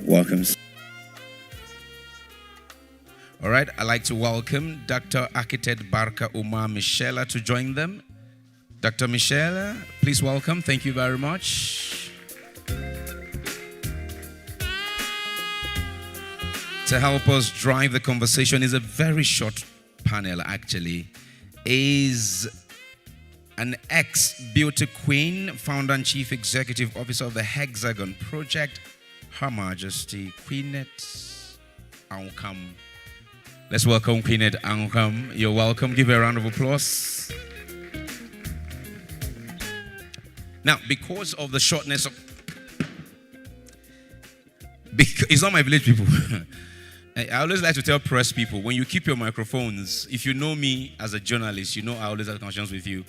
Welcome. All right, I'd like to welcome Dr. Architect Barka Umar Michela to join them. Dr. Michela, please welcome. Thank you very much. To help us drive the conversation is a very short panel, actually. Is an ex-beauty queen, founder and chief executive officer of the Hexagon Project, Her Majesty Queenette Ankam. Let's welcome Queenette Ankam. You're welcome. Give her a round of applause. Now, because of the shortness of... It's not my village people. I always like to tell press people, when you keep your microphones, if you know me as a journalist, you know I always have conversations with you.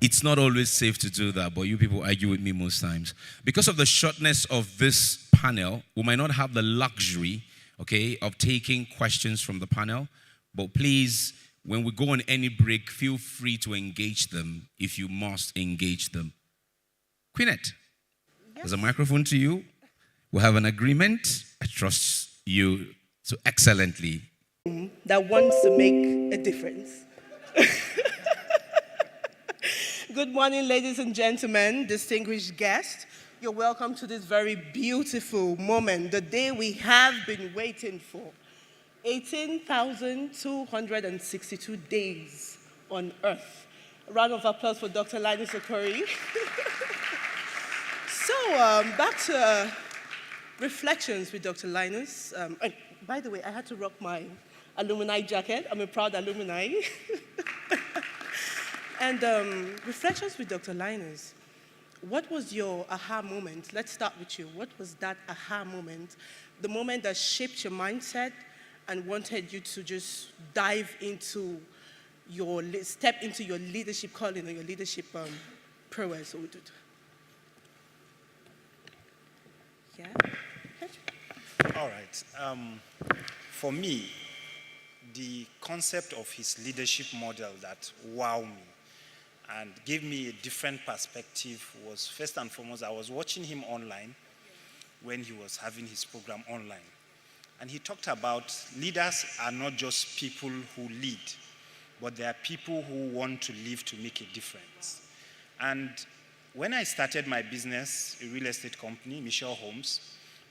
It's not always safe to do that, but you people argue with me most times. Because of the shortness of this panel, we might not have the luxury, okay, of taking questions from the panel. But please, when we go on any break, feel free to engage them if you must engage them. Queenette, there's a microphone to you. We have an agreement. I trust you so excellently. That wants to make a difference. Good morning, ladies and gentlemen, distinguished guests. You're welcome to this very beautiful moment, the day we have been waiting for. 18,262 days on Earth. A round of applause for Dr. Linus Okorie. So, back to reflections with Dr. Linus. By the way, I had to rock my alumni jacket. I'm a proud alumni. And reflections with Dr. Linus. What was your aha moment? Let's start with you. What was that aha moment? The moment that shaped your mindset and wanted you to just dive into step into your leadership calling or your leadership prowess. Yeah? All right. For me, the concept of his leadership model that wowed me and gave me a different perspective was, first and foremost, I was watching him online when he was having his program online. And he talked about leaders are not just people who lead, but they are people who want to live to make a difference. And when I started my business, a real estate company, Michelle Homes,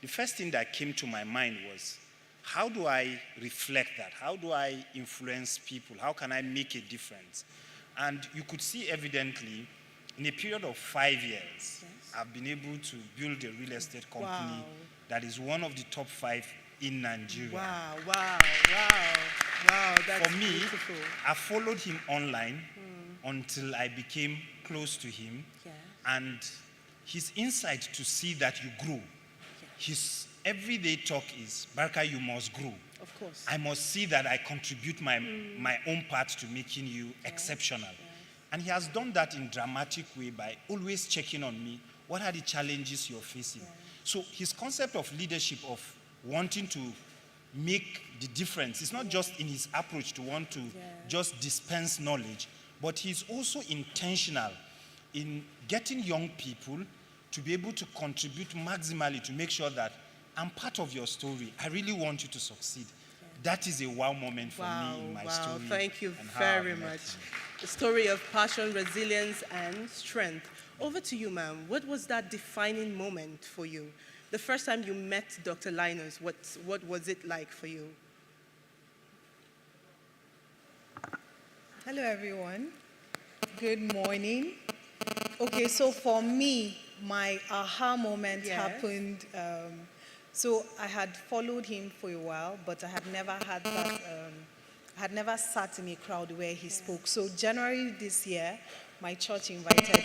the first thing that came to my mind was, how do I reflect that? How do I influence people? How can I make a difference? And you could see evidently, in a period of 5 years, yes, I've been able to build a real estate company that is one of the top 5 in Nigeria. Wow, that's For me, beautiful. I followed him online until I became close to him. Yes. And his insight to see that you grow, his everyday talk is, Barka, you must grow. Of course. I must see that I contribute my own part to making you exceptional. Yes. And he has done that in dramatic way by always checking on me. What are the challenges you're facing? Yes. So his concept of leadership, of wanting to make the difference, is not just in his approach to want to just dispense knowledge, but he's also intentional in getting young people to be able to contribute maximally to make sure that I'm part of your story. I really want you to succeed. That is a wow moment for me in my story. Thank you very much. The story of passion, resilience, and strength. Over to you, ma'am. What was that defining moment for you? The first time you met Dr. Linus, what was it like for you? Hello, everyone. Good morning. Okay, so for me, my aha moment happened. So I had followed him for a while, but I had never had that. I had never sat in a crowd where he spoke. So January this year, my church invited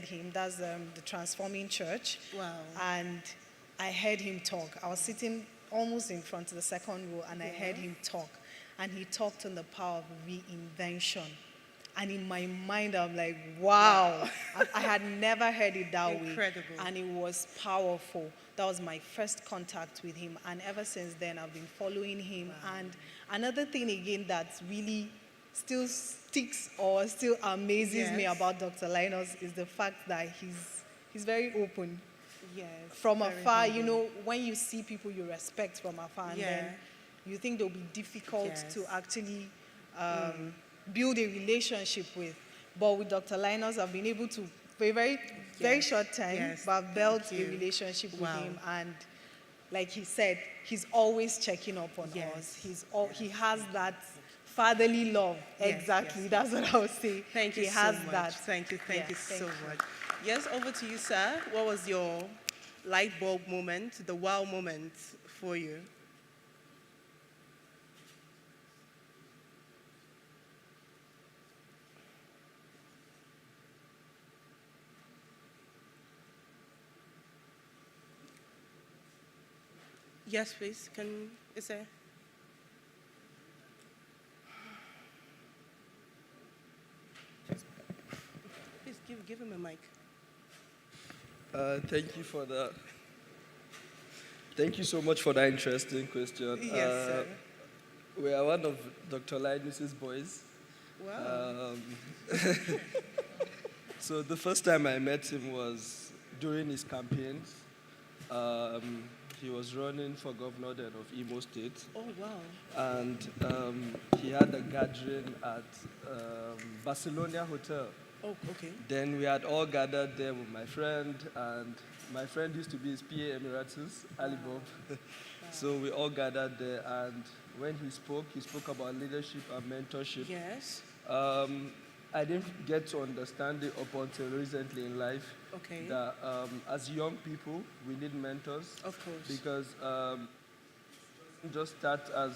him. That's the Transforming Church. Wow. And I heard him talk. I was sitting almost in front of the second row, and I heard him talk. And he talked on the power of reinvention. And in my mind, I'm like, wow. I had never heard it that way. Incredible. And it was powerful. That was my first contact with him. And ever since then, I've been following him. Wow. And another thing again that really still sticks or still amazes me about Dr. Linus is the fact that he's very open. Yes. from very afar, you humble. know, when you see people you respect from afar, and then you think they'll be difficult to Yes. actually build a relationship with. But with Dr. Linus, I've been able to, for a very, very Yes. short time, Yes. but I've built Thank a you. relationship with Wow. him. And like he said, he's always checking up on Yes. us. He has that fatherly love. Yes, Exactly. yes. That's what I would say. Thank you he so has much. that. Thank you Yeah, so much. Yes, over to you, sir. What was your light bulb moment, the wow moment for you? Yes, please. Is there? Please give him a mic. Thank you for that. Thank you so much for that interesting question. Yes, sir. We are one of Dr. Linus's boys. Wow. So the first time I met him was during his campaigns. He was running for governor then of Imo State. Oh, wow. And he had a gathering at Barcelona Hotel. Oh, okay. Then we had all gathered there with my friend, and my friend used to be his PA Emeritus, Ali Bob. So we all gathered there, and when he spoke about leadership and mentorship. Yes. I didn't get to understand it up until recently in life. Okay. That as young people, we need mentors. Of course. Because just start as,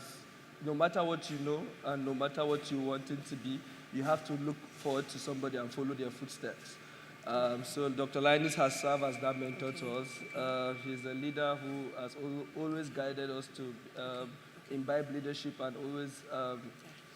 no matter what you know and no matter what you want it to be, you have to look forward to somebody and follow their footsteps. So Dr. Linus has served as that mentor to us. He's a leader who has always guided us to imbibe leadership and always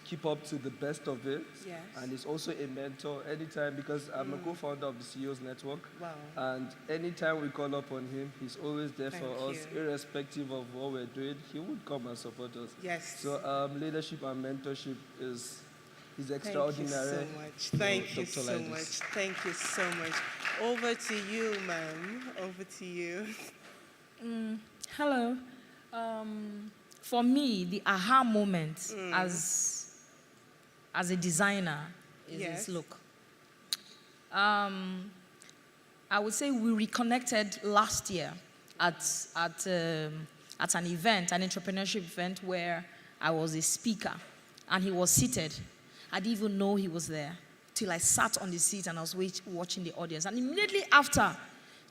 keep up to the best of it. Yes. And he's also a mentor anytime, because I'm a co-founder of the CEOs Network. Wow. And anytime we call upon him, he's always there for Thank us, you. irrespective of what we're doing. He would come and support us. Yes. So leadership and mentorship is extraordinary. Thank you so much. Thank you Dr. so Linus. much. Thank you so much. Over to you, ma'am. Over to you. Hello. For me, the aha moment as a designer is Yes. this look. I would say we reconnected last year at an event, an entrepreneurship event where I was a speaker and he was seated. I didn't even know he was there till I sat on the seat and I was watching the audience. And immediately after,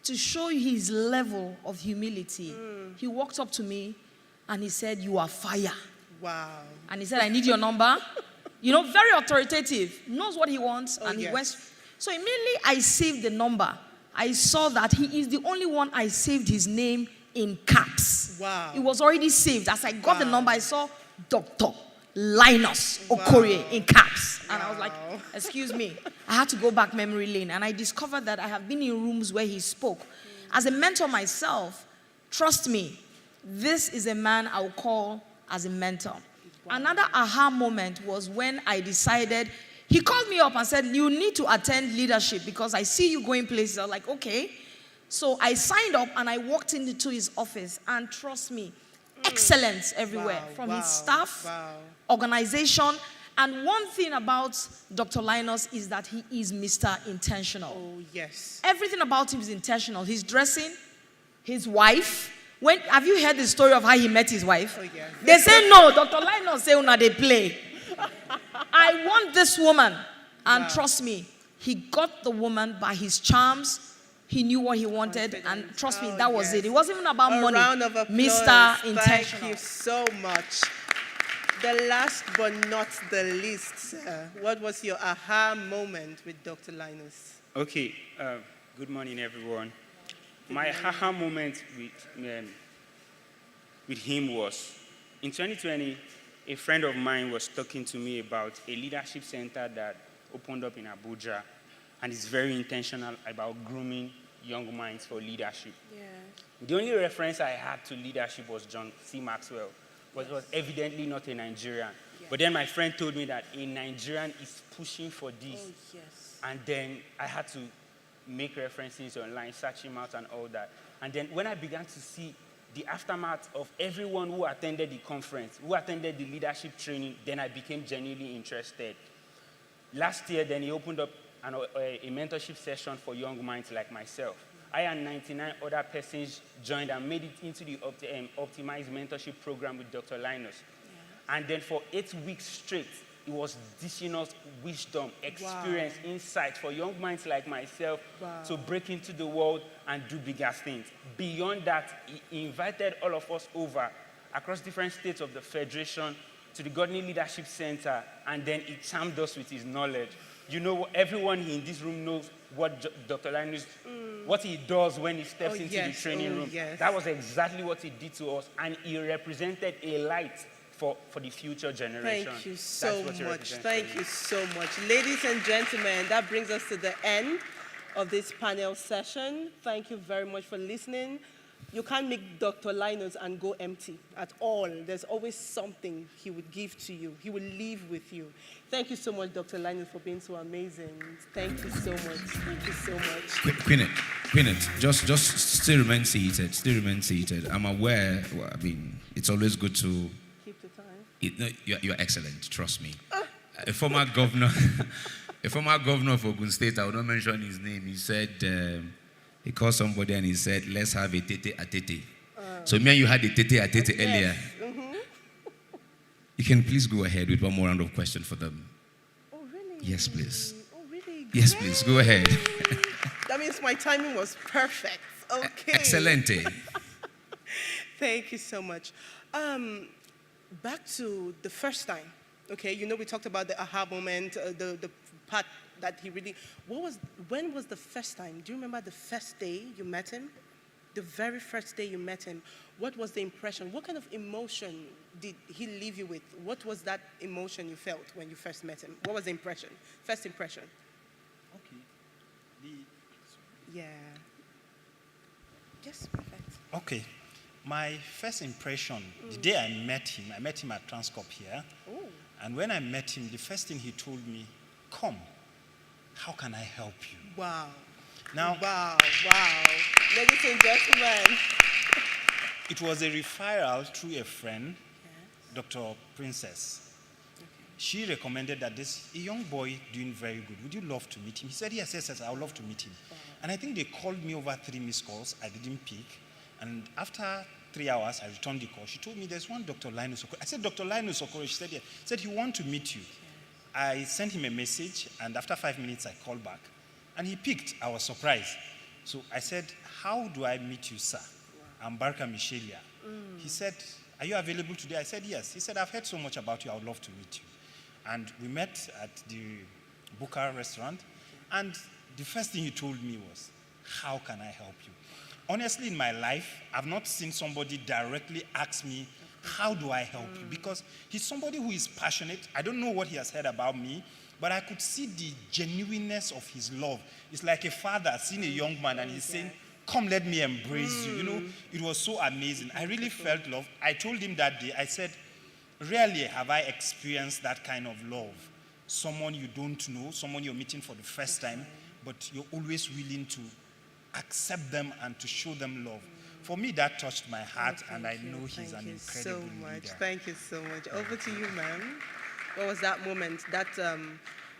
to show you his level of humility, he walked up to me and he said, "You are fire." Wow. And he said, "I need your number." You know, very authoritative, knows what he wants, Oh, and he yes. went. So immediately I saved the number. I saw that he is the only one I saved his name in caps. Wow. It was already saved. As I got the Wow. number, I saw Dr. Linus Okorie in caps. And I was like, Wow. excuse me. I had to go back memory lane. And I discovered that I have been in rooms where he spoke. As a mentor myself, trust me, this is a man I will call as a mentor. Another aha moment was when I decided, he called me up and said, "You need to attend leadership because I see you going places." I was like, okay. So I signed up and I walked into his office, and trust me, excellence everywhere, Wow, from wow, his staff, wow. organization. And one thing about Dr. Linus is that he is Mr. Intentional. Oh, yes. Everything about him is intentional. His dressing, his wife. Have you heard the story of how he met his wife? Oh, yes. They say no. Dr. Linus say, "Una they play." I want this woman, and Wow. trust me, he got the woman by his charms. He knew what he wanted, and Confidence. trust me, Oh, that was yes. it. It wasn't even about A money. round of applause. Mr. Thank Intentional. you so much. The last but not the least, sir. What was your aha moment with Dr. Linus? Okay, good morning, everyone. My aha moment with him was, in 2020, a friend of mine was talking to me about a leadership center that opened up in Abuja, and is very intentional about grooming young minds for leadership. Yeah. The only reference I had to leadership was John C. Maxwell, but was evidently not a Nigerian. Yeah. But then my friend told me that a Nigerian is pushing for this. Oh, yes. And then I had to make references online, search him out and all that. And then when I began to see the aftermath of everyone who attended the conference, who attended the leadership training, then I became genuinely interested. Last year, then he opened up a mentorship session for young minds like myself. I and 99 other persons joined and made it into the optimized mentorship program with Dr. Linus. Yeah. And then for 8 weeks straight, it was dishing us wisdom, experience, insight for young minds like myself to break into the world and do bigger things. Beyond that, he invited all of us over across different states of the Federation to the Goodwill Leadership Center, and then he charmed us with his knowledge. You know, everyone in this room knows what Dr. Linus, what he does when he steps into the training room. Yes. That was exactly what he did to us, and he represented a light for the future generation. Thank you so much. Thank you so much. Ladies and gentlemen, that brings us to the end of this panel session. Thank you very much for listening. You can't make Dr. Linus and go empty at all. There's always something he would give to you. He will leave with you. Thank you so much, Dr. Linus, for being so amazing. Thank you so much. Thank you so much. Queenet, just still remain seated. Still remain seated. I'm aware, I mean, it's always good to... Keep the time. You're excellent, trust me. A former governor of Ogun State, I will not mention his name, he said... he called somebody and he said, let's have a tete. So me and you had a tete earlier. Mm-hmm. You can please go ahead with one more round of questions for them. Oh, really? Yes, please. Oh, really? Yes, please. Go ahead. That means my timing was perfect. Okay. Excelente. Thank you so much. Back to the first time. Okay, you know we talked about the aha moment, the part that he really, when was the first time? Do you remember the first day you met him? The very first day you met him. What was the impression? What kind of emotion did he leave you with? What was that emotion you felt when you first met him? What was the impression? First impression. Okay. Yeah. Yes, perfect. Okay. My first impression, the day I met him at Transcorp here. Oh. And when I met him, the first thing he told me, come, how can I help you? Wow. Now, wow. Ladies and gentlemen. It was a referral through a friend, Dr. Princess. Okay. She recommended that this a young boy doing very good. Would you love to meet him? He said, yes, I would love to meet him. Wow. And I think they called me over 3 missed calls. I didn't pick. And after 3 hours, I returned the call. She told me, there's one Dr. Linus Okorie. I said, Dr. Linus Okorie. She said, yeah. She said, he wants to meet you. I sent him a message, and after 5 minutes, I called back. And he picked. I was surprised. So I said, how do I meet you, sir? Wow. I'm Barka Michelia. He said, are you available today? I said, yes. He said, I've heard so much about you. I would love to meet you. And we met at the Buka restaurant. And the first thing he told me was, how can I help you? Honestly, in my life, I've not seen somebody directly ask me, how do I help you? Because he's somebody who is passionate. I don't know what he has heard about me, but I could see the genuineness of his love. It's like a father seeing a young man and he's saying, come, let me embrace you. You know, it was so amazing. I really felt love. I told him that day, I said, rarely have I experienced that kind of love. Someone you don't know, someone you're meeting for the first time, but you're always willing to accept them and to show them love. For me, that touched my heart, and I know he's an incredible leader. Thank you so much. Over to you, ma'am. What was that moment? That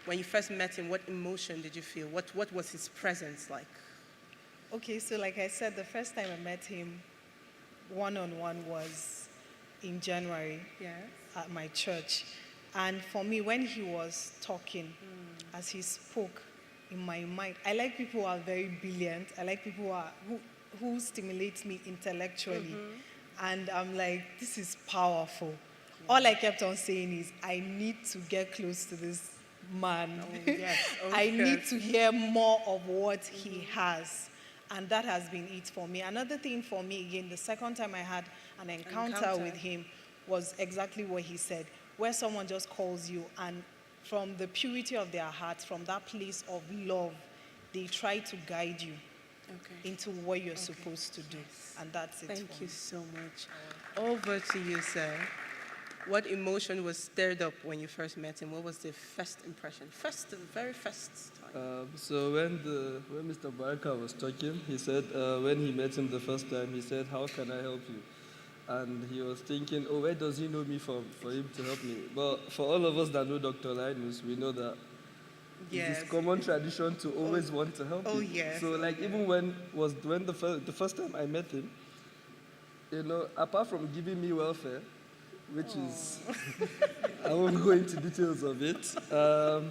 when you first met him, what emotion did you feel? What was his presence like? Okay, so like I said, the first time I met him one-on-one was in January at my church. And for me, when he was talking, as he spoke, in my mind, I like people who are very brilliant. I like people who stimulate me intellectually. And I'm like, this is powerful. All I kept on saying is, I need to get close to this man. I need to hear more of what he has. And that has been it for me. Another thing for me, again, the second time I had an encounter with him was exactly what he said, where someone just calls you and from the purity of their hearts, from that place of love, they try to guide you into what you're supposed to do. And that's it. Thank you so much. Over to you, sir. What emotion was stirred up when you first met him? What was the first impression? The very first time. So when Mr. Baraka was talking, he said when he met him the first time, he said, "How can I help you?" And he was thinking, "Oh, where does he know me from for him to help me?" But for all of us that know Dr. Linus, we know that Yes. it's common tradition to always want to help. Oh, people. yes. So like even when the first time I met him, apart from giving me welfare, which is, I won't go into details of it.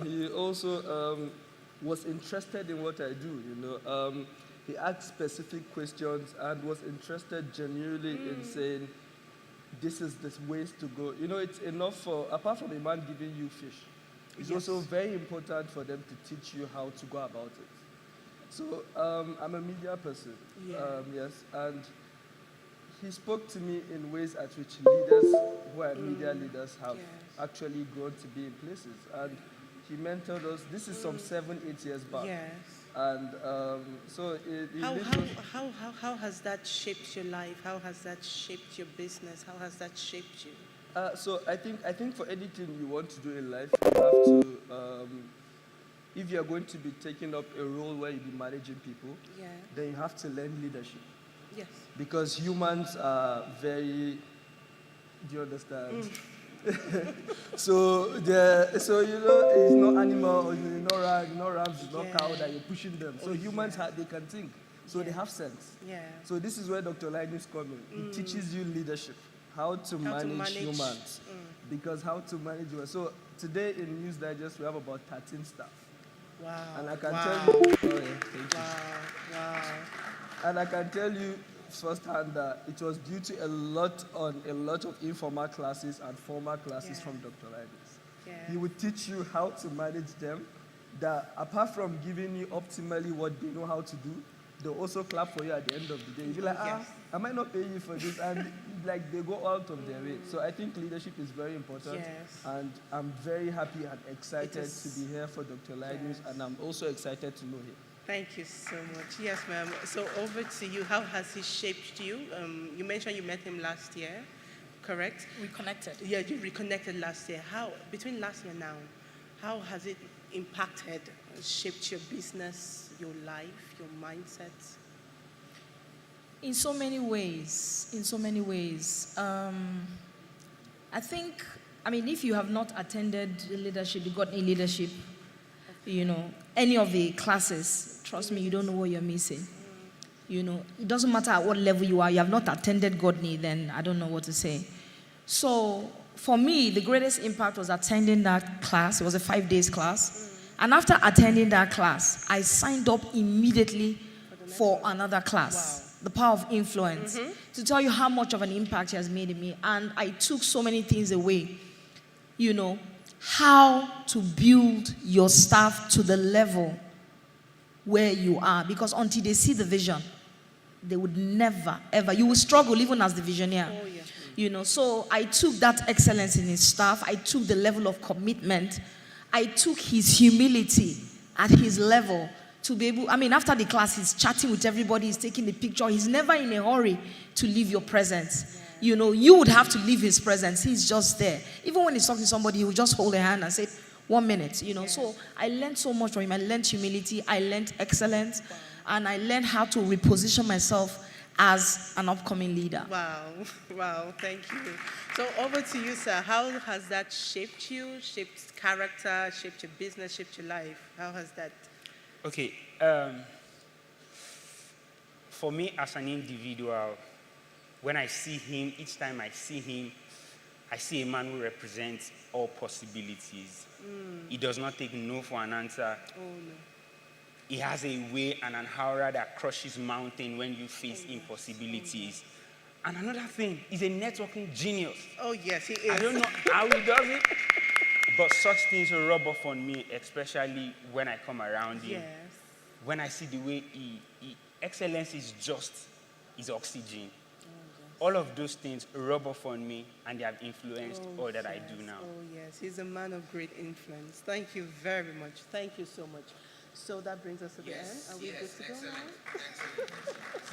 He also was interested in what I do, He asked specific questions and was interested genuinely in saying, this is the ways to go. It's enough apart from a man giving you fish, it's also very important for them to teach you how to go about it. So I'm a media person, yes, and he spoke to me in ways at which leaders who are media leaders have actually grown to be in places. And he mentored us. This is some 7-8 years back. Yes. And so how has that shaped your life? How has that shaped your business? How has that shaped you? So I think for anything you want to do in life, you have to, if you are going to be taking up a role where you'll be managing people, then you have to learn leadership. Yes. Because humans are very, do you understand? So it's not animal, it's not rams, it's not cow that you're pushing them. So humans, they can think. So they have sense. Yeah. So this is where Dr. Linus comes in. He teaches you leadership, how to manage humans. Because how to manage humans. So today in News Digest, we have about 13 staff. Wow. And I can tell you, thank you. Wow. And I can tell you firsthand that it was due to a lot of informal classes and formal classes from Dr. Linus. Yeah. He would teach you how to manage them, that apart from giving you optimally what they know how to do, they'll also clap for you at the end of the day. You'll be like, I might not pay you for this, and like they go out of their way. So I think leadership is very important, and I'm very happy and excited to be here for Dr. Linus, and I'm also excited to know him. Thank you so much. Yes, ma'am. So over to you. How has he shaped you? You mentioned you met him last year, correct? Reconnected. Yeah, you reconnected last year. How, between last year and now, how has it impacted, shaped your business, your life, your mindset? In so many ways. I think, if you have not attended leadership, the Goodwill leadership, any of the classes, trust me, you don't know what you're missing. It doesn't matter at what level you are, you have not attended Goodwill, then I don't know what to say. So for me, the greatest impact was attending that class. It was a 5-day class. And after attending that class, I signed up immediately for another class, The Power of Influence, to tell you how much of an impact it has made in me. And I took so many things away, how to build your staff to the level where you are. Because until they see the vision, they would never, ever, you will struggle even as the visionaire. So I took that excellence in his staff. I took the level of commitment. I took his humility at his level to be able, after the class, he's chatting with everybody, he's taking the picture. He's never in a hurry to leave your presence. You would have to leave his presence. He's just there. Even when he's talking to somebody, he would just hold a hand and say, 1 minute, So I learned so much from him. I learned humility, I learned excellence, and I learned how to reposition myself as an upcoming leader. Wow, thank you. So over to you, sir. How has that shaped you, shaped character, shaped your business, shaped your life? How has that? Okay, for me as an individual, when I see him, each time I see him, I see a man who represents all possibilities. He does not take no for an answer. He has a way and an aura that crushes mountain when you face impossibilities. And another thing, he's a networking genius. Oh yes, he is. I don't know how he does it, but such things rub off on me, especially when I come around him. Yes. When I see the way excellence is just his oxygen. All of those things rub off on me, and they have influenced all that I do now. Oh yes, he's a man of great influence. Thank you very much. Thank you so much. So that brings us to the end. Are we good to go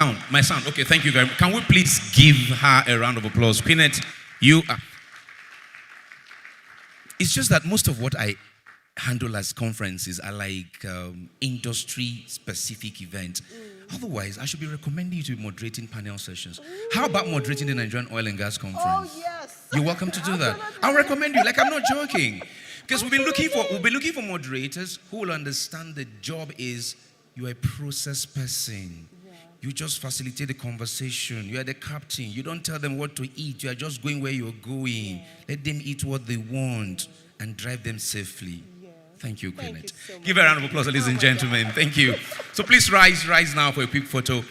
now? My sound. Okay, thank you very much. Can we please give her a round of applause? Pinet, you are. It's just that most of what I handle as conferences are like industry-specific events. Otherwise, I should be recommending you to be moderating panel sessions. How about moderating the Nigerian Oil and Gas Conference? Oh, yes. You're welcome to do that. I'll recommend you. Like, I'm not joking. Because we've been looking for moderators who will understand the job is you're a process person. Yeah. You just facilitate the conversation. You are the captain. You don't tell them what to eat. You are just going where you're going. Yeah. Let them eat what they want and drive them safely. Yeah. Thank you, Kenneth. So give a round of applause, ladies and gentlemen. God. Thank you. So please rise now for a quick photo.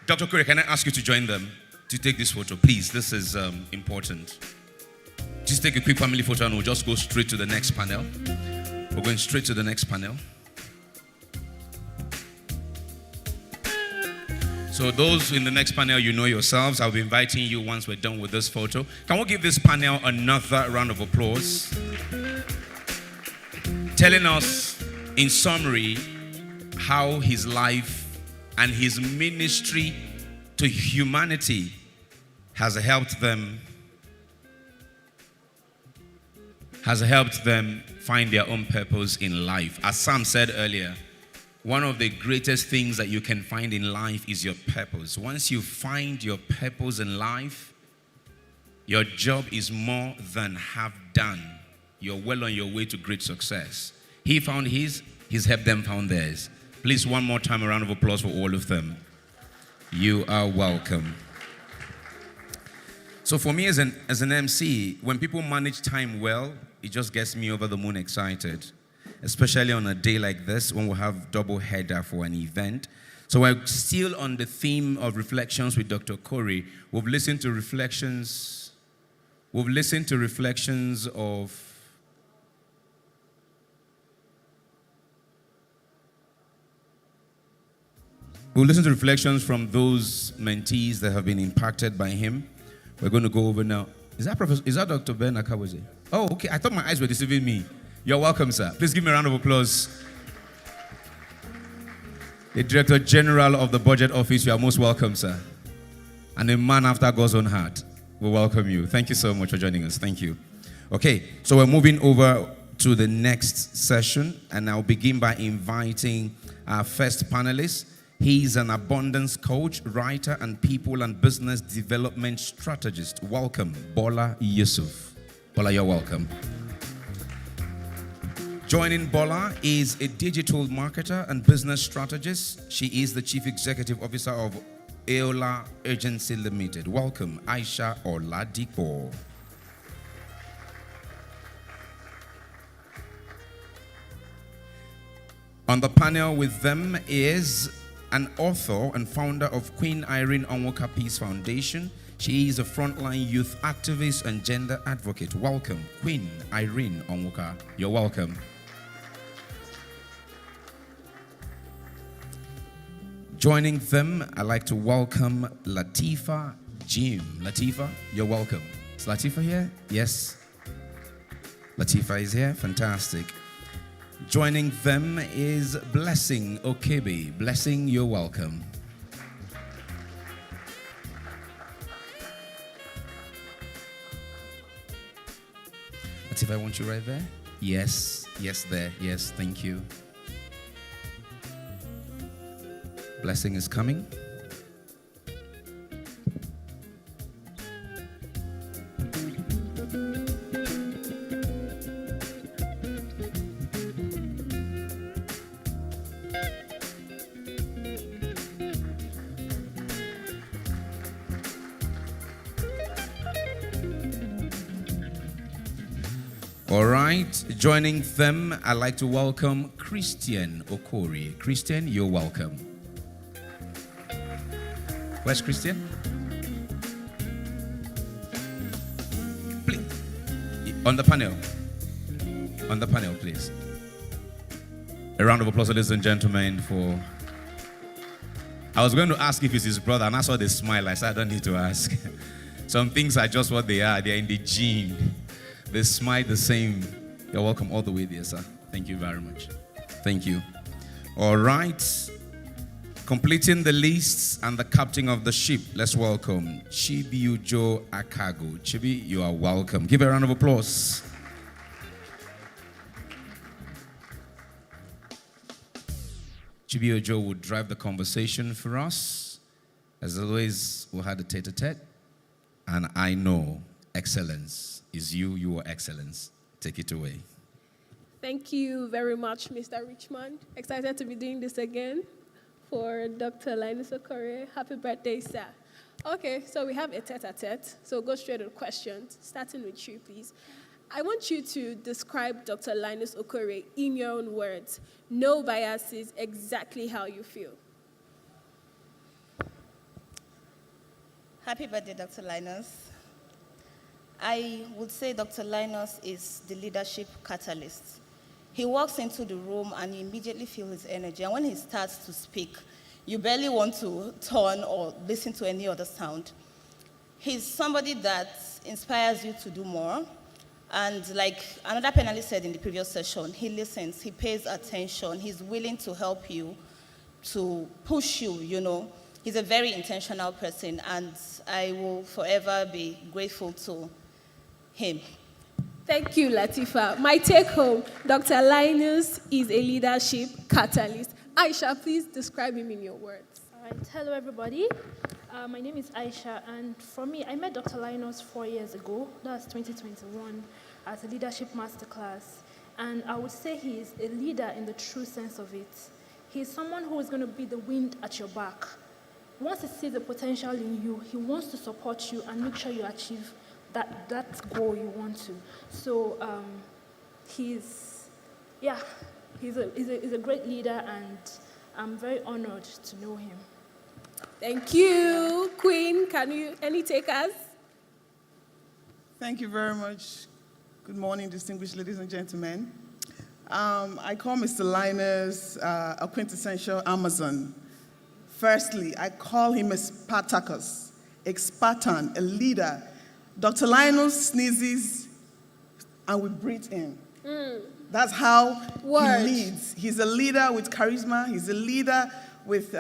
Dr. Okorie, can I ask you to join them to take this photo? Please, this is important. Just take a quick family photo and we'll just go straight to the next panel. We're going straight to the next panel. So those in the next panel, you know yourselves. I'll be inviting you once we're done with this photo. Can we give this panel another round of applause? Telling us, in summary, how his life and his ministry to humanity has helped them find their own purpose in life. As Sam said earlier, one of the greatest things that you can find in life is your purpose. Once you find your purpose in life, your job is more than half done. You're well on your way to great success. He found his, he's helped them found theirs. Please, one more time, a round of applause for all of them. You are welcome. So for me as an MC, when people manage time well, it just gets me over the moon excited. Especially on a day like this when we have double header for an event. So we're still on the theme of reflections with Dr. Okorie. We've listened to reflections from those mentees that have been impacted by him. We're going to go over now. Is that Dr. Ben Akawaze? Oh, okay. I thought my eyes were deceiving me. You're welcome, sir. Please give me a round of applause. The Director General of the Budget Office, you are most welcome, sir. And a man after God's own heart. We welcome you. Thank you so much for joining us. Thank you. Okay, so we're moving over to the next session, and I'll begin by inviting our first panelist. He's an abundance coach, writer, and people and business development strategist. Welcome, Bola Yusuf. Bola, you're welcome. Joining Bola is a digital marketer and business strategist. She is the Chief Executive Officer of Eola Agency Limited. Welcome, Aisha Oladipo. On the panel with them is an author and founder of Queen Irene Onwuka Peace Foundation. She is a frontline youth activist and gender advocate. Welcome, Queen Irene Onwuka. You're welcome. Joining them, I'd like to welcome Latifa Jim. Latifa, you're welcome. Is Latifa here? Yes. Latifa is here. Fantastic. Joining them is Blessing Okebe. Blessing, you're welcome. Latifa, I want you right there. Yes. Yes, there. Yes, thank you. Blessing is coming. All right, joining them, I'd like to welcome Christian Okorie. Christian, you're welcome. Where's Christian? Please. On the panel. On the panel, please. A round of applause, ladies and gentlemen, for... I was going to ask if it's his brother, and I saw the smile. I said, I don't need to ask. Some things are just what they are. They're in the gene. They smile the same. You're welcome all the way there, sir. Thank you very much. Thank you. All right. Completing the lists and the captain of the ship, let's welcome Chibi Ujo Akago. Chibi, you are welcome. Give a round of applause. Jabi Ojo would drive the conversation for us. As always, we had a tete-a-tete. And I know excellence is you, your excellence. Take it away. Thank you very much, Mr. Richmond. Excited to be doing this again for Dr. Linus Okorie. Happy birthday, sir. Okay, so we have a tete-a-tete. So go straight to the questions, starting with you, please. I want you to describe Dr. Linus Okorie in your own words. No biases, exactly how you feel. Happy birthday, Dr. Linus. I would say Dr. Linus is the leadership catalyst. He walks into the room and you immediately feel his energy. And when he starts to speak, you barely want to turn or listen to any other sound. He's somebody that inspires you to do more. And like another panelist said in the previous session, he listens, he pays attention, he's willing to help you, to push you, you know. He's a very intentional person, and I will forever be grateful to him. Thank you, Latifa. My take home, Dr. Linus is a leadership catalyst. Aisha, please describe him in your words. All right. Hello, everybody. My name is Aisha, and for me, I met Dr. Linus 4 years ago. That's 2021, at a leadership masterclass. And I would say he is a leader in the true sense of it. He's someone who is going to be the wind at your back. Once he sees the potential in you, he wants to support you and make sure you achieve that goal you want to. So he's a great leader, and I'm very honored to know him. Thank you. Queen, any takers? Thank you very much. Good morning, distinguished ladies and gentlemen. I call Mr. Linus a quintessential Amazon. Firstly, I call him a Spartacus, a Spartan, a leader. Dr. Linus sneezes and we breathe in. That's how he leads. He's a leader with charisma. He's a leader with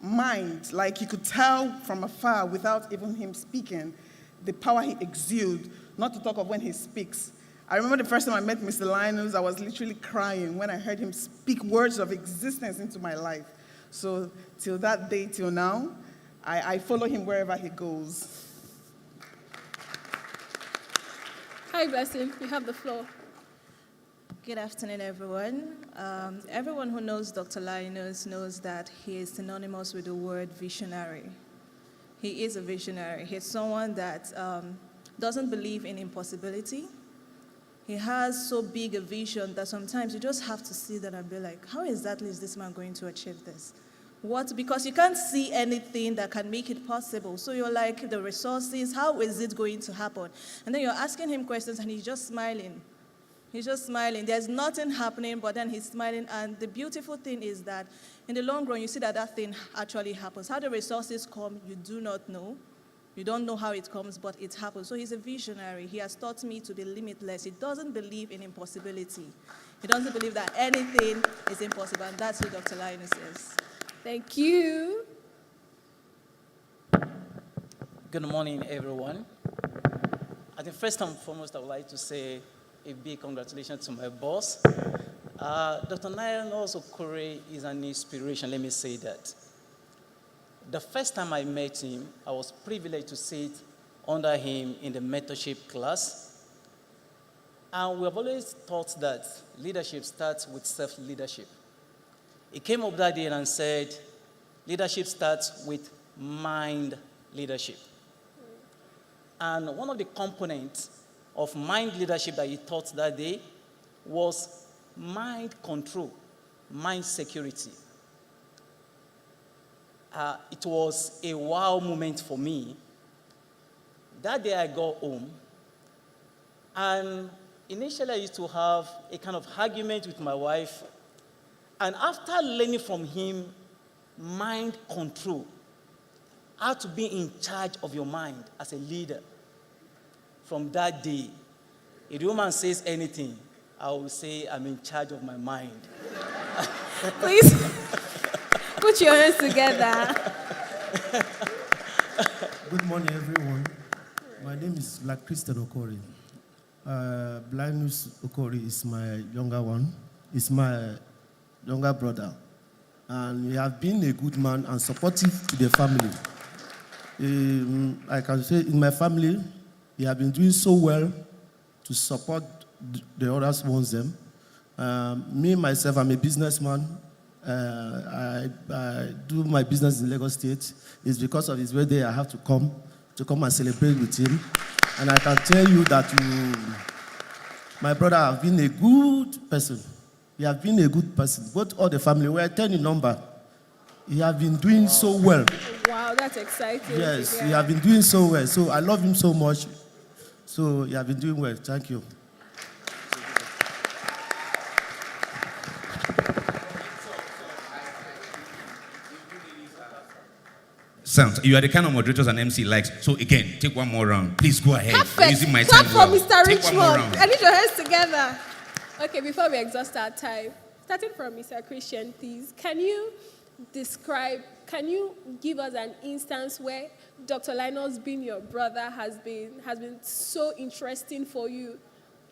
mind. Like you could tell from afar without even him speaking, the power he exudes, not to talk of when he speaks. I remember the first time I met Mr. Linus, I was literally crying when I heard him speak words of existence into my life. So till that day, till now, I follow him wherever he goes. Hi, Blessing. You have the floor. Good afternoon, everyone. Everyone who knows Dr. Linus knows that he is synonymous with the word visionary. He is a visionary. He's someone that doesn't believe in impossibility. He has so big a vision that sometimes you just have to see that and be like, how exactly is this man going to achieve this? What? Because you can't see anything that can make it possible. So you're like, the resources, how is it going to happen? And then you're asking him questions and he's just smiling. He's just smiling. There's nothing happening, but then he's smiling. And the beautiful thing is that in the long run, you see that that thing actually happens. How the resources come, you do not know. You don't know how it comes, but it happens. So he's a visionary. He has taught me to be limitless. He doesn't believe in impossibility. He doesn't believe that anything is impossible, and that's who Dr. Linus is. Thank you. Good morning, everyone. I think first and foremost, I would like to say a big congratulations to my boss. Dr. Linus Okorie is an inspiration, let me say that. The first time I met him, I was privileged to sit under him in the mentorship class. And we have always thought that leadership starts with self-leadership. He came up that day and said, leadership starts with mind leadership. And one of the components of mind leadership that he taught that day was mind control, mind security. It was a wow moment for me. That day I got home, and initially I used to have a kind of argument with my wife, and after learning from him mind control, how to be in charge of your mind as a leader, from that day, if the woman says anything, I will say I'm in charge of my mind. Please. Put your hands together. Good morning, everyone. My name is Christian Okorie. Linus Okorie is my younger one. He's my younger brother. and he has been a good man and supportive to the family. I can say in my family, he has been doing so well to support the others ones them. Me, myself, I'm a businessman. I do my business in Lagos State. It's because of his birthday I have to come and celebrate with him. And I can tell you that my brother has been a good person. He has been a good person. Both all the family, we're 10 in number. He has been doing so well. Wow, that's exciting. Yes, he has been doing so well. So I love him so much. So he has been doing well. Thank you. Sounds. You are the kind of moderators an MC likes. So again, take one more round. Please go ahead. Perfect. Using my Clap time for well. Mr. Take one more Richmond. round. I need your hands together. Okay, before we exhaust our time, starting from Mr. Christian, please, can you give us an instance where Dr. Linus being your brother has been so interesting for you?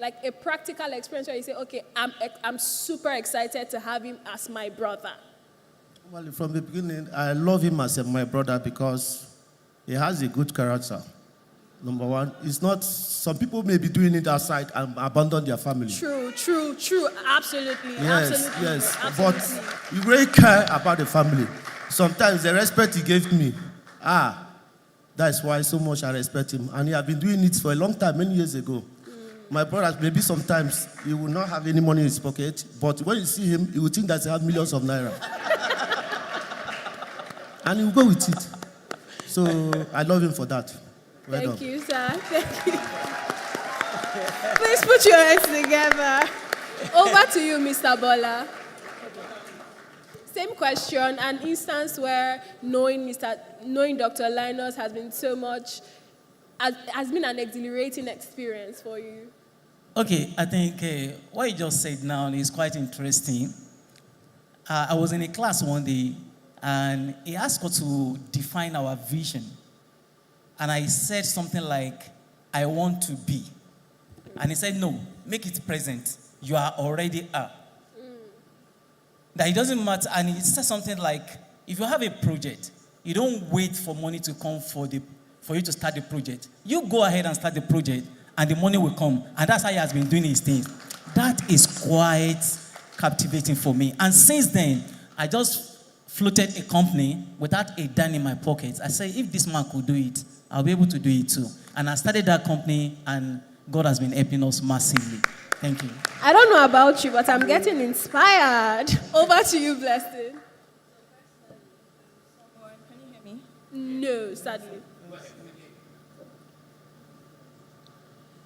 Like a practical experience where you say, okay, I'm super excited to have him as my brother. Well, from the beginning, I love him as my brother because he has a good character. Number one, it's not, some people may be doing it outside and abandon their family. True. Absolutely. Yes. Absolutely. But you really care about the family. Sometimes the respect he gave me, that's why so much I respect him. And he has been doing it for a long time, many years ago. My brother, maybe sometimes he will not have any money in his pocket, but when you see him, you will think that he has millions of naira. And he will go with it. So I love him for that. Well Thank done. you, sir. Thank you. Please put your hands together. Over to you, Mr. Bola. Same question, an instance where knowing Dr. Linus has been so much, has been an exhilarating experience for you. Okay, I think what you just said now is quite interesting. I was in a class one day, and he asked us to define our vision. And I said something like, I want to be. And he said, no, make it present. You are already are. That it doesn't matter. And he said something like, if you have a project, you don't wait for money to come for you to start the project. You go ahead and start the project, and the money will come. And that's how he has been doing his things. That is quite captivating for me. And since then, I just floated a company without a dime in my pocket. I said, if this man could do it, I'll be able to do it too. And I started that company, and God has been helping us massively. Thank you. I don't know about you, but I'm getting inspired. Over to you, Blessing. Can you hear me? No, sadly.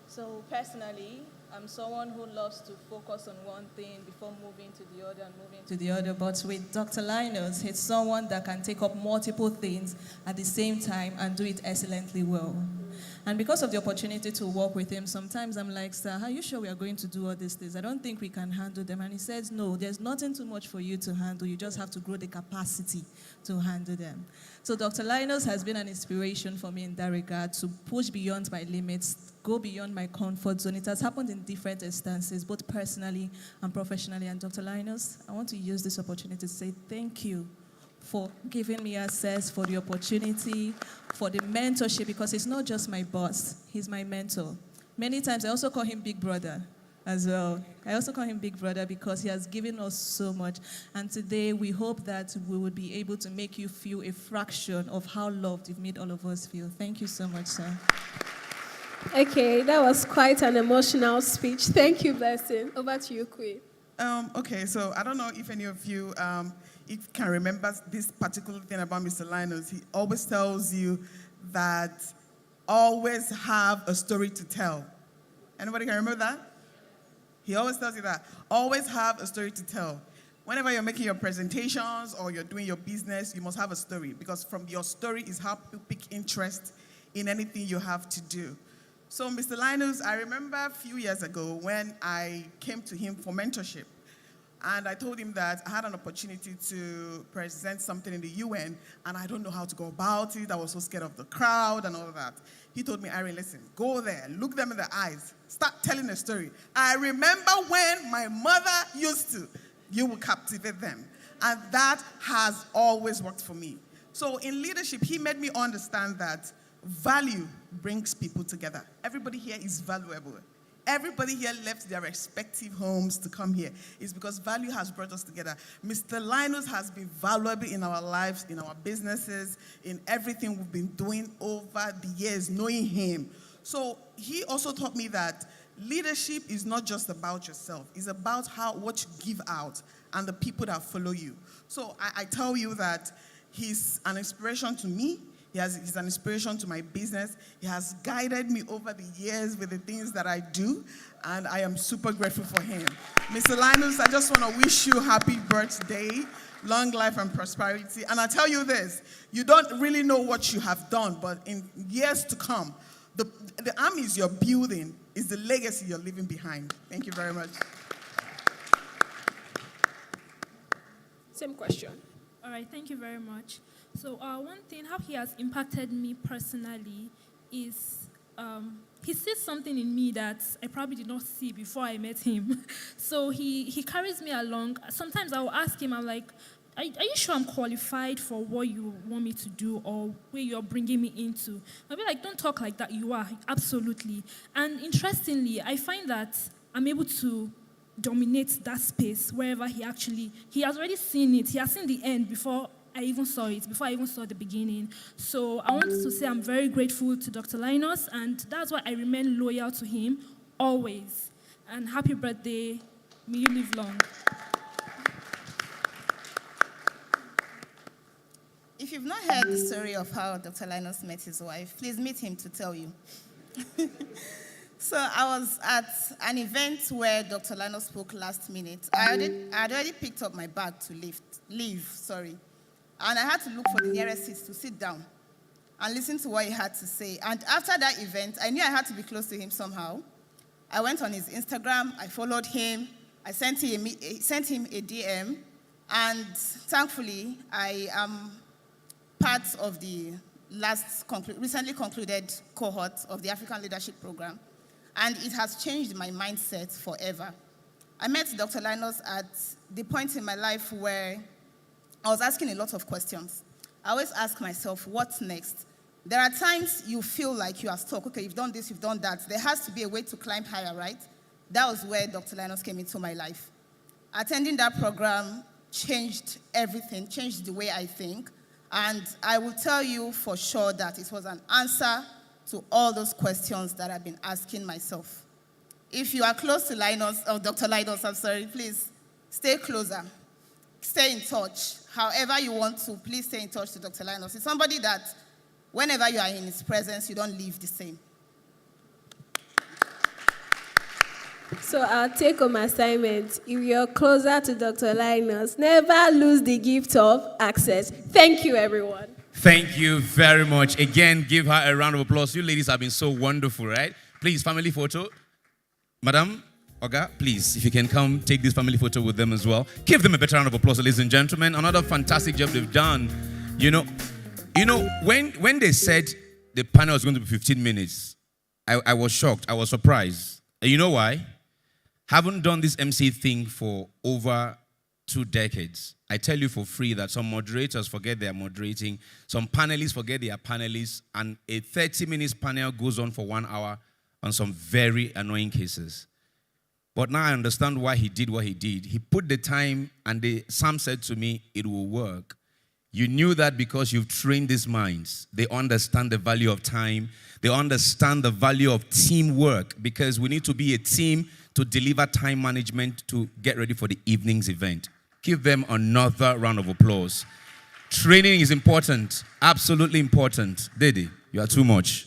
So personally, I'm someone who loves to focus on one thing before moving to the other and moving to the other. But with Dr. Linus, he's someone that can take up multiple things at the same time and do it excellently well. And because of the opportunity to work with him, sometimes I'm like, sir, are you sure we are going to do all these things? I don't think we can handle them. And he says, no, there's nothing too much for you to handle. You just have to grow the capacity to handle them. So Dr. Linus has been an inspiration for me in that regard, to push beyond my limits, go beyond my comfort zone. It has happened in different instances, both personally and professionally. And Dr. Linus, I want to use this opportunity to say thank you for giving me access, for the opportunity, for the mentorship, because he's not just my boss, he's my mentor. Many times I also call him Big Brother as well. I also call him Big Brother because he has given us so much. And today we hope that we will be able to make you feel a fraction of how loved you've made all of us feel. Thank you so much, sir. Okay, that was quite an emotional speech. Thank you, Blessing. Over to you, Queen. Okay, so I don't know if any of you can remember this particular thing about Mr. Linus. He always tells you that always have a story to tell. Anybody can remember that? He always tells you that. Always have a story to tell. Whenever you're making your presentations or you're doing your business, you must have a story, because from your story is how people pick interest in anything you have to do. So, Mr. Linus, I remember a few years ago when I came to him for mentorship, and I told him that I had an opportunity to present something in the UN, and I don't know how to go about it. I was so scared of the crowd and all of that. He told me, Irene, listen, go there, look them in the eyes, start telling a story. I remember when my mother used to, you will captivate them. And that has always worked for me. So in leadership, he made me understand that value brings people together. Everybody here is valuable. Everybody here left their respective homes to come here. It's because value has brought us together. Mr. Linus has been valuable in our lives, in our businesses, in everything we've been doing over the years, knowing him. So he also taught me that leadership is not just about yourself. It's about what you give out and the people that follow you. So I tell you that he's an inspiration to me. He's an inspiration to my business. He has guided me over the years with the things that I do, and I am super grateful for him. Mr. Linus, I just want to wish you happy birthday, long life and prosperity. And I tell you this, you don't really know what you have done, but in years to come, the armies you're building is the legacy you're leaving behind. Thank you very much. Same question. All right, thank you very much. So one thing, how he has impacted me personally is he sees something in me that I probably did not see before I met him. So he carries me along. Sometimes I will ask him, I'm like, are you sure I'm qualified for what you want me to do or where you're bringing me into? I'll be like, don't talk like that. You are, absolutely. And interestingly, I find that I'm able to dominate that space wherever he has already seen it. He has seen the end before I even saw it, before I even saw the beginning. So I want to say I'm very grateful to Dr. Linus, and that's why I remain loyal to him always. And happy birthday. May you live long. If you've not heard the story of how Dr. Linus met his wife, please meet him to tell you. So I was at an event where Dr. Linus spoke last minute. I had already picked up my bag to leave. And I had to look for the nearest seat to sit down and listen to what he had to say. And after that event, I knew I had to be close to him somehow. I went on his Instagram, I followed him, I sent him a DM, and thankfully, I am part of the recently concluded cohort of the African Leadership Program, and it has changed my mindset forever. I met Dr. Linus at the point in my life where I was asking a lot of questions. I always ask myself, what's next? There are times you feel like you are stuck. Okay, you've done this, you've done that. There has to be a way to climb higher, right? That was where Dr. Linus came into my life. Attending that program changed everything, changed the way I think. And I will tell you for sure that it was an answer to all those questions that I've been asking myself. If you are close to Linus, or Dr. Linus, please stay closer. Stay in touch. However you want to, please stay in touch to Dr. Linus. It's somebody that whenever you are in his presence, you don't leave the same. So I'll take home assignment. If you're closer to Dr. Linus, never lose the gift of access. Thank you, everyone. Thank you very much. Again, give her a round of applause. You ladies have been so wonderful, right? Please, family photo. Madam, Oga, please, if you can come take this family photo with them as well. Give them a better round of applause, ladies and gentlemen. Another fantastic job they've done. You know, when they said the panel was going to be 15 minutes, I was shocked. I was surprised. And you know why? Haven't done this MC thing for over 2 decades. I tell you for free that some moderators forget they are moderating, some panelists forget they are panelists, and a 30-minute panel goes on for 1 hour on some very annoying cases. But now I understand why he did what he did. He put the time, and Sam said to me, it will work. You knew that because you've trained these minds. They understand the value of time. They understand the value of teamwork, because we need to be a team to deliver time management to get ready for the evening's event. Give them another round of applause. Training is important, absolutely important. Dede, you are too much.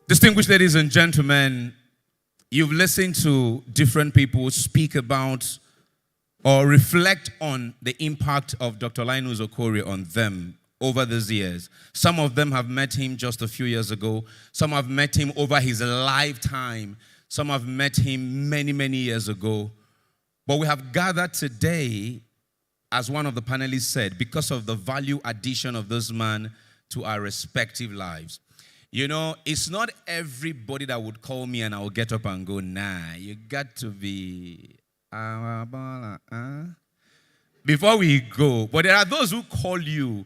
Distinguished ladies and gentlemen, you've listened to different people speak about or reflect on the impact of Dr. Linus Okorie on them over these years. Some of them have met him just a few years ago. Some have met him over his lifetime. Some have met him many, many years ago. But we have gathered today, as one of the panelists said, because of the value addition of this man to our respective lives. You know, it's not everybody that would call me and I will get up and go, nah, you got to be... Before we go, but there are those who call you,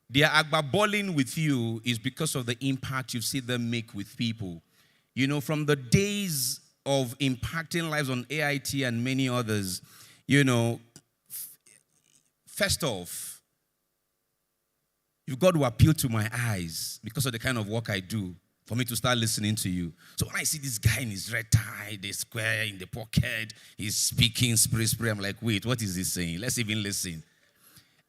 they are agbaballing with you is because of the impact you see them make with people. You know, from the days of impacting lives on AIT and many others, you know, first off, you've got to appeal to my eyes because of the kind of work I do for me to start listening to you. So when I see this guy in his red tie, the square in the pocket, he's speaking, spray, I'm like, wait, what is he saying? Let's even listen.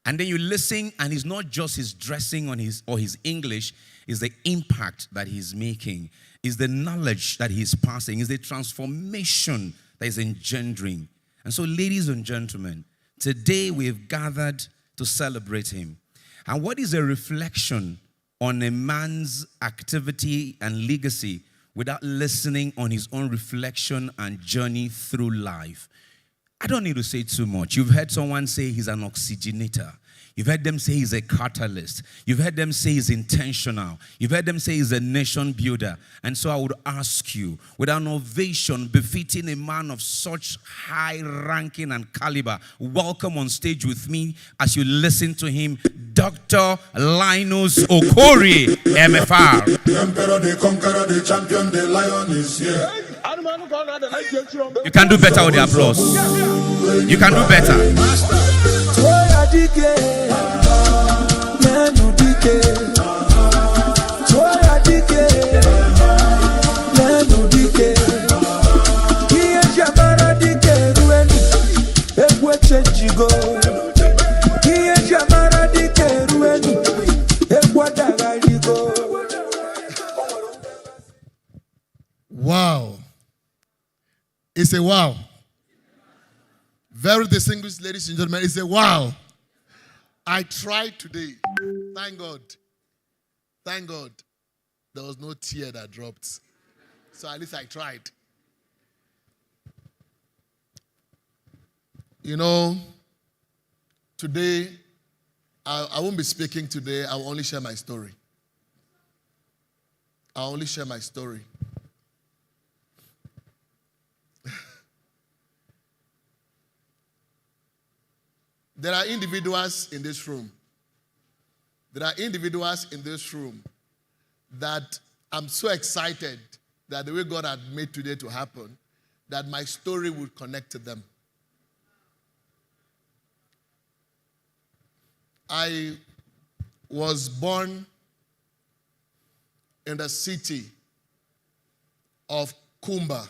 And then you listen, and it's not just his dressing on his English, it's the impact that he's making, it's the knowledge that he's passing, it's the transformation that he's engendering. And so, ladies and gentlemen, today we've gathered to celebrate him. And what is a reflection on a man's activity and legacy without listening on his own reflection and journey through life? I don't need to say too much. You've heard someone say he's an oxygenator. You've heard them say he's a catalyst. You've heard them say he's intentional. You've heard them say he's a nation builder. And so I would ask you, with an ovation befitting a man of such high ranking and caliber, welcome on stage with me as you listen to him, Dr. Linus Okorie, MFR. The emperor, the conqueror, the champion, the lion is here. You can do better with the applause. You can do better. Wow. It's a wow. Very distinguished ladies and gentlemen, it's a wow. I tried today. Thank God. Thank God. There was no tear that dropped. So at least I tried. You know, today, I won't be speaking today. I will only share my story. I'll only share my story. There are individuals in this room. There are individuals in this room that I'm so excited that the way God had made today to happen, that my story would connect to them. I was born in the city of Kumba.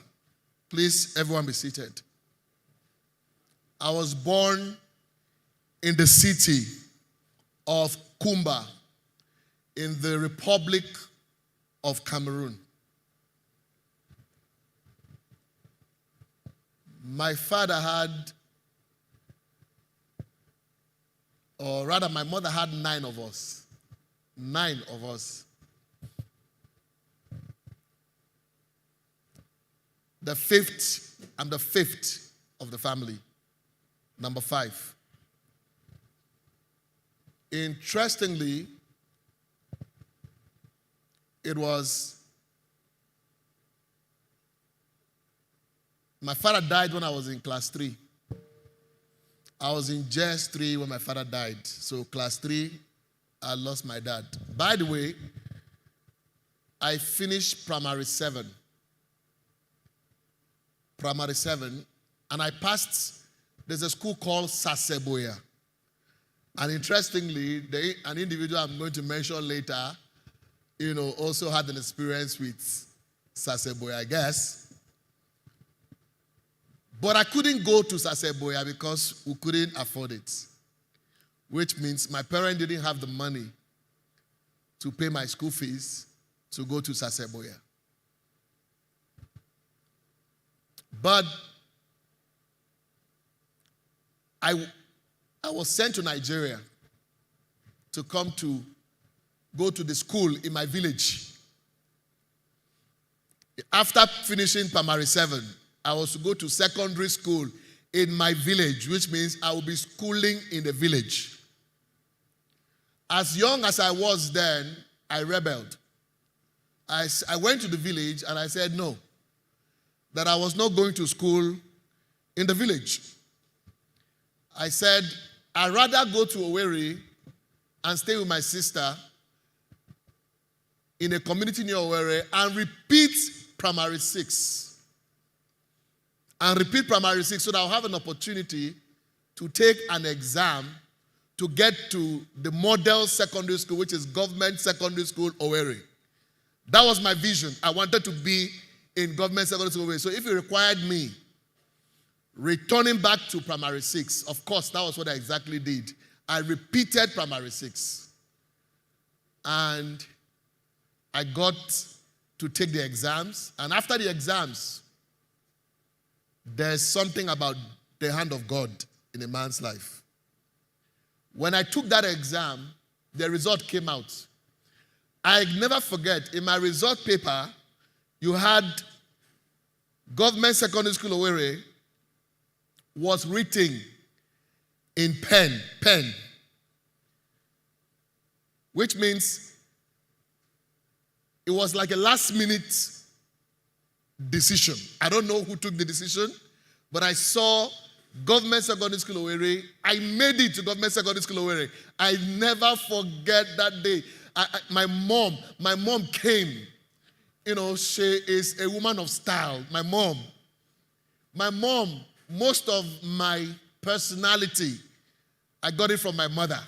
Please, everyone be seated. I was born in the city of Kumba in the Republic of Cameroon. My father had, or rather my mother had 9 of us. 9 of us. I'm the fifth of the family. Number 5. Interestingly, it was, my father died when I was in class 3. I was in JS 3 when my father died. So class 3, I lost my dad. By the way, I finished primary 7. And I passed, there's a school called Saseboya. And interestingly, an individual I'm going to mention later, also had an experience with Saseboya, I guess. But I couldn't go to Saseboya because we couldn't afford it. Which means my parents didn't have the money to pay my school fees to go to Saseboya. But I was sent to Nigeria to go to the school in my village. After finishing primary 7, I was to go to secondary school in my village, which means I will be schooling in the village. As young as I was then, I rebelled. I went to the village and I said no, that I was not going to school in the village. I said I'd rather go to Owerri and stay with my sister in a community near Owerri and repeat primary 6. And repeat primary 6 so that I'll have an opportunity to take an exam to get to the model secondary school, which is government secondary school Owerri. That was my vision. I wanted to be in government secondary school Owerri. So if it required me returning back to primary 6, of course, that was what I exactly did. I repeated primary 6. And I got to take the exams. And after the exams, there's something about the hand of God in a man's life. When I took that exam, the result came out. I never forget, in my result paper, you had government secondary school Owerri was written in pen, which means it was like a last-minute decision. I don't know who took the decision, but I saw government secondary school Owerri. I made it to government secondary school Owerri. I never forget that day. My mom came. You know, she is a woman of style. My mom, most of my personality, I got it from my mother.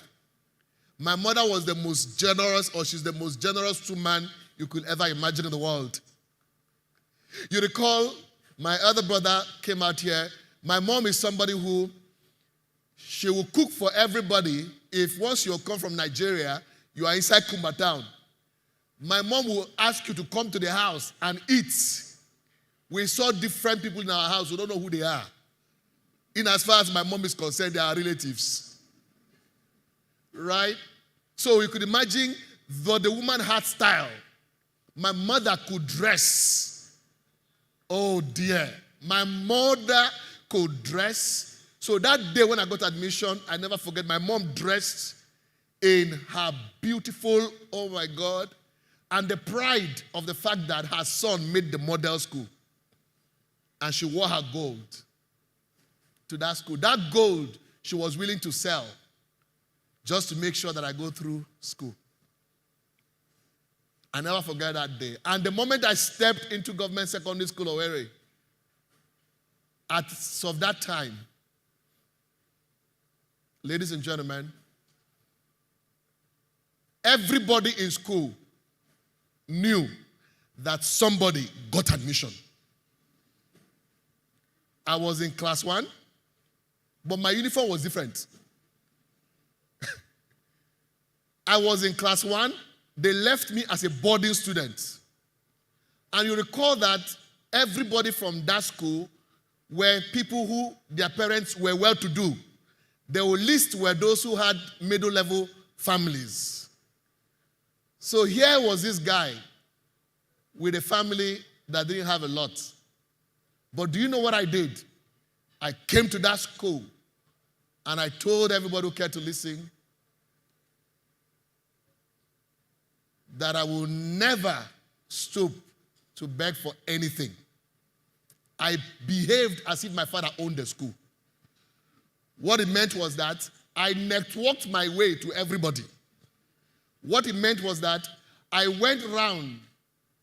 My mother was the most generous, or she's the most generous woman you could ever imagine in the world. You recall, my other brother came out here. My mom is somebody who, she will cook for everybody. If once you come from Nigeria, you are inside Kumba town, my mom will ask you to come to the house and eat. We saw different people in our house. We don't know who they are. In as far as my mom is concerned, they are relatives. Right? So you could imagine, though the woman had style, my mother could dress. Oh dear. My mother could dress. So that day when I got admission, I never forget, my mom dressed in her beautiful, oh my God, and the pride of the fact that her son made the model school. And she wore her gold to that school. That gold she was willing to sell just to make sure that I go through school. I never forget that day. And the moment I stepped into government secondary school Owerri, as of that time, ladies and gentlemen, everybody in school knew that somebody got admission. I was in class 1, but my uniform was different. I was in class 1. They left me as a boarding student. And you recall that everybody from that school were people who their parents were well-to-do. The list were those who had middle-level families. So here was this guy with a family that didn't have a lot. But do you know what I did? I came to that school and I told everybody who cared to listen that I will never stoop to beg for anything. I behaved as if my father owned the school. What it meant was that I networked my way to everybody. What it meant was that I went around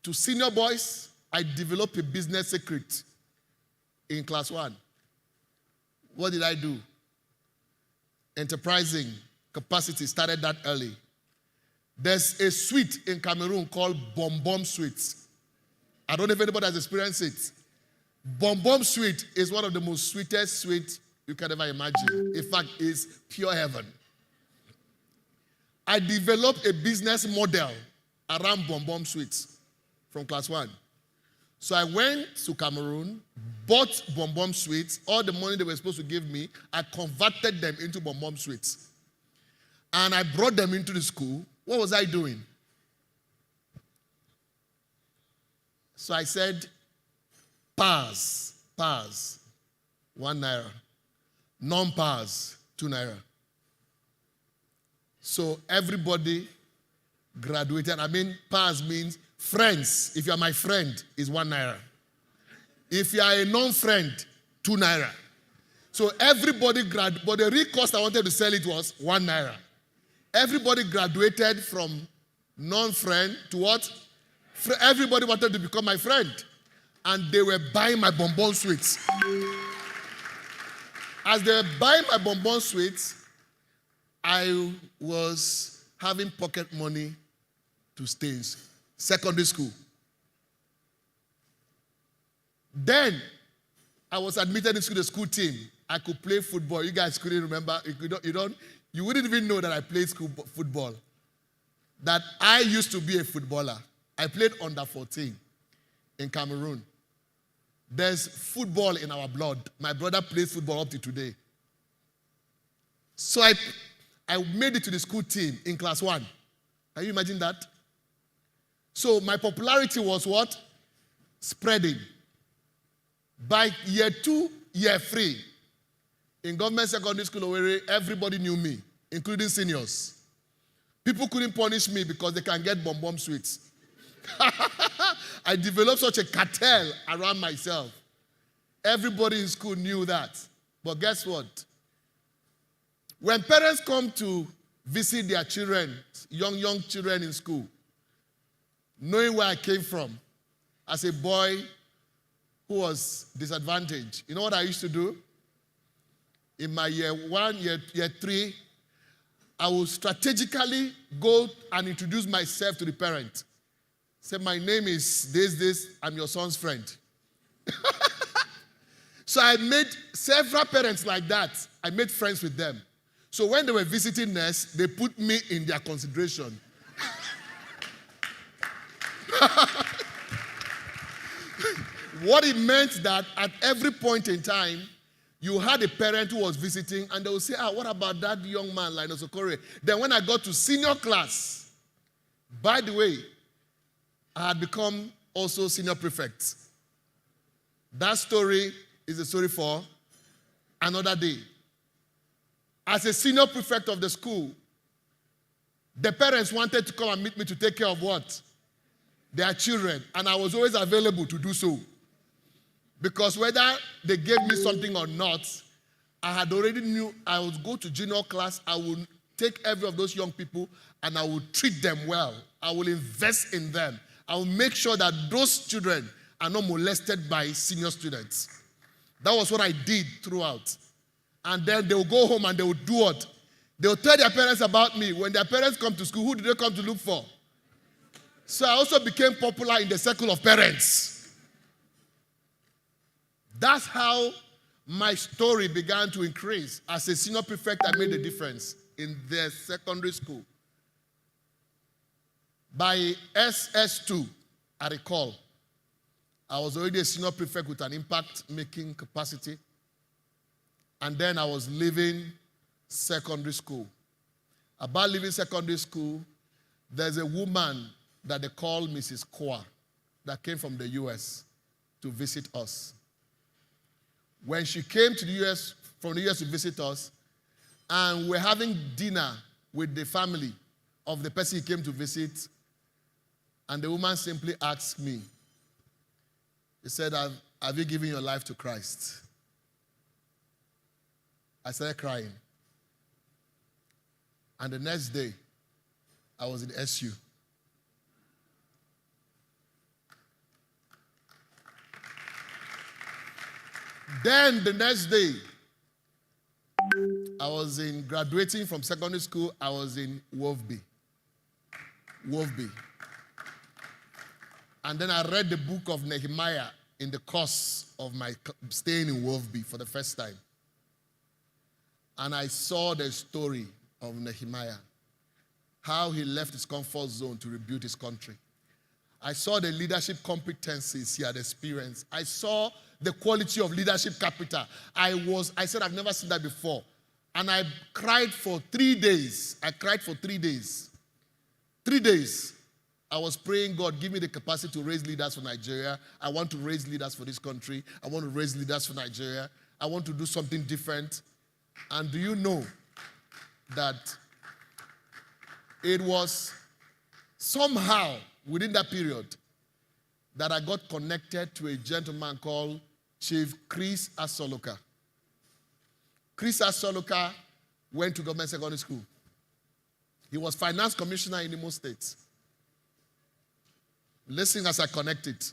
to senior boys. I developed a business secret in class 1. What did I do? Enterprising capacity started that early. There's a sweet in Cameroon called Bom Bom Sweets. I don't know if anybody has experienced it. Bom Bom Sweet is one of the most sweetest sweets you can ever imagine. In fact, it's pure heaven. I developed a business model around Bom Bom Sweets from class 1. So I went to Cameroon, bought Bom Bom Sweets. All the money they were supposed to give me, I converted them into Bom Bom Sweets. And I brought them into the school. What was I doing? So I said, PAS, 1 naira. Non-PAS, 2 naira. So everybody graduated. I mean, PAS means friends. If you are my friend, is 1 naira. If you are a non-friend, 2 naira. So everybody graduated, but the real cost I wanted to sell it was 1 naira. Everybody graduated from non-friend to what? Everybody wanted to become my friend. And they were buying my bonbon sweets. As they were buying my bonbon sweets, I was having pocket money to stay in secondary school. Then, I was admitted into the school team. I could play football. You guys couldn't remember. You wouldn't even know that I played school football. That I used to be a footballer. I played under 14 in Cameroon. There's football in our blood. My brother plays football up to today. So I made it to the school team in class 1. Can you imagine that? So my popularity was what? Spreading. By year 2, year 3, in government secondary school, Owerri, everybody knew me, including seniors. People couldn't punish me because they can get bonbon sweets. I developed such a cartel around myself. Everybody in school knew that. But guess what? When parents come to visit their children, young children in school, knowing where I came from, as a boy who was disadvantaged, you know what I used to do? In my year 1, year 3, I would strategically go and introduce myself to the parent. Say, my name is this, I'm your son's friend. So I made several parents like that. I made friends with them. So when they were visiting us, they put me in their consideration. What it meant that at every point in time, you had a parent who was visiting, and they would say, what about that young man, Linus Okorie? Then when I got to senior class, by the way, I had become also senior prefect. That story is a story for another day. As a senior prefect of the school, the parents wanted to come and meet me to take care of what? Their children. And I was always available to do so. Because whether they gave me something or not, I had already knew I would go to junior class, I would take every of those young people, and I would treat them well. I will invest in them. I will make sure that those children are not molested by senior students. That was what I did throughout. And then they will go home and they will do what? They will tell their parents about me. When their parents come to school, who do they come to look for? So I also became popular in the circle of parents. That's how my story began to increase. As a senior prefect, I made a difference in their secondary school. By SS2, I recall, I was already a senior prefect with an impact-making capacity. And then I was leaving secondary school. About leaving secondary school, there's a woman that they call Mrs. Koa that came from the U.S. to visit us. When she came to the U.S., from the U.S. to visit us, and we're having dinner with the family of the person he came to visit, and the woman simply asked me, he said, have you given your life to Christ? I started crying. And the next day, I was in SU. Then the next day, I was graduating from secondary school, I was in Wolfby. And then I read the book of Nehemiah in the course of my staying in Wolfby for the first time. And I saw the story of Nehemiah, how he left his comfort zone to rebuild his country. I saw the leadership competencies he had experienced. I saw the quality of leadership capital. I said, I've never seen that before. And I cried for 3 days. 3 days. 3 days. I was praying, God, give me the capacity to raise leaders for Nigeria. I want to raise leaders for this country. I want to raise leaders for Nigeria. I want to do something different. And do you know that it was somehow within that period that I got connected to a gentleman called Chief Chris Asoloka. Chris Asoluka went to government secondary school. He was finance commissioner in Imo State. Listen as I connect it.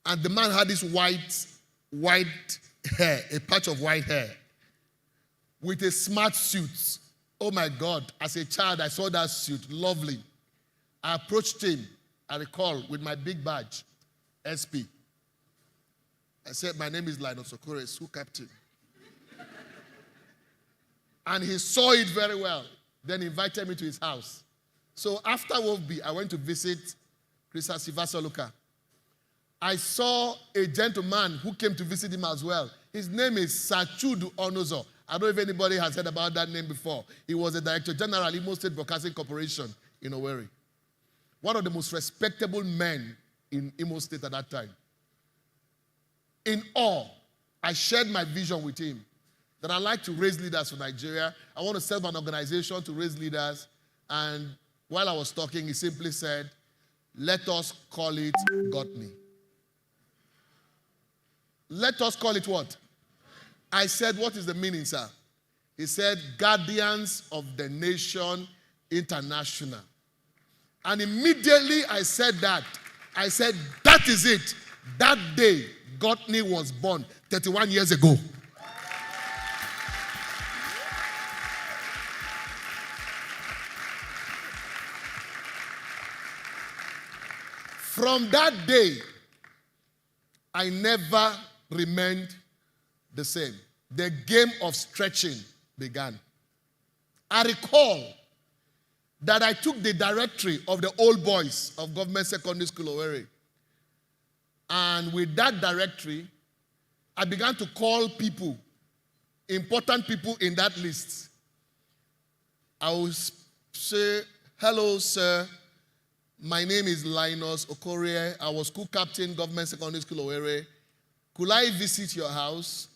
And the man had this white hair, a patch of white hair, with a smart suit. Oh my God, as a child, I saw that suit, lovely. I approached him, I recall, with my big badge, SP. I said, my name is Linus Okorie, school captain. And he saw it very well, then invited me to his house. So after Wolfby, I went to visit Chris Asoluka. I saw a gentleman who came to visit him as well. His name is Sachudu Onozo. I don't know if anybody has heard about that name before. He was the Director General, Imo State Broadcasting Corporation in Owerri. One of the most respectable men in Imo State at that time. In awe, I shared my vision with him that I like to raise leaders for Nigeria. I want to set up an organization to raise leaders. And while I was talking, he simply said, let us call it Got Me. Let us call it what? I said, what is the meaning, sir? He said, Guardians of the Nation International. And immediately I said that. I said, that is it. That day, Gotney was born 31 years ago. From that day, I never remained the same. The game of stretching began. I recall that I took the directory of the old boys of Government Secondary School Owerri. And with that directory, I began to call people, important people in that list. I would say, hello, sir. My name is Linus Okorie. I was school captain, Government Secondary School Owerri. Could I visit your house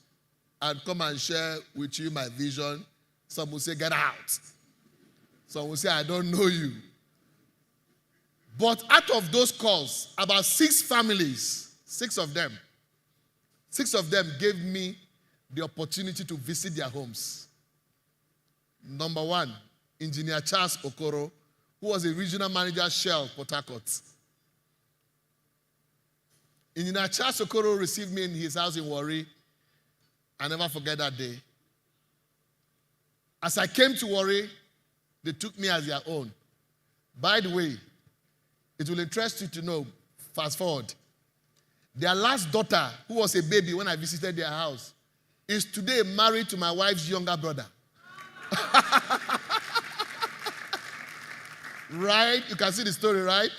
and come and share with you my vision? Some will say, get out. Some will say, I don't know you. But out of those calls, about 6 families, 6 of them gave me the opportunity to visit their homes. Number 1, Engineer Charles Okoro, who was a regional manager, Shell, Port Harcourt. Engineer Charles Okoro received me in his house in Warri. I never forget that day. As I came to Warri, they took me as their own. By the way, it will interest you to know, fast forward, their last daughter, who was a baby when I visited their house, is today married to my wife's younger brother. Right? You can see the story, right?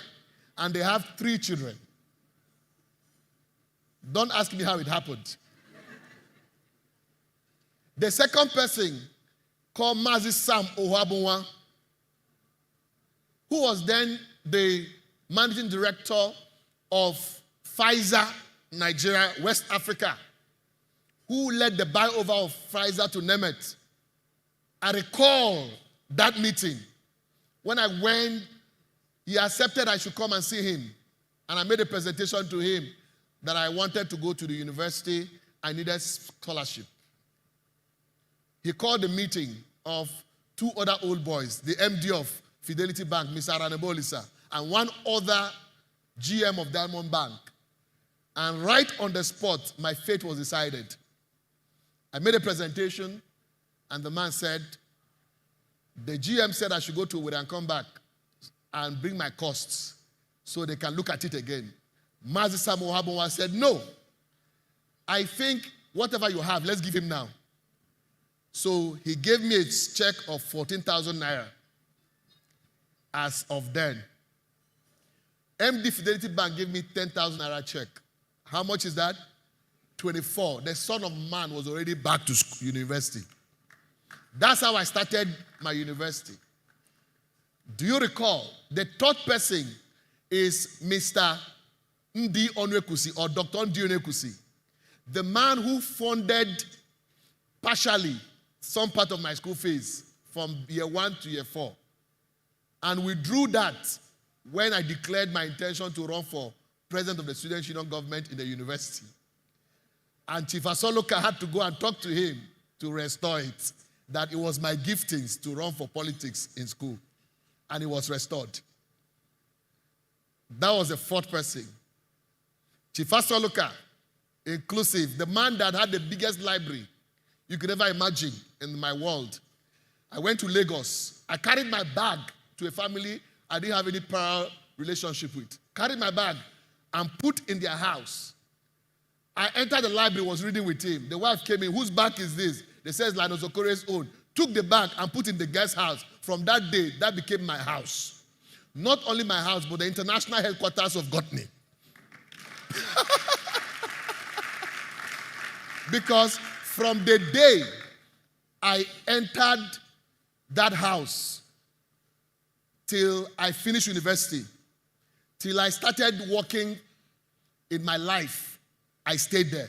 And they have 3 children. Don't ask me how it happened. The second person, called Mazi Sam Ohabunwa, who was then the managing director of Pfizer Nigeria, West Africa, who led the buyover of Pfizer to Nemet. I recall that meeting. When I went, he accepted I should come and see him. And I made a presentation to him that I wanted to go to the university. I needed scholarship. He called a meeting of 2 other old boys, the MD of Fidelity Bank, Mr. Aranebolisa, and 1 other GM of Diamond Bank. And right on the spot, my fate was decided. I made a presentation, and the man said, the GM said I should go to Owerri and come back and bring my costs so they can look at it again. Mazi Sam Ohabunwa said, no. I think whatever you have, let's give him now. So he gave me a check of 14,000 naira as of then. MD Fidelity Bank gave me 10,000 naira check. How much is that? 24. The son of man was already back to school, university. That's how I started my university. Do you recall? The 3rd person is Mr. Ndi Onwekusi, or Dr. Ndi Onwekusi, the man who funded partially some part of my school fees from year 1 to year 4. And we drew that when I declared my intention to run for president of the Student Union government in the university. And Chief Asoluka had to go and talk to him to restore it. That it was my giftings to run for politics in school. And it was restored. That was the fourth person. Chief Asoluka, inclusive, the man that had the biggest library you could ever imagine in my world. I went to Lagos. I carried my bag to a family I didn't have any prior relationship with. Carried my bag and put in their house. I entered the library, was reading with him. The wife came in. Whose bag is this? They said Linus Okorie's own. Took the bag and put in the guest house. From that day, that became my house. Not only my house, but the international headquarters of Goodwill. Because from the day I entered that house till I finished university, till I started working in my life, I stayed there.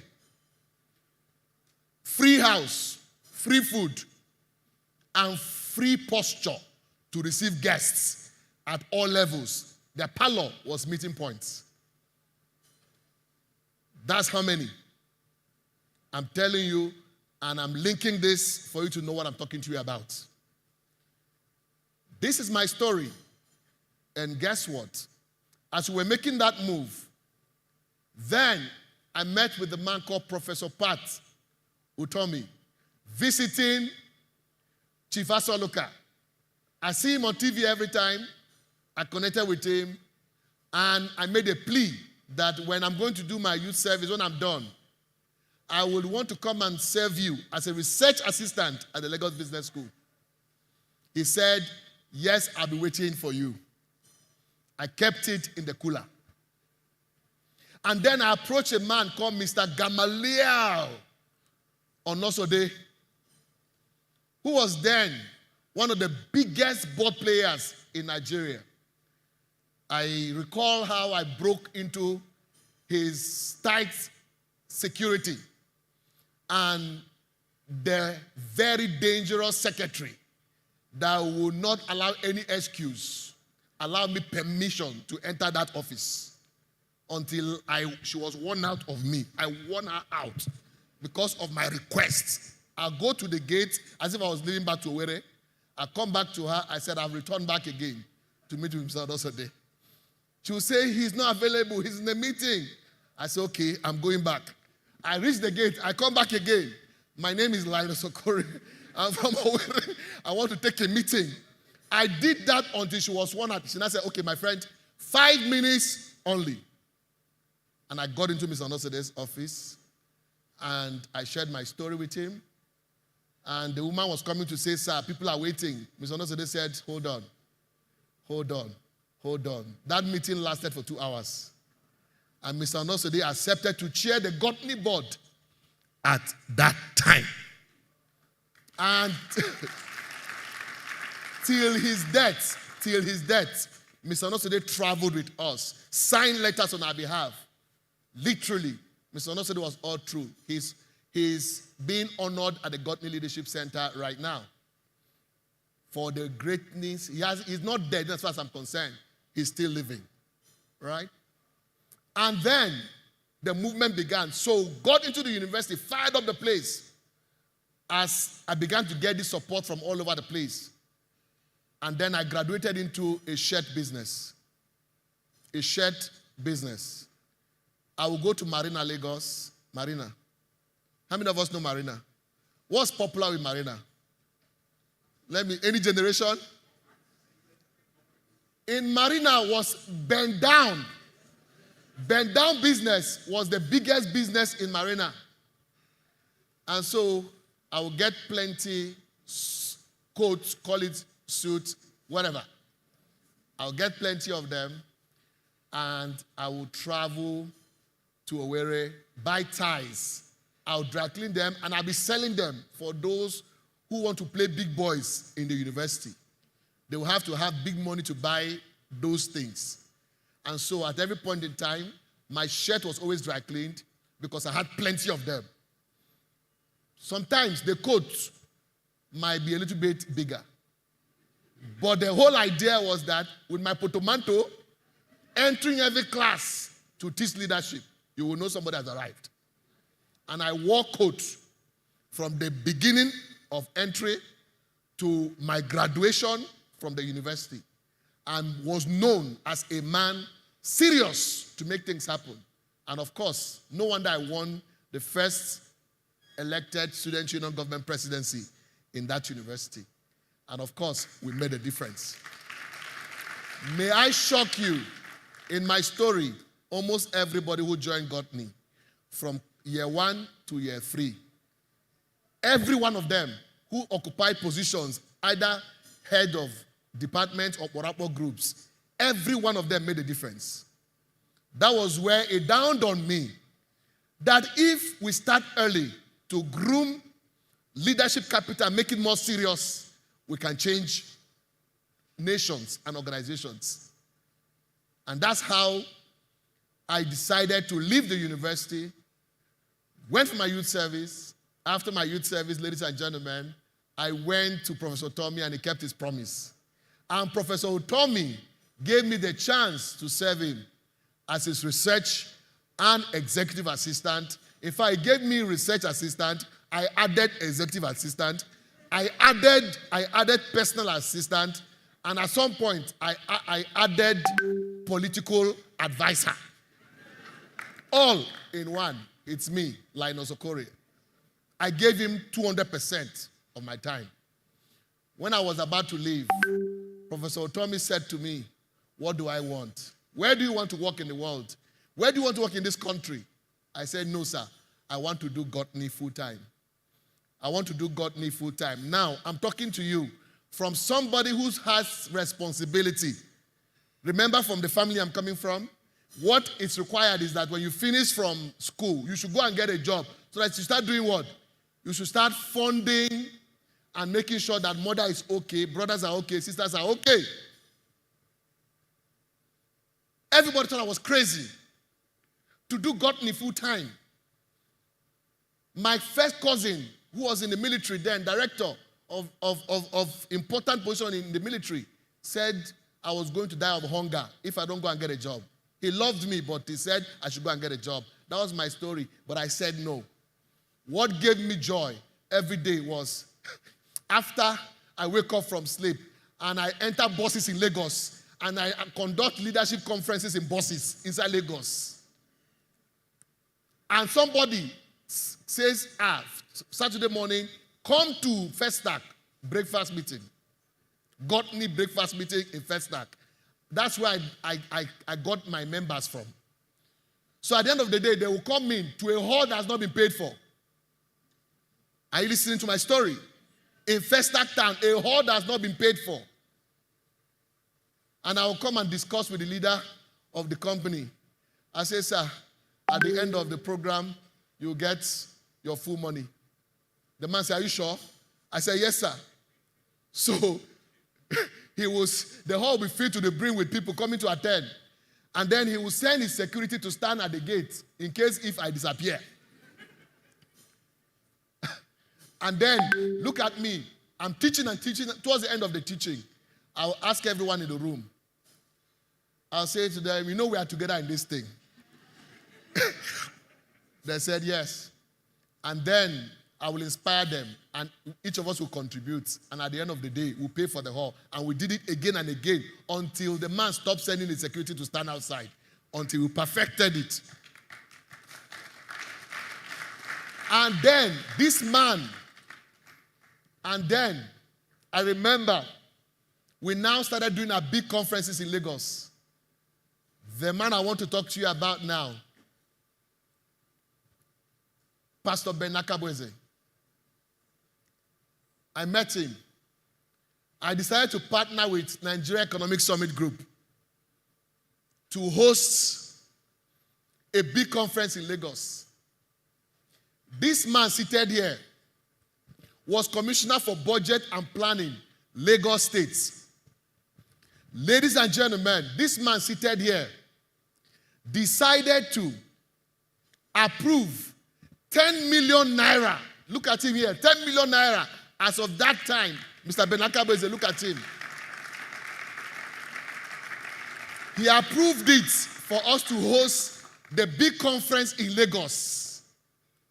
Free house, free food, and free posture to receive guests at all levels. The parlor was meeting points. That's how many. I'm telling you, and I'm linking this for you to know what I'm talking to you about. This is my story. And guess what? As we were making that move, then I met with a man called Professor Pat Utomi, visiting Chief Asoluka. I see him on TV every time. I connected with him, and I made a plea that when I'm going to do my youth service, when I'm done, I would want to come and serve you as a research assistant at the Lagos Business School. He said, yes, I'll be waiting for you. I kept it in the cooler. And then I approached a man called Mr. Gamaliel Onosode, who was then one of the biggest ball players in Nigeria. I recall how I broke into his tight security and the very dangerous secretary that would not allow any excuse, allow me permission to enter that office until she was worn out of me. I won her out because of my request. I'll go to the gate as if I was leaving back to Owerri. I come back to her. I said, I've returned back again to meet with Mr. Odosode. She will say, he's not available. He's in a meeting. I said, okay, I'm going back. I reach the gate. I come back again. My name is Linus Okorie. I'm from Owerri. I want to take a meeting. I did that until she was worn out. She now said, okay, my friend, 5 minutes only. And I got into Mr. Onosode's office, and I shared my story with him. And the woman was coming to say, sir, people are waiting. Mr. Onosode said, hold on, hold on, hold on. That meeting lasted for 2 hours. And Mr. Onosode accepted to chair the Gottlieb board at that time. And till his death, Mr. Onosode traveled with us, signed letters on our behalf. Literally, Mr. Onosode was all true. He's being honored at the Gottlieb Leadership Center right now for the greatness. He's not dead as far as I'm concerned. He's still living, right? And then the movement began. So got into the university, fired up the place as I began to get this support from all over the place. And then I graduated into a shirt business. A shirt business. I will go to Marina, Lagos. Marina. How many of us know Marina? What's popular with Marina? Any generation? In Marina was bend down. Bend down business was the biggest business in Marina. And so I will get plenty coats, call it suits, whatever. I'll get plenty of them, and I will travel to Owerri, buy ties. I'll dry clean them, and I'll be selling them for those who want to play big boys in the university. They will have to have big money to buy those things. And so at every point in time, my shirt was always dry cleaned because I had plenty of them. Sometimes the coat might be a little bit bigger. But the whole idea was that with my portmanteau, entering every class to teach leadership, you will know somebody has arrived. And I wore coats from the beginning of entry to my graduation from the university, and was known as a man serious to make things happen. And of course, no wonder I won the first elected student union government presidency in that university. And of course, we made a difference. May I shock you, in my story, almost everybody who joined Gottney from year 1 to year 3, every one of them who occupied positions, either head of departments or Borapo groups, every one of them made a difference. That was where it dawned on me that if we start early to groom leadership capital and make it more serious, we can change nations and organizations. And that's how I decided to leave the university, went for my youth service. After my youth service, ladies and gentlemen, I went to Professor Tommy and he kept his promise. And Professor Tommy gave me the chance to serve him as his research and executive assistant. In fact, he gave me research assistant. I added executive assistant. I added personal assistant. And at some point, I added political advisor. All in one. It's me, Linus Okorie. I gave him 200% of my time. When I was about to leave, Professor Tommy said to me, "What do I want? Where do you want to work in the world? Where do you want to work in this country?" I said, "No, sir. I want to do Gottney full-time. I want to do Gottney full-time." Now, I'm talking to you from somebody who has responsibility. Remember, from the family I'm coming from, what is required is that when you finish from school, you should go and get a job so that you start doing what? You should start funding and making sure that mother is okay, brothers are okay, sisters are okay. Everybody thought I was crazy to do Gottney full-time. My first cousin, who was in the military then, director of important position in the military, said I was going to die of hunger if I don't go and get a job. He loved me, but he said I should go and get a job. That was my story, but I said no. What gave me joy every day was after I wake up from sleep and I enter buses in Lagos and I conduct leadership conferences in buses inside Lagos. And somebody says, Saturday morning, come to First Stack breakfast meeting. Gottney breakfast meeting in First Stack. That's where I got my members from. So at the end of the day, they will come in to a hall that has not been paid for. Are you listening to my story? In First Stack Town, a hall that has not been paid for. And I will come and discuss with the leader of the company. I say, "Sir, at the end of the program, you'll get your full money." The man said, "Are you sure?" I said, "Yes, sir." So the hall will be filled to the brim with people coming to attend. And then he will send his security to stand at the gate in case if I disappear. And then, look at me. I'm teaching and teaching. Towards the end of the teaching, I'll ask everyone in the room. I'll say to them, "You know we are together in this thing." They said yes. And then I will inspire them, and each of us will contribute. And at the end of the day, we'll pay for the hall. And we did it again and again until the man stopped sending the security to stand outside, until we perfected it. And then this man, and then I remember we now started doing our big conferences in Lagos. The man I want to talk to you about now, Pastor Ben Akhigbe. I met him. I decided to partner with Nigeria Economic Summit Group to host a big conference in Lagos. This man seated here was Commissioner for Budget and Planning, Lagos State. Ladies and gentlemen, this man seated here decided to approve 10 million naira. Look at him here, 10 million naira. As of that time, Mr. Ben Akhigbe, look at him. He approved it for us to host the big conference in Lagos.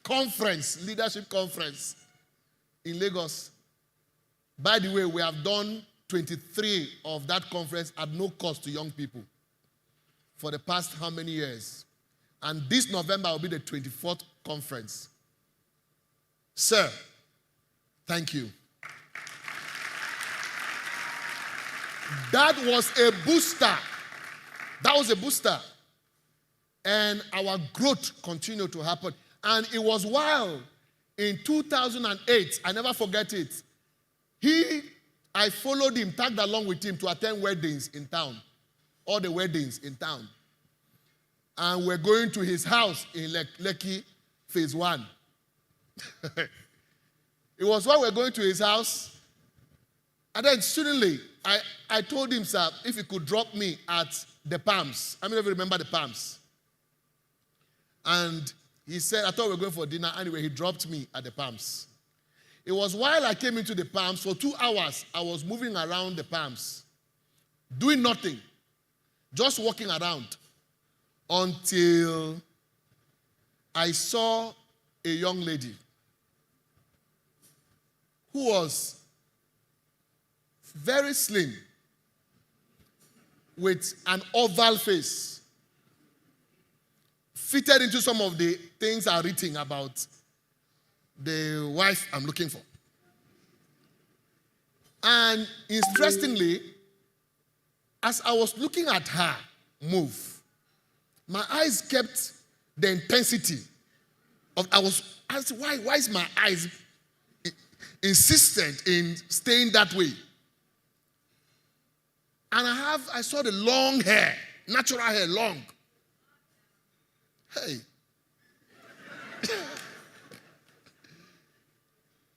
Conference, leadership conference. in Lagos. By the way, we have done 23 of that conference at no cost to young people for the past how many years? And this November will be the 24th conference. Sir, thank you. That was a booster. That was a booster. And our growth continued to happen. And it was while in 2008, I never forget it, I followed him, tagged along with him to attend weddings in town. All the weddings in town. And we're going to his house in Lekki, phase 1. It was while we're going to his house, and then suddenly, I told him, sir, if he could drop me at the Palms. I mean, if you remember the Palms. And he said, I thought we were going for dinner. Anyway, he dropped me at the Palms. It was while I came into the Palms, for 2 hours, I was moving around the Palms, doing nothing, just walking around, until I saw a young lady who was very slim, with an oval face, fitted into some of the things I've written about the wife I'm looking for. And interestingly, as I was looking at her move, my eyes kept the intensity of, I said, why is my eyes insistent in staying that way? And I saw the long hair, natural hair, long. Hey.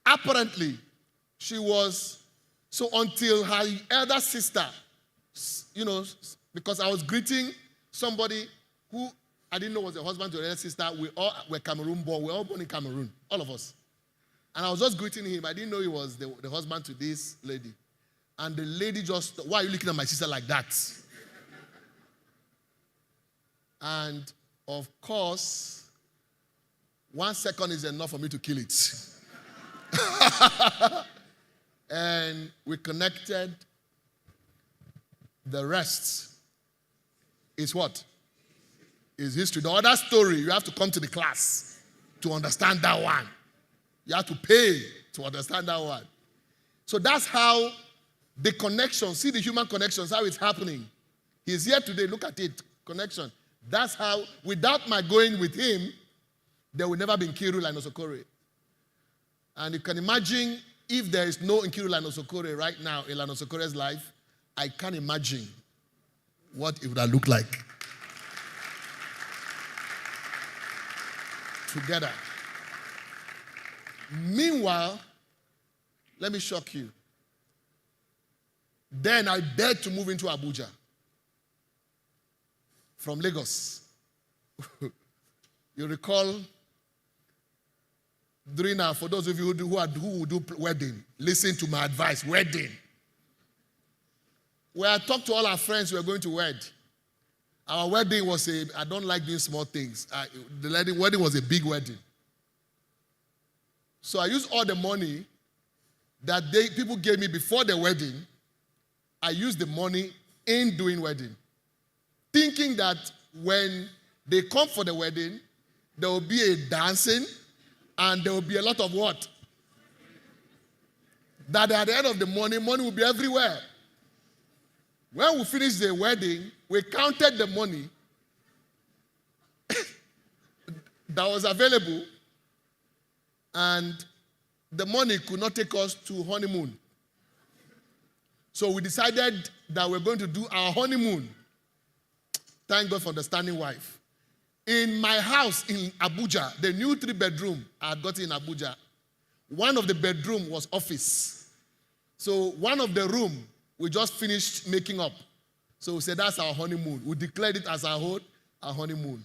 Apparently, she was, so until her elder sister, because I was greeting somebody who I didn't know was a husband to the elder sister. We all were Cameroon born. We were all born in Cameroon, all of us. And I was just greeting him. I didn't know he was the husband to this lady. And the lady just, why are you looking at my sister like that? And of course, 1 second is enough for me to kill it. And we connected. The rest is what? Is history. The other story, you have to come to the class to understand that one. You have to pay to understand that one. So that's how the connection, see the human connections, how it's happening. He's here today, look at it, connection. That's how, without my going with him, there will never be Nkiru Linus Okorie. And you can imagine if there is no Nkiru Linus Okorie right now in Linus Okorie's life, I can't imagine what it would have looked like. Together. Meanwhile, let me shock you. Then I dared to move into Abuja from Lagos. You recall, for those of you who do wedding, listen to my advice, wedding. Where I talked to all our friends who were going to wed. Our wedding was I don't like doing small things. The wedding was a big wedding. So I used all the money that people gave me before the wedding. I used the money in doing wedding. Thinking that when they come for the wedding, there will be a dancing and there will be a lot of what? That at the end of the money will be everywhere. When we finished the wedding, we counted the money that was available, and the money could not take us to honeymoon. So we decided that we're going to do our honeymoon. Thank God for understanding wife. In my house in Abuja, the new 3-bedroom I had got in Abuja, one of the bedroom was office. So one of the room, we just finished making up. So we said, that's our honeymoon. We declared it as our honeymoon.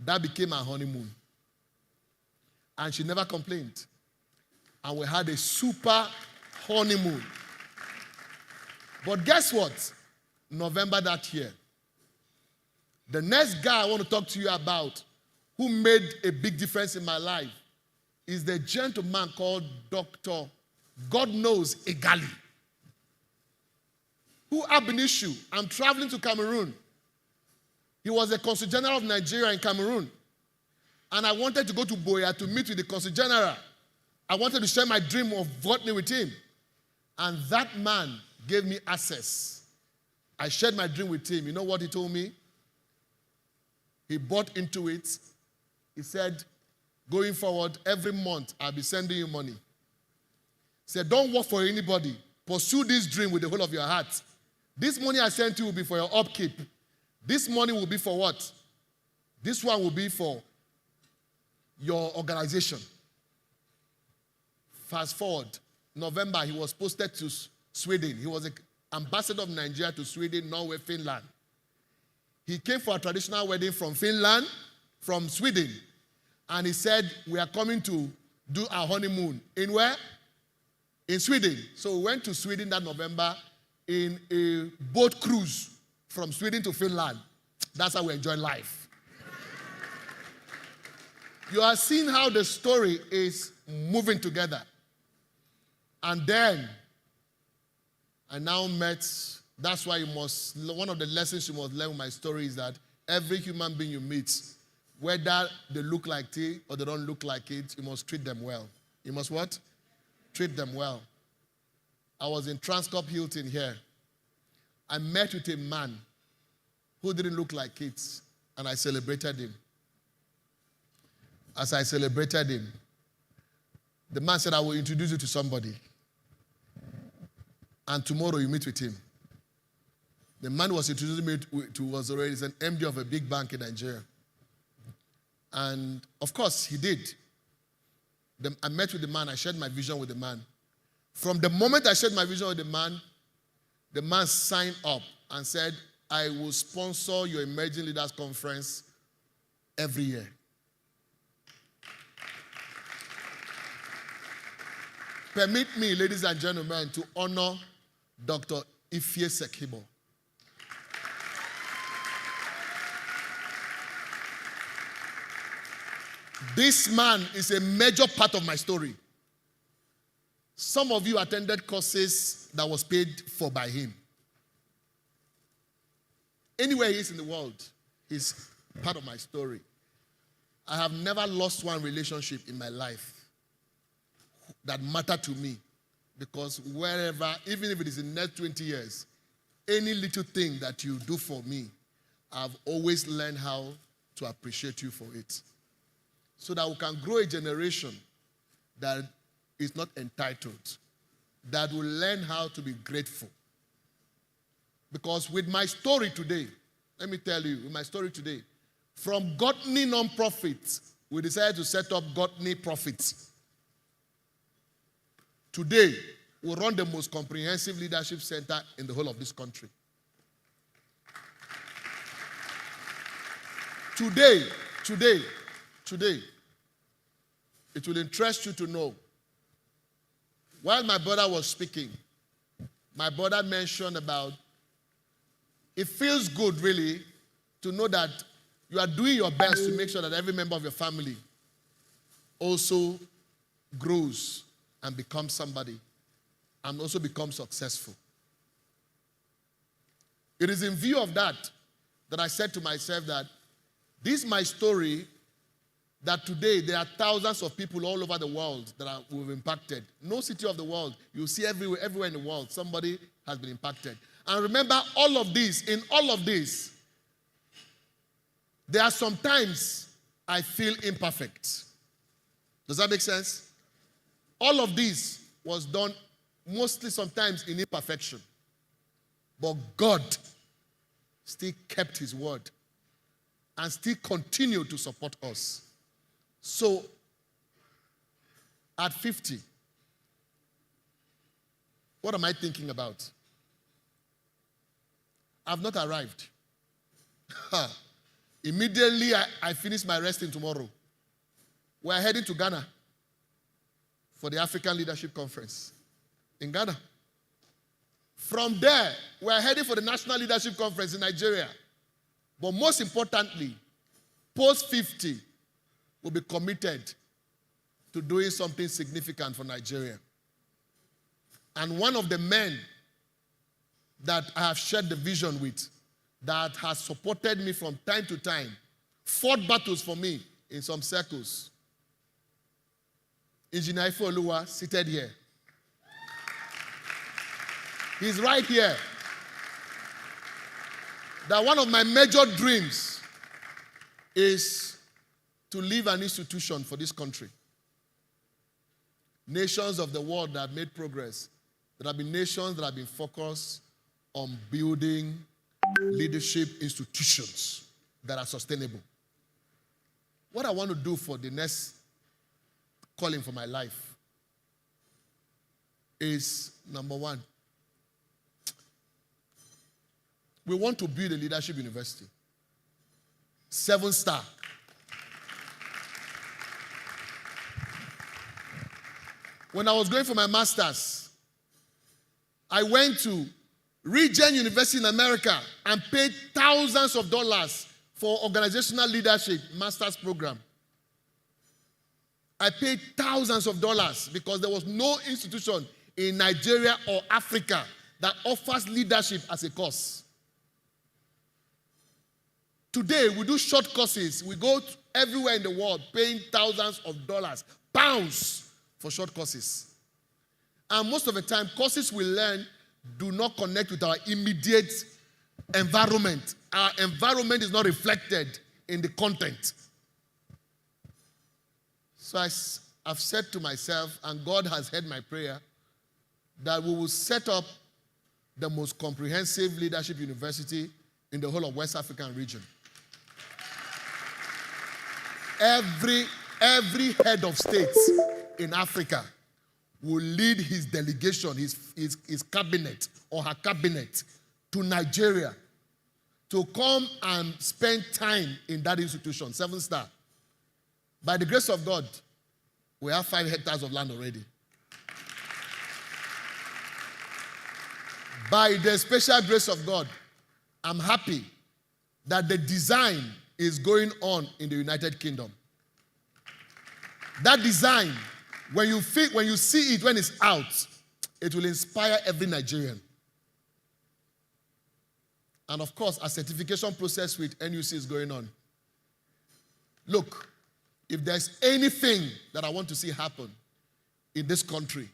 That became our honeymoon. And she never complained. And we had a super honeymoon. But guess what? November that year, the next guy I want to talk to you about who made a big difference in my life is the gentleman called Dr. God knows Igali, who ab initio, I'm traveling to Cameroon. He was the Consul General of Nigeria in Cameroon. And I wanted to go to Boya to meet with the Consul General. I wanted to share my dream of botany with him. And that man gave me access. I shared my dream with him. You know what he told me? He bought into it. He said, going forward, every month, I'll be sending you money. He said, don't work for anybody. Pursue this dream with the whole of your heart. This money I sent you will be for your upkeep. This money will be for what? This one will be for your organization. Fast forward, November, he was posted to Sweden. He was an ambassador of Nigeria to Sweden, Norway, Finland. He came for a traditional wedding from Finland, from Sweden. And he said, we are coming to do our honeymoon. In where? In Sweden. So we went to Sweden that November in a boat cruise from Sweden to Finland. That's how we enjoy life. You are seeing how the story is moving together. And then, I now met, that's why one of the lessons you must learn with my story is that every human being you meet, whether they look like it or they don't look like it, you must treat them well. You must what? Treat them well. I was in Transcorp Hilton here. I met with a man who didn't look like it, and I celebrated him. As I celebrated him, the man said, I will introduce you to somebody. And tomorrow you meet with him. The man was introducing me to was already an MD of a big bank in Nigeria. And of course, he did. I met with the man, I shared my vision with the man. From the moment I shared my vision with the man signed up and said, I will sponsor your Emerging Leaders Conference every year. Permit me, ladies and gentlemen, to honor Dr. Akhigbe. This man is a major part of my story. Some of you attended courses that was paid for by him. Anywhere he is in the world, he's part of my story. I have never lost one relationship in my life that mattered to me, because wherever, even if it is in the next 20 years, any little thing that you do for me, I've always learned how to appreciate you for it. So that we can grow a generation that is not entitled, that will learn how to be grateful. Because with my story today, let me tell you, with my story today, from Godly non-profit, we decided to set up Godly Profits. Today, we run the most comprehensive leadership center in the whole of this country. Today, it will interest you to know. While my brother was speaking, my brother mentioned about, it feels good really to know that you are doing your best to make sure that every member of your family also grows and becomes somebody and also becomes successful. It is in view of that I said to myself that this is my story, that today there are thousands of people all over the world that we've impacted. No city of the world, you see everywhere in the world, somebody has been impacted. And remember, in all of this, there are sometimes I feel imperfect. Does that make sense? All of this was done mostly sometimes in imperfection. But God still kept his word and still continued to support us. So, at 50, what am I thinking about? I've not arrived. Immediately, I finish my resting tomorrow. We're heading to Ghana for the African Leadership Conference in Ghana. From there, we're heading for the National Leadership Conference in Nigeria. But most importantly, post 50, will be committed to doing something significant for Nigeria. And one of the men that I have shared the vision with, that has supported me from time to time, fought battles for me in some circles, Engineer Oluwa, seated here. He's right here. That one of my major dreams is to leave an institution for this country. Nations of the world that have made progress, there have been nations that have been focused on building leadership institutions that are sustainable. What I want to do for the next calling for my life is, number one, we want to build a leadership university. 7-star. When I was going for my master's, I went to Regent University in America and paid thousands of dollars for organizational leadership master's program. I paid thousands of dollars because there was no institution in Nigeria or Africa that offers leadership as a course. Today, we do short courses. We go everywhere in the world paying thousands of dollars, pounds, for short courses. And most of the time, courses we learn do not connect with our immediate environment. Our environment is not reflected in the content. So I've said to myself, and God has heard my prayer, that we will set up the most comprehensive leadership university in the whole of West African region. Every head of states in Africa will lead his delegation, his cabinet or her cabinet to Nigeria to come and spend time in that institution, 7-star. By the grace of God, we have 5 hectares of land already. By the special grace of God, I'm happy that the design is going on in the United Kingdom. That design, when you see it when it's out, it will inspire every Nigerian. And of course, a certification process with NUC is going on. Look, if there's anything that I want to see happen in this country,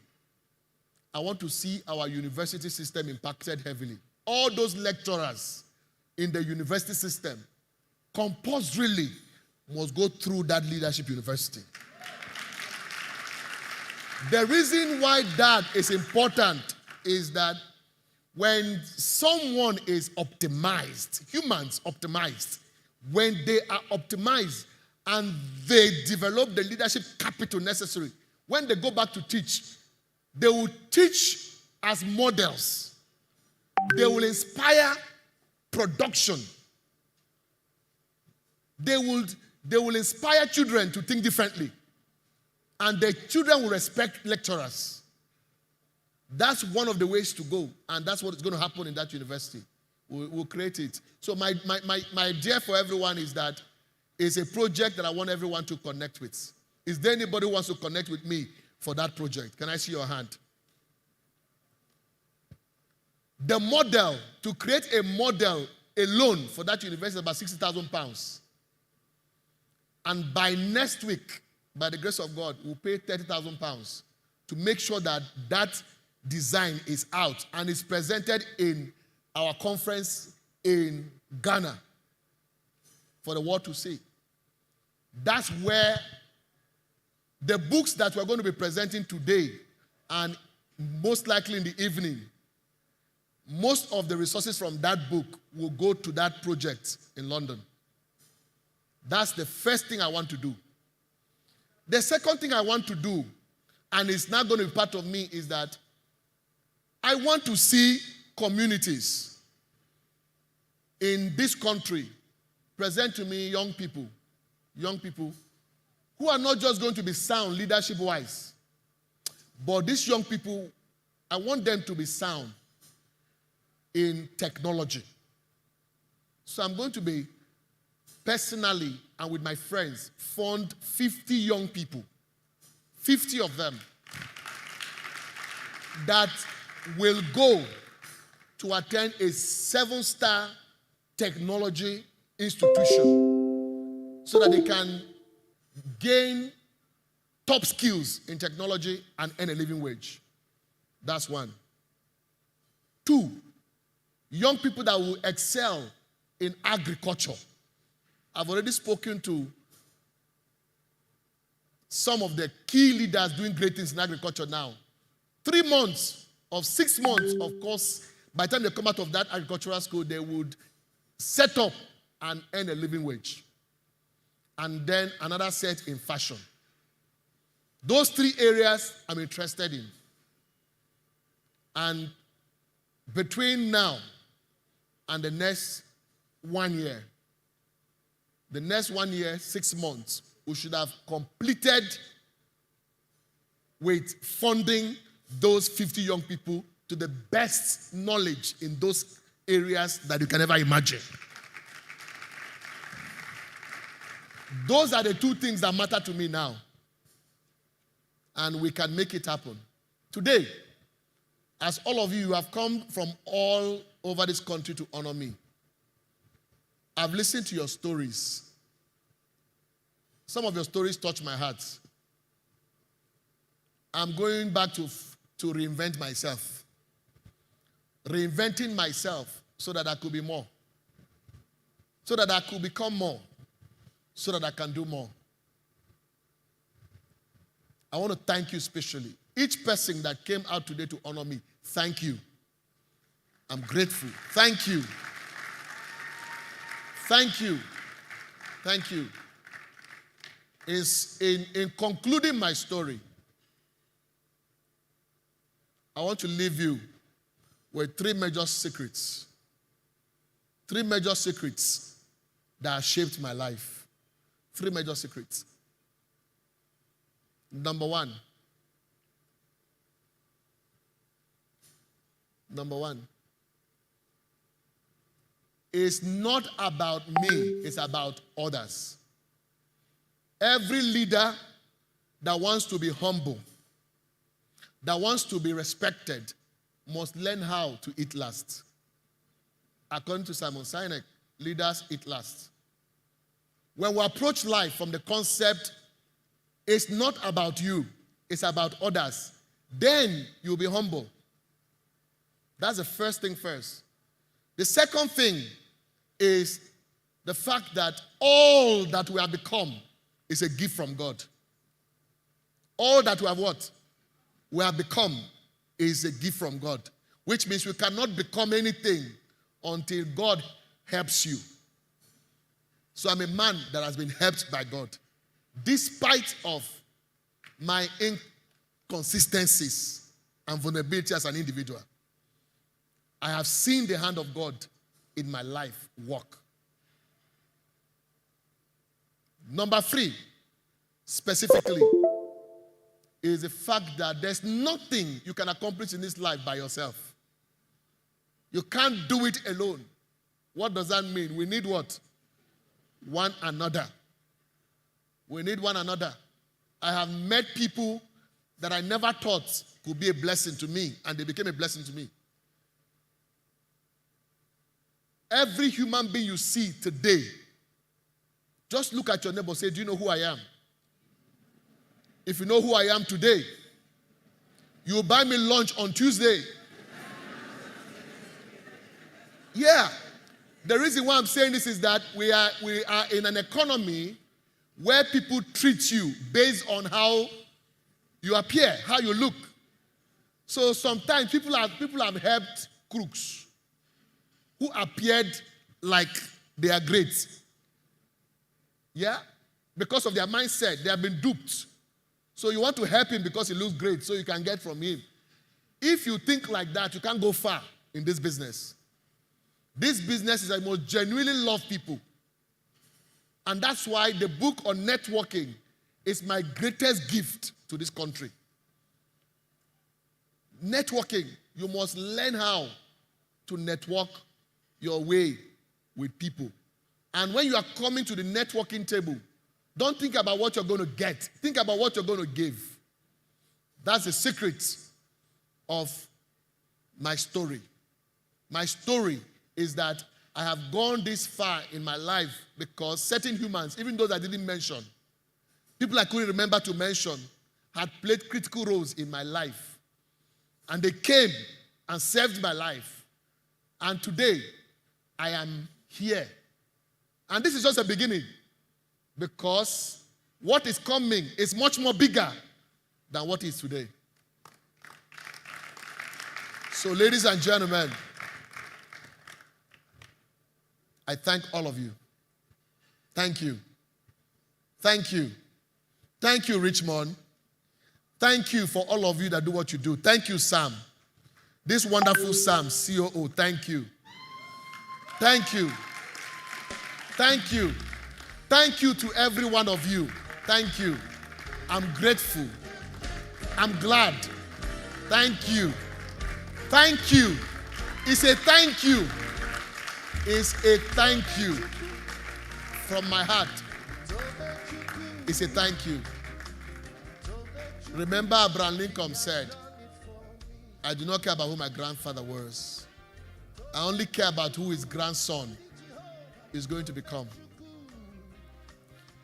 I want to see our university system impacted heavily. All those lecturers in the university system compulsorily must go through that leadership university. The reason why that is important is that when someone is optimized, humans optimized, when they are optimized and they develop the leadership capital necessary, when they go back to teach, they will teach as models. They will inspire production. They will inspire children to think differently. And the children will respect lecturers. That's one of the ways to go. And that's what is going to happen in that university. We'll create it. So my idea for everyone is that it's a project that I want everyone to connect with. Is there anybody who wants to connect with me for that project? Can I see your hand? The model, to create a model alone for that university is about £60,000. And by next week, by the grace of God, we'll pay £30,000 to make sure that that design is out and is presented in our conference in Ghana for the world to see. That's where the books that we're going to be presenting today and most likely in the evening, most of the resources from that book will go to that project in London. That's the first thing I want to do. The second thing I want to do, and it's not going to be part of me, is that I want to see communities in this country present to me young people who are not just going to be sound leadership-wise, but these young people, I want them to be sound in technology. So I'm going to be personally and with my friends fund 50 young people 50 of them, that will go to attend a 7-star technology institution so that they can gain top skills in technology and earn a living wage. That's one. 2, young people that will excel in agriculture. I've already spoken to some of the key leaders doing great things in agriculture now. 3 months or 6 months, of course, by the time they come out of that agricultural school, they would set up and earn a living wage. And then another set in fashion. Those 3 areas I'm interested in. And between now and the next 1 year, 6 months, we should have completed with funding those 50 young people to the best knowledge in those areas that you can ever imagine. Those are the 2 things that matter to me now. And we can make it happen. Today, as all of you have come from all over this country to honor me, I've listened to your stories. Some of your stories touch my heart. I'm going back to reinvent myself. Reinventing myself so that I could be more. So that I could become more. So that I can do more. I want to thank you specially. Each person that came out today to honor me, thank you. I'm grateful. Thank you. Thank you. Thank you. In concluding my story, I want to leave you with 3 major secrets. 3 major secrets that have shaped my life. 3 major secrets. Number one, it's not about me, it's about others. Every leader that wants to be humble, that wants to be respected, must learn how to eat last. According to Simon Sinek, leaders eat last. When we approach life from the concept, it's not about you, it's about others, then you'll be humble. That's the first thing first. The second thing is the fact that all that we have become is a gift from God. All that we have what? We have become is a gift from God. Which means we cannot become anything until God helps you. So I'm a man that has been helped by God. Despite of my inconsistencies and vulnerability as an individual, I have seen the hand of God in my life work. Number 3, specifically, is the fact that there's nothing you can accomplish in this life by yourself. You can't do it alone. What does that mean? We need what? One another. We need one another. I have met people that I never thought could be a blessing to me, and they became a blessing to me. Every human being you see today, just look at your neighbor and say, do you know who I am? If you know who I am today, you'll buy me lunch on Tuesday. Yeah. The reason why I'm saying this is that we are in an economy where people treat you based on how you appear, how you look. So sometimes people have helped crooks who appeared like they are great. Yeah? Because of their mindset, they have been duped. So you want to help him because he looks great so you can get from him. If you think like that, you can't go far in this business. This business is I most genuinely love people. And that's why the book on networking is my greatest gift to this country. Networking, you must learn how to network your way with people. And when you are coming to the networking table, don't think about what you're going to get. Think about what you're going to give. That's the secret of my story. My story is that I have gone this far in my life because certain humans, even those I didn't mention, people I couldn't remember to mention, had played critical roles in my life. And they came and saved my life. And today, I am here. And this is just a beginning, because what is coming is much more bigger than what is today. So, ladies and gentlemen, I thank all of you. Thank you. Thank you. Thank you, Richmond. Thank you for all of you that do what you do. Thank you, Sam. This wonderful Sam, COO, thank you. Thank you. Thank you. Thank you to every one of you. Thank you. I'm grateful. I'm glad. Thank you. Thank you. It's a thank you. It's a thank you from my heart. It's a thank you. Remember, Abraham Lincoln said, I do not care about who my grandfather was. I only care about who his grandson is going to become.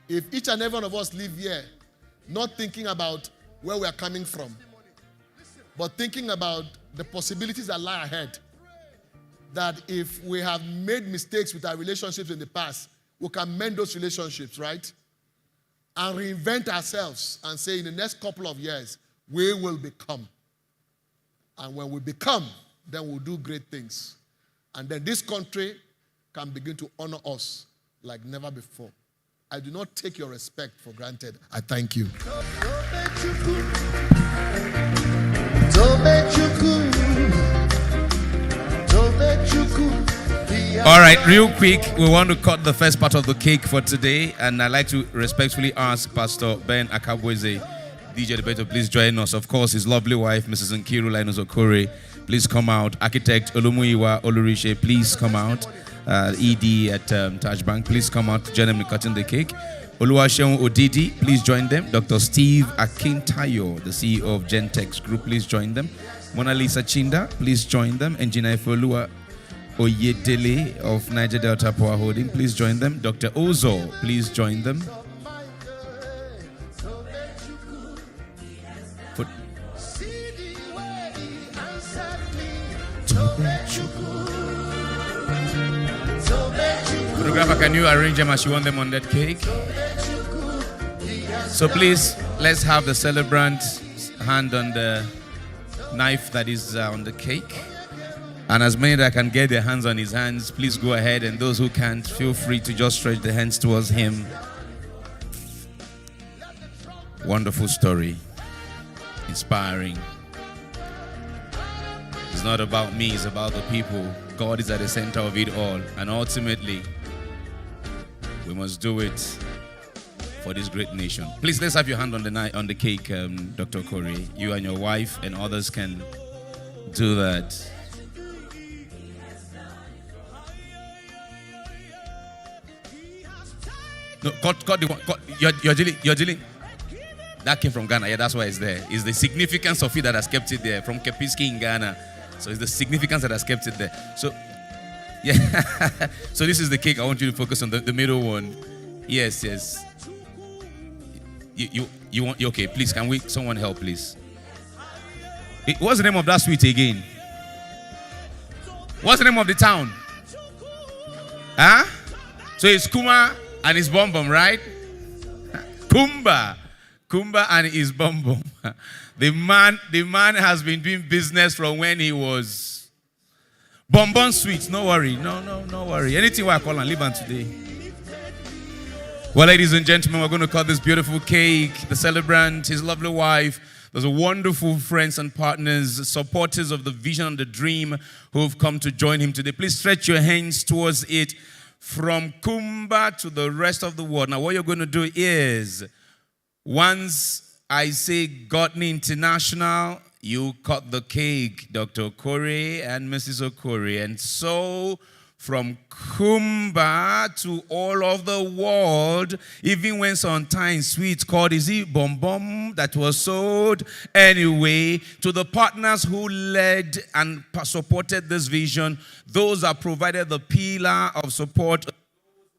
If each and every one of us live here not thinking about where we are coming from, but thinking about the possibilities that lie ahead, that if we have made mistakes with our relationships in the past, we can mend those relationships, right? And reinvent ourselves and say, in the next couple of years, we will become. And when we become, then we'll do great things. And then this country can begin to honor us like never before. I do not take your respect for granted. I thank you. All right, real quick, we want to cut the first part of the cake for today, and I'd like to respectfully ask Pastor Ben Akhigbe, DJ Debater, please join us. Of course, his lovely wife, Mrs. Nkiru Linus Okorie, please come out. Architect Olumuyiwa Olurise, please come out. ED at Taj Bank, please come out to join them in cutting the cake. Oluwaseun Odidi, please join them. Dr. Steve Akintayo, the CEO of Gentex Group, please join them. Mona Lisa Chinda, please join them. Engineer Folua Oyedele of Niger Delta Power Holding, please join them. Dr. Ozo, please join them. Photographer, can you arrange them as you want them on that cake? So please, let's have the celebrant's hand on the knife that is on the cake. And as many that can get their hands on his hands, please go ahead. And those who can't, feel free to just stretch their hands towards him. Wonderful story. Inspiring. It's not about me, it's about the people. God is at the center of it all. And ultimately, we must do it for this great nation. Please, let's have your hand on the cake, Dr. Okorie. You and your wife and others can do that. No, cut the one. You're dealing. That came from Ghana. Yeah, that's why it's there. It's the significance of it that has kept it there. From Kepiski in Ghana. So it's the significance that has kept it there. So, yeah. So this is the cake. I want you to focus on the middle one. Yes. You want? Okay, please. Can someone help, please? What's the name of that sweet again? What's the name of the town? Huh? So it's Kuma and it's Bom Bom, right? Kumba and his Bom Bom. The man has been doing business from when he was Bom Bom Sweets. No worry. No worry. Anything I call and live on today. Well, ladies and gentlemen, we're going to cut this beautiful cake. The celebrant, his lovely wife, those wonderful friends and partners, supporters of the vision and the dream who have come to join him today. Please stretch your hands towards it from Kumba to the rest of the world. Now, what you're going to do is, once I say Godney International, you cut the cake, Dr. Okorie and Mrs. Okorie. And so from Kumba to all of the world, even when sometimes sweet called, is it Bom Bom that was sold? Anyway, to the partners who led and supported this vision, those that provided the pillar of support,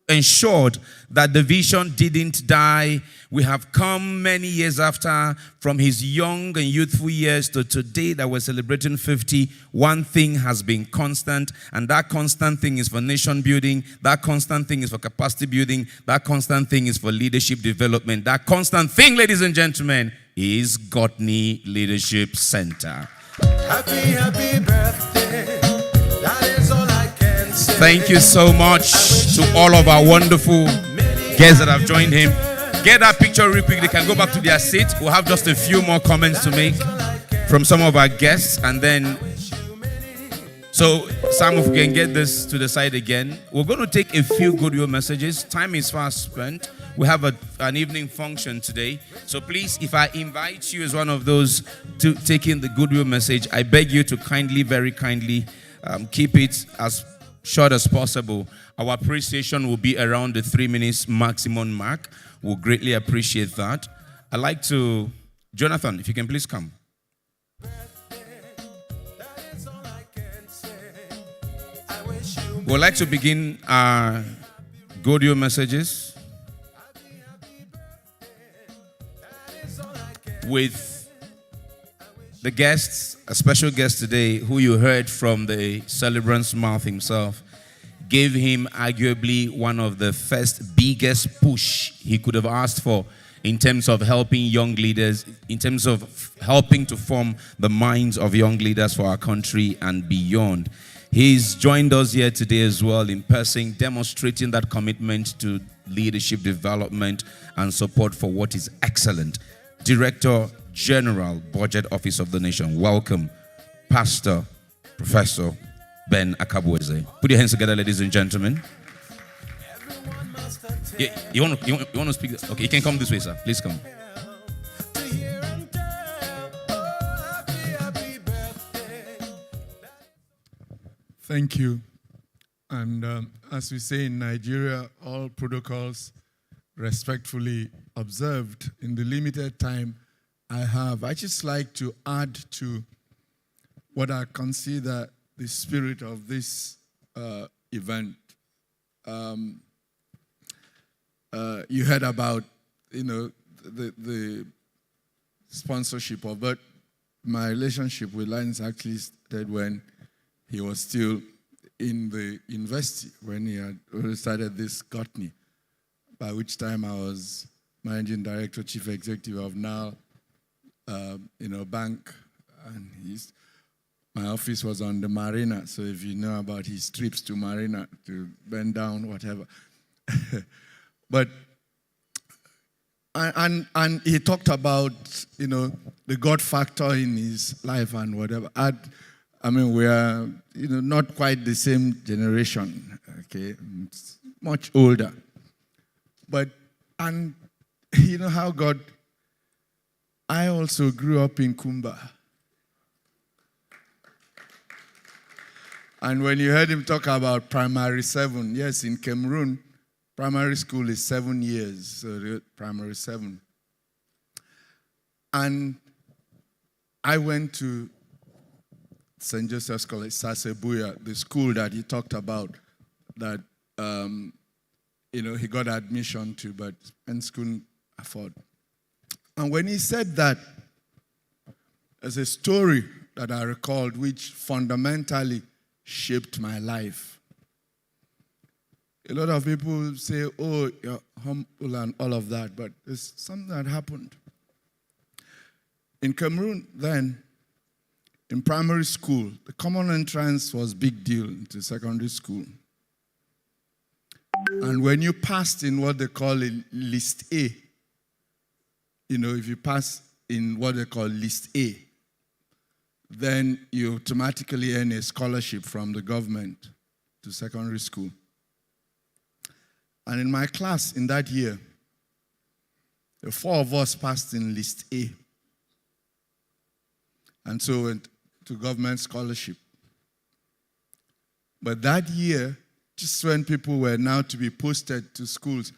ensured that the vision didn't die. We have come many years after, from his young and youthful years to today that we're celebrating 50. One thing has been constant, and that constant thing is for nation building. That constant thing is for capacity building. That constant thing is for leadership development. That constant thing, ladies and gentlemen, is Godney Leadership Center. Happy birthday. That is all I can say. Thank you so much to all of our wonderful guests that have joined him. Get that picture real quick. They can go back to their seat. We'll have just a few more comments to make from some of our guests. And then, so Sam, if we can get this to the side again. We're going to take a few Goodwill messages. Time is fast spent. We have an evening function today. So please, if I invite you as one of those to take in the Goodwill message, I beg you to kindly, very kindly, keep it as short as possible. Our appreciation will be around the 3 minutes maximum mark. We'll greatly appreciate that. I'd like to, Jonathan, if you can please come. We'd like to begin our Goodwill messages with the guests, a special guest today who you heard from the celebrant's mouth himself, gave him arguably one of the first biggest push he could have asked for in terms of helping young leaders, in terms of helping to form the minds of young leaders for our country and beyond. He's joined us here today as well in person, demonstrating that commitment to leadership development and support for what is excellent. Director General, Budget Office of the Nation. Welcome, Pastor, Professor Ben Akabweze. Put your hands together, ladies and gentlemen. You want to speak? Okay, you can come this way, sir. Please come. Thank you. And as we say in Nigeria, all protocols respectfully observed. In the limited time I have, I just like to add to what I consider the spirit of this event. You heard about, the sponsorship of, but my relationship with Linus actually started when he was still in the university, when he had already started this Goodwill, by which time I was managing director, chief executive of now, bank, and my office was on the marina. So if you know about his trips to marina to bend down, whatever. But and he talked about the God factor in his life and whatever. I mean, we are not quite the same generation. Okay, it's much older. But and you know how God. I also grew up in Kumba. And when you heard him talk about primary 7, yes, in Cameroon, primary school is 7 years, so primary 7. And I went to St. Joseph's College, Sasebuya, the school that he talked about, that he got admission to, but parents couldn't afford. And when he said that, there's a story that I recalled which fundamentally shaped my life. A lot of people say, oh, you're humble and all of that, but there's something that happened. In Cameroon then, in primary school, the common entrance was a big deal to secondary school. And when you passed in what they call a list A, if you pass in what they call list A, then you automatically earn a scholarship from the government to secondary school. And in my class in that year, the 4 of us passed in list A. And so went to government scholarship. But that year, just when people were now to be posted to schools,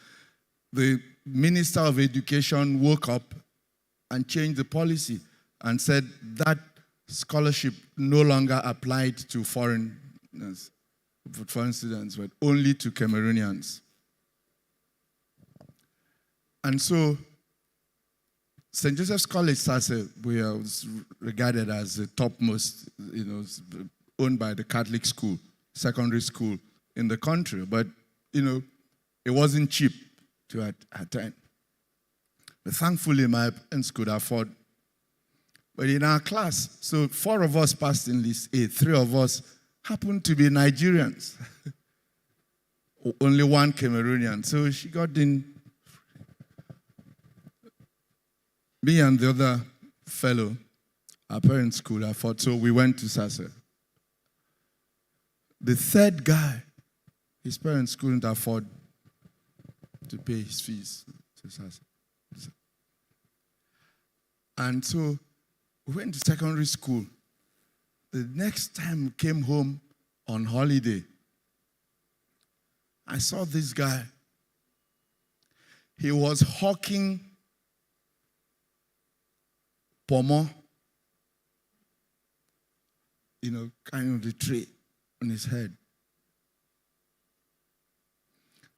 the Minister of Education woke up and changed the policy and said that scholarship no longer applied to foreign students, but only to Cameroonians. And so, St. Joseph's College, Sase, was regarded as the topmost, owned by the Catholic school, secondary school in the country. But, it wasn't cheap to attend. But thankfully, my parents could afford. But in our class, so 4 of us passed in list A, 3 of us happened to be Nigerians. Only 1 Cameroonian. So she got in. Me and the other fellow, our parents could afford, so we went to Sase. The 3rd guy, his parents couldn't afford to pay his fees to Sase. And so we went to secondary school. The next time we came home on holiday, I saw this guy. He was hawking pomo, kind of the tray on his head.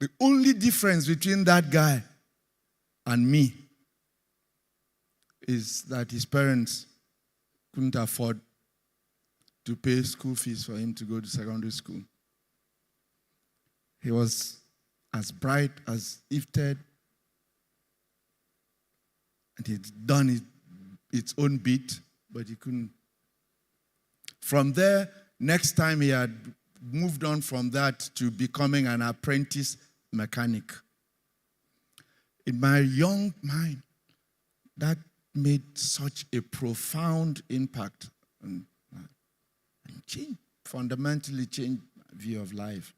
The only difference between that guy and me is that his parents couldn't afford to pay school fees for him to go to secondary school. He was as bright as gifted, and he'd done its own bit, but he couldn't. From there, next time he had moved on from that to becoming an apprentice mechanic. In my young mind, that made such a profound impact and fundamentally changed my view of life.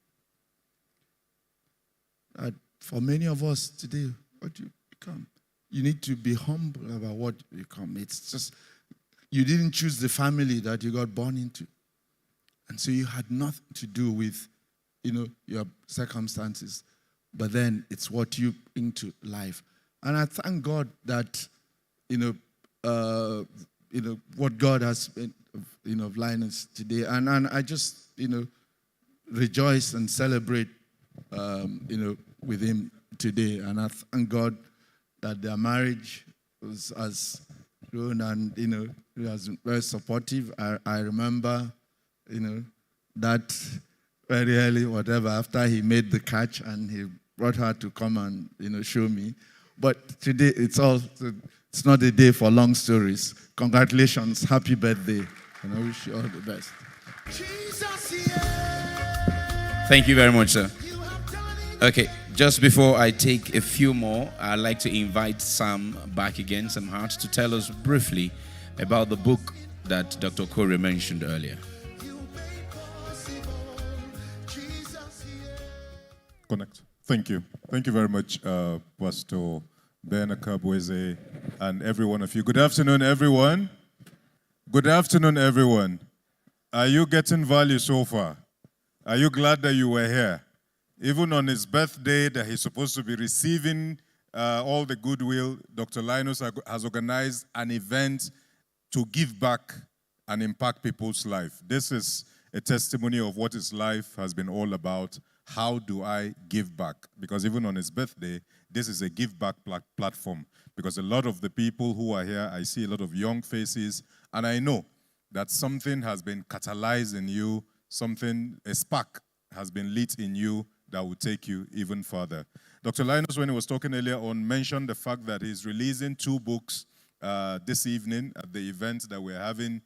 For many of us today, what do you become? You need to be humble about what you become. It's just, you didn't choose the family that you got born into. And so you had nothing to do with, your circumstances. But then it's what you bring to life. And I thank God that, what God has been, of Linus today. And I just, rejoice and celebrate, with him today. And I thank God that their marriage has grown and, he has been very supportive. I remember, that very early, after he made the catch and he brought her to come and, show me. But today, it's not a day for long stories. Congratulations, happy birthday, and I wish you all the best. Thank you very much, sir. Okay, just before I take a few more, I'd like to invite Sam back again, Sam Hart, to tell us briefly about the book that Dr. Okorie mentioned earlier. Connect. Thank you. Thank you very much, Pastor Ben Akhigbe, and every one of you. Good afternoon, everyone. Good afternoon, everyone. Are you getting value so far? Are you glad that you were here? Even on his birthday that he's supposed to be receiving all the goodwill, Dr. Linus has organized an event to give back and impact people's life. This is a testimony of what his life has been all about. How do I give back? Because even on his birthday, this is a give back platform. Because a lot of the people who are here, I see a lot of young faces, and I know that something has been catalyzed in you, a spark has been lit in you that will take you even further. Dr. Linus, when he was talking earlier on, mentioned the fact that he's releasing 2 books this evening at the event that we're having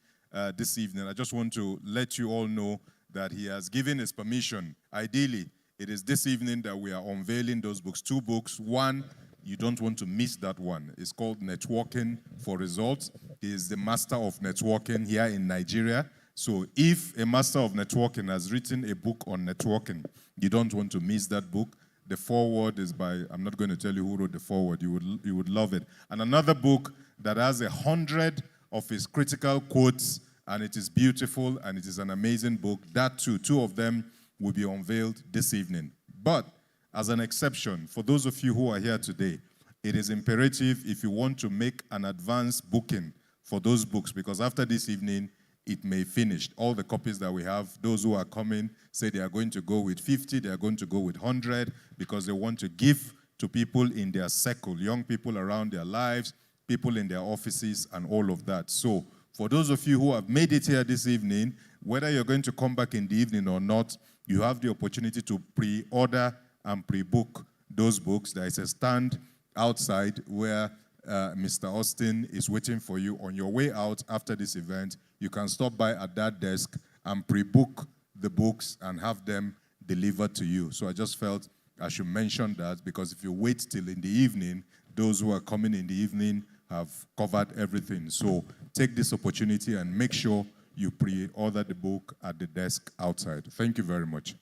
this evening. I just want to let you all know that he has given his permission. Ideally, it is this evening that we are unveiling those books. 2 books. One, you don't want to miss that one. It's called Networking for Results. He is the master of networking here in Nigeria. So if a master of networking has written a book on networking, you don't want to miss that book. The foreword is by, I'm not going to tell you who wrote the foreword. You would love it. And another book that has 100 of his critical quotes, and it is beautiful, and it is an amazing book. That too, 2 of them will be unveiled this evening. But as an exception, for those of you who are here today, it is imperative if you want to make an advance booking for those books, because after this evening, it may finish. All the copies that we have, those who are coming say they are going to go with 50, they are going to go with 100, because they want to give to people in their circle, young people around their lives, people in their offices, and all of that. So for those of you who have made it here this evening, whether you're going to come back in the evening or not, you have the opportunity to pre-order and pre-book those books. There is a stand outside where Mr. Austin is waiting for you. On your way out after this event, you can stop by at that desk and pre-book the books and have them delivered to you. So I just felt I should mention that, because if you wait till in the evening, those who are coming in the evening have covered everything. So take this opportunity and make sure you pre-order the book at the desk outside. Thank you very much.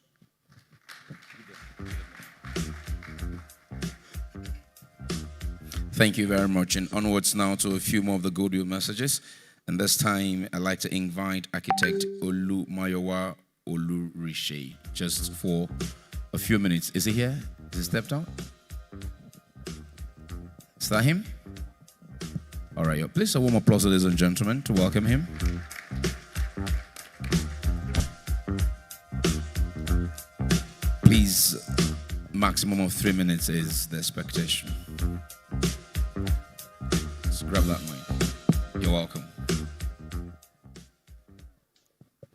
Thank you very much. And onwards now to a few more of the Goodwill messages. And this time, I'd like to invite architect Olu Mayowa Olurishe just for a few minutes. Is he here? Has he stepped out? Is that him? All right, please a warm applause, ladies and gentlemen, to welcome him. Please, maximum of 3 minutes is the expectation. Let's grab that mic. You're welcome.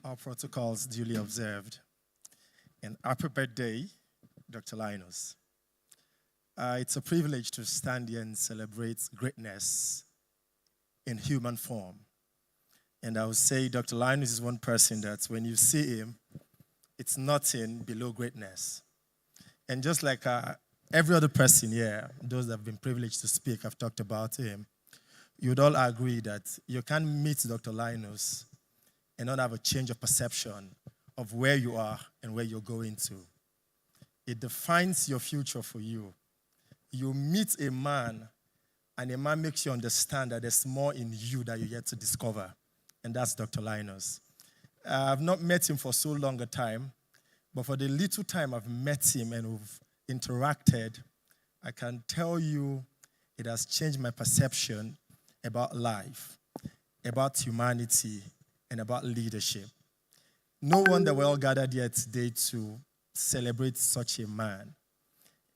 All protocols duly observed. And happy birthday, Dr. Linus. It's a privilege to stand here and celebrate greatness in human form. And I would say Dr. Linus is one person that when you see him, it's nothing below greatness. And just like every other person here, those that have been privileged to speak, I've talked about him, you would all agree that you can't meet Dr. Linus and not have a change of perception of where you are and where you're going to. It defines your future for you. You meet a man, and a man makes you understand that there's more in you that you're yet to discover, and that's Dr. Linus. I've not met him for so long a time, but for the little time I've met him and we've interacted, I can tell you it has changed my perception about life, about humanity, and about leadership. No wonder we're all gathered here today to celebrate such a man.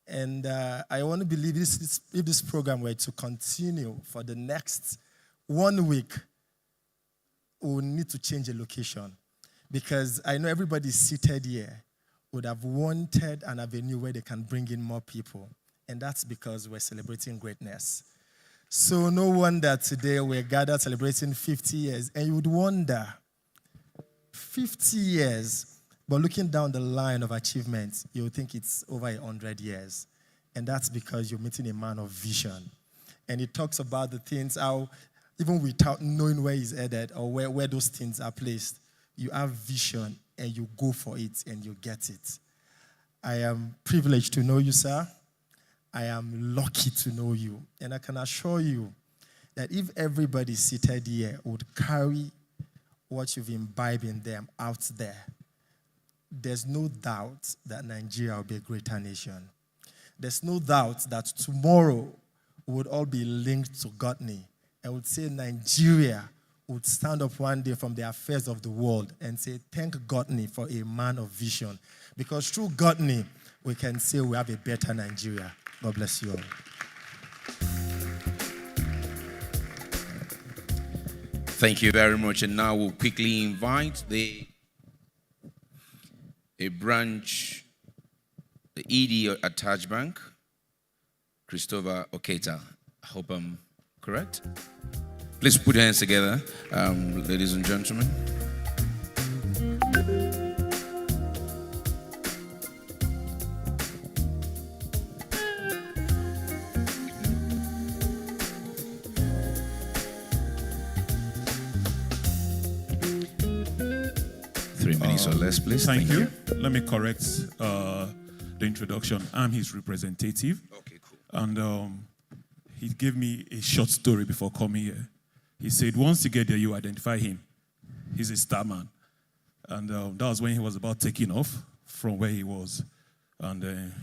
And I want to believe if this program were to continue for the next 1 week, we will need to change the location. Because I know everybody seated here would have wanted an avenue where they can bring in more people. And that's because we're celebrating greatness. So no wonder today we're gathered celebrating 50 years. And you would wonder, 50 years, but looking down the line of achievements, you would think it's over 100 years. And that's because you're meeting a man of vision. And he talks about the things, how even without knowing where he's headed or where those things are placed, you have vision and you go for it and you get it. I am privileged to know you, sir. I am lucky to know you. And I can assure you that if everybody seated here would carry what you've imbibed in them out there, there's no doubt that Nigeria will be a greater nation. There's no doubt that tomorrow we would all be linked to Godney and would say Nigeria would stand up one day from the affairs of the world and say, thank Godney for a man of vision. Because through Godney, we can say we have a better Nigeria. God bless you all. Thank you very much. And now we'll quickly invite a branch, the ED at Taj Bank, Christopher Oketa. I hope I'm correct. Please put your hands together, ladies and gentlemen. So less, please. Thank you. Let me correct the introduction. I'm his representative. Okay, cool. And he gave me a short story before coming here. He said, once you get there, you identify him. He's a star man. And that was when he was about taking off from where he was. And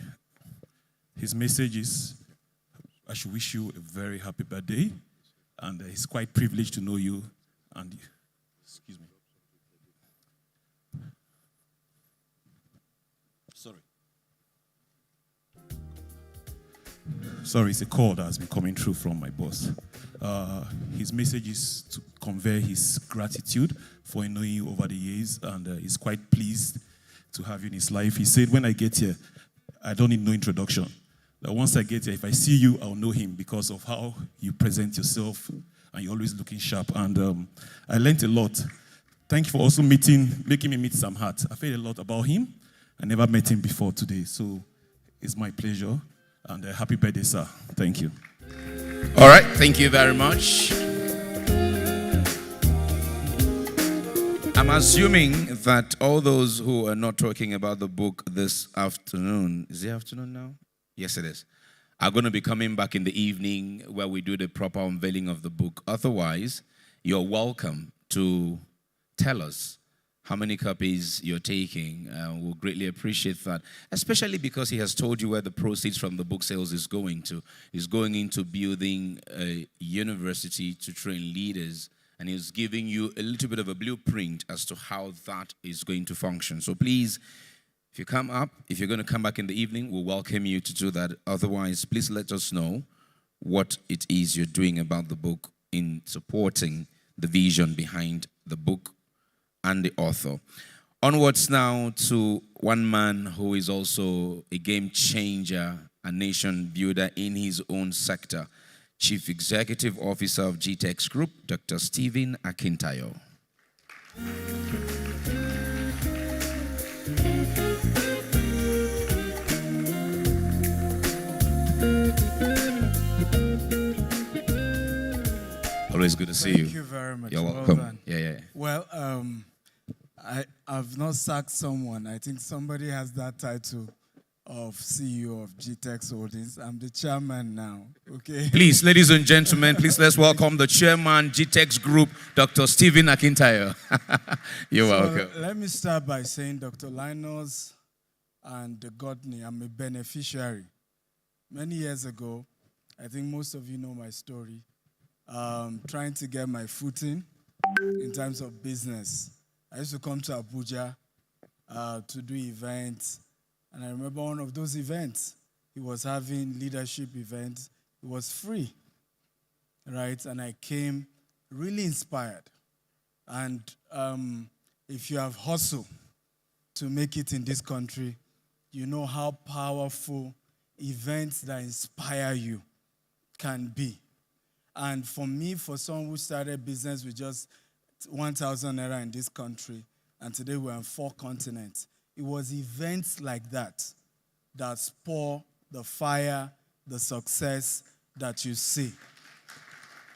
his message is, I should wish you a very happy birthday. And he's quite privileged to know you. And excuse me. Sorry, it's a call that has been coming through from my boss. His message is to convey his gratitude for knowing you over the years, and he's quite pleased to have you in his life. He said, when I get here, I don't need no introduction. That once I get here, if I see you, I'll know him because of how you present yourself, and you're always looking sharp. And I learned a lot. Thank you for also making me meet Sam Hart. I felt a lot about him. I never met him before today, so it's my pleasure. And happy birthday, sir. Thank you. All right, thank you very much. I'm assuming that all those who are not talking about the book this afternoon, is it afternoon now? Yes, it is, are going to be coming back in the evening where we do the proper unveiling of the book. Otherwise, you're welcome to tell us how many copies you're taking. We'll greatly appreciate that, especially because he has told you where the proceeds from the book sales is going to. He's going into building a university to train leaders, and he's giving you a little bit of a blueprint as to how that is going to function. So please, if you come up, if you're going to come back in the evening, we'll welcome you to do that. Otherwise, please let us know what it is you're doing about the book in supporting the vision behind the book and the author. Onwards now to one man who is also a game changer, a nation builder in his own sector, Chief Executive Officer of GTEX Group, Dr. Stephen Akintayo. Always good to see you. Thank you very much. You're Well welcome. done. Yeah. Well, I've not sacked someone. I think somebody has that title of CEO of GTEX Holdings. I'm the chairman now, okay? Please, ladies and gentlemen, please let's welcome the chairman, GTEX Group, Dr. Stephen Akintayo. You're welcome. Let me start by saying Dr. Linus and Godney, I'm a beneficiary. Many years ago, I think most of you know my story, trying to get my footing in terms of business. I used to come to Abuja to do events, and I remember one of those events, he was having leadership events. It was free, right? And I came really inspired. And if you have hustle to make it in this country, you know how powerful events that inspire you can be. And for me, for someone who started business with just 1,000 naira in this country, and today we're on 4 continents, it was events like that that spur the fire, the success that you see.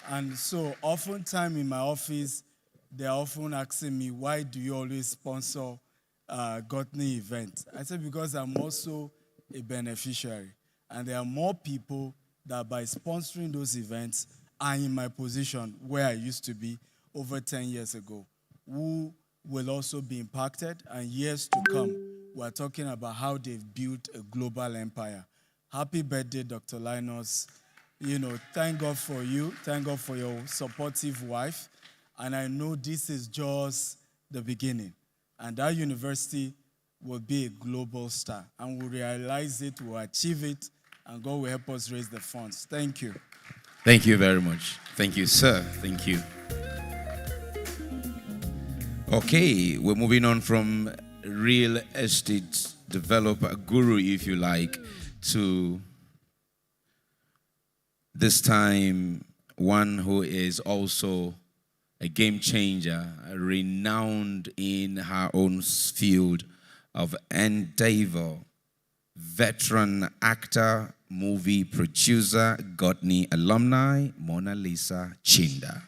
And so oftentimes in my office, they're often asking me, why do you always sponsor Godney events? I said, because I'm also a beneficiary. And there are more people that by sponsoring those events are in my position where I used to be over 10 years ago, who will also be impacted, and years to come, we're talking about how they've built a global empire. Happy birthday, Dr. Linus. You know, thank God for you. Thank God for your supportive wife. And I know this is just the beginning. And that university will be a global star. And we'll realize it, we'll achieve it, and God will help us raise the funds. Thank you. Thank you very much. Thank you, sir. Thank you. Okay, we're moving on from real estate developer, guru, if you like, to this time one who is also a game changer, renowned in her own field of endeavor, veteran actor, movie producer, Godney alumni, Mona Lisa Chinda.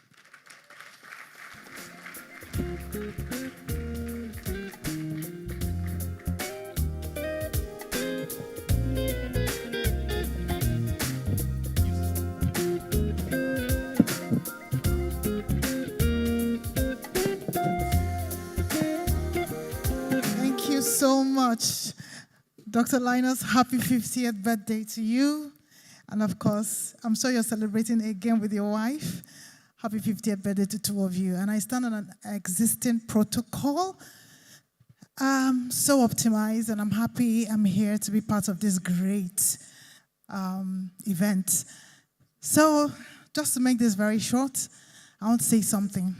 Thank you so much. much. Dr. Linus, happy 50th birthday to you. And of course, I'm sure you're celebrating again with your wife. Happy 50th birthday to two of you. And I stand on an existing protocol. I'm so optimized, and I'm happy I'm here to be part of this great event. So, just to make this very short, I want to say something.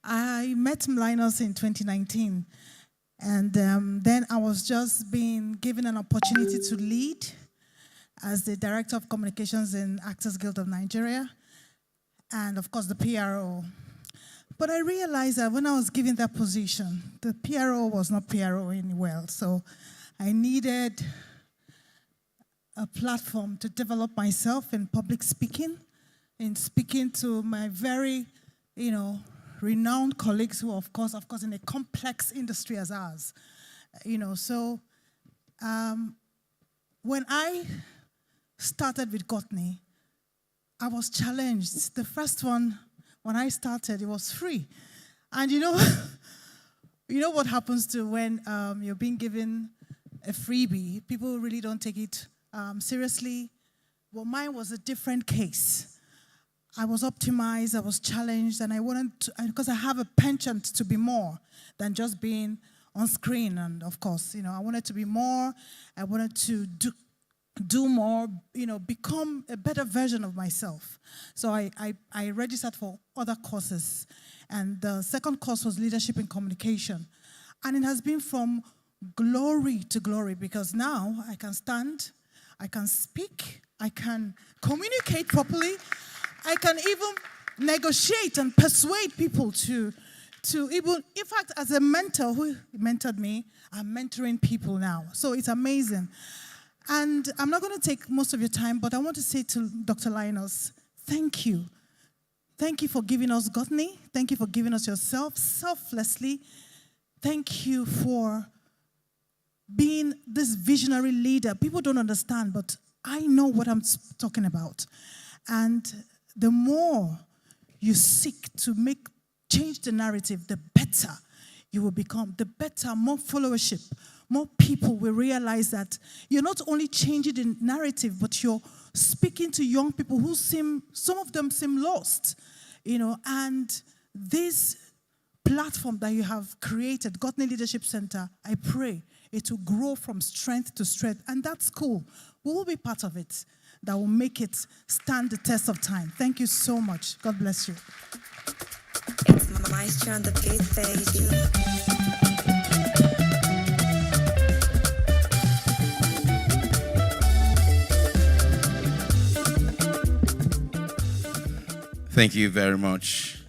I met Linus in 2019, and then I was just being given an opportunity to lead as the Director of Communications in Actors Guild of Nigeria, and of course the PRO. But I realized that when I was given that position, the PRO was not PROing well, so I needed a platform to develop myself in public speaking, in speaking to my very, renowned colleagues who, of course, in a complex industry as ours. So when I started with Goodwill, I was challenged. The first one, when I started, it was free. And you know what happens to when you're being given a freebie? People really don't take it seriously. Well, mine was a different case. I was optimized, I was challenged, and I wanted to, because I have a penchant to be more than just being on screen. And of course, I wanted to be more. I wanted to do more, become a better version of myself. So I registered for other courses. And the second course was leadership in communication. And it has been from glory to glory, because now I can stand, I can speak, I can communicate properly, I can even negotiate and persuade people to even, in fact, as a mentor who mentored me, I'm mentoring people now. So it's amazing. And I'm not going to take most of your time, but I want to say to Dr. Linus, thank you. Thank you for giving us Goodwill. Thank you for giving us yourself selflessly. Thank you for being this visionary leader. People don't understand, but I know what I'm talking about. And the more you seek to change the narrative, the better you will become, the better, more followership, more people will realize that you're not only changing the narrative, but you're speaking to young people who some of them seem lost, and this platform that you have created, Goodwill Leadership Center, I pray it will grow from strength to strength, and that's cool. We will be part of it. That will make it stand the test of time. Thank you so much. God bless you. It's Maestro on the beat, baby. Thank you very much.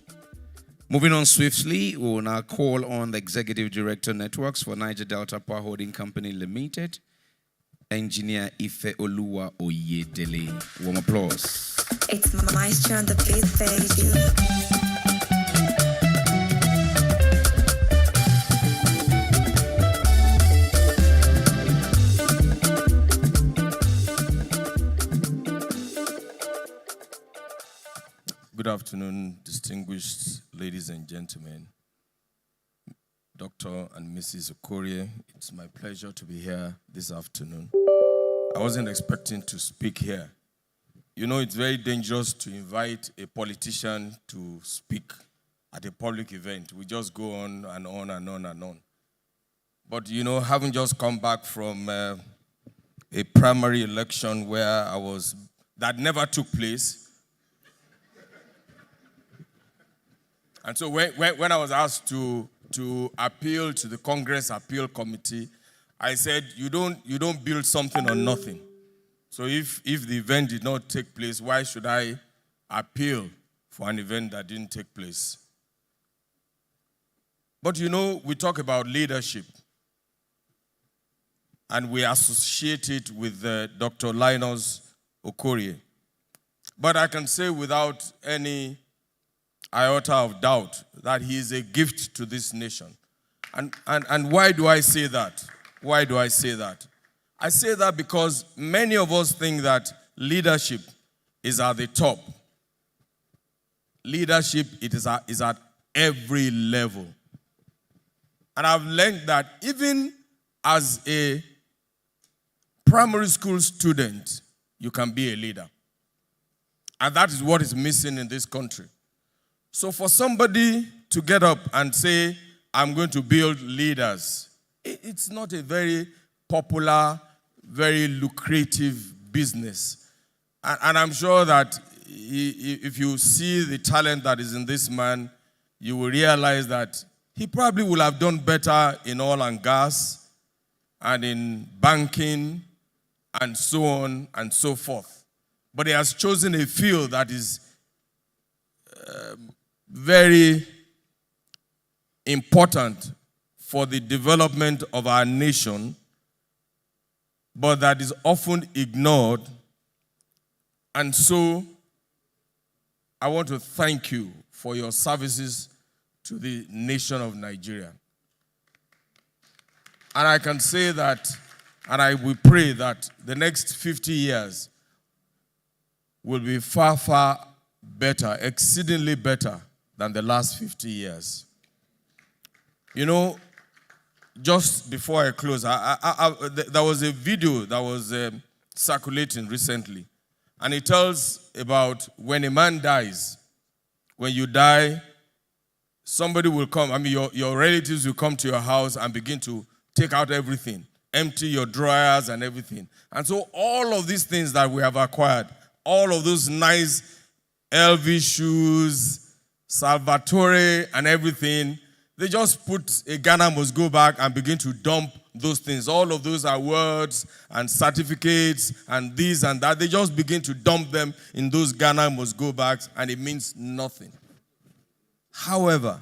Moving on swiftly, we will now call on the Executive Director Networks for Niger Delta Power Holding Company Limited, Engineer Ife Oluwa Oyedele. Warm applause. It's Maestro on the beat, baby. Good afternoon, distinguished ladies and gentlemen. Dr. and Mrs. Okorie, it's my pleasure to be here this afternoon. I wasn't expecting to speak here. It's very dangerous to invite a politician to speak at a public event. We just go on and on and on and on. But, having just come back from a primary election that never took place. And so when I was asked to appeal to the Congress Appeal Committee, I said, you don't build something on nothing. So if the event did not take place, why should I appeal for an event that didn't take place? But we talk about leadership, and we associate it with Dr. Linus Okorie. But I can say without any iota of doubt that he is a gift to this nation. And why do I say that? Why do I say that? I say that because many of us think that leadership is at the top. Leadership is at every level. And I've learned that even as a primary school student, you can be a leader. And that is what is missing in this country. So for somebody to get up and say, I'm going to build leaders, it's not a very popular, very lucrative business. And I'm sure that if you see the talent that is in this man, you will realize that he probably would have done better in oil and gas and in banking and so on and so forth. But he has chosen a field that is very important for the development of our nation, but that is often ignored. And so I want to thank you for your services to the nation of Nigeria. And I can say that, and I will pray that the next 50 years will be far, far better, exceedingly better than the last 50 years. You know, just before I close, there was a video that was circulating recently, and it tells about when a man dies. When you die, somebody will come, your relatives will come to your house and begin to take out everything, empty your drawers and everything. And so all of these things that we have acquired, all of those nice LV shoes, Salvatore and everything, they just put a Ghana must go back and begin to dump those things. All of those awards and certificates and this and that. They just begin to dump them in those Ghana must go bags, and it means nothing. However,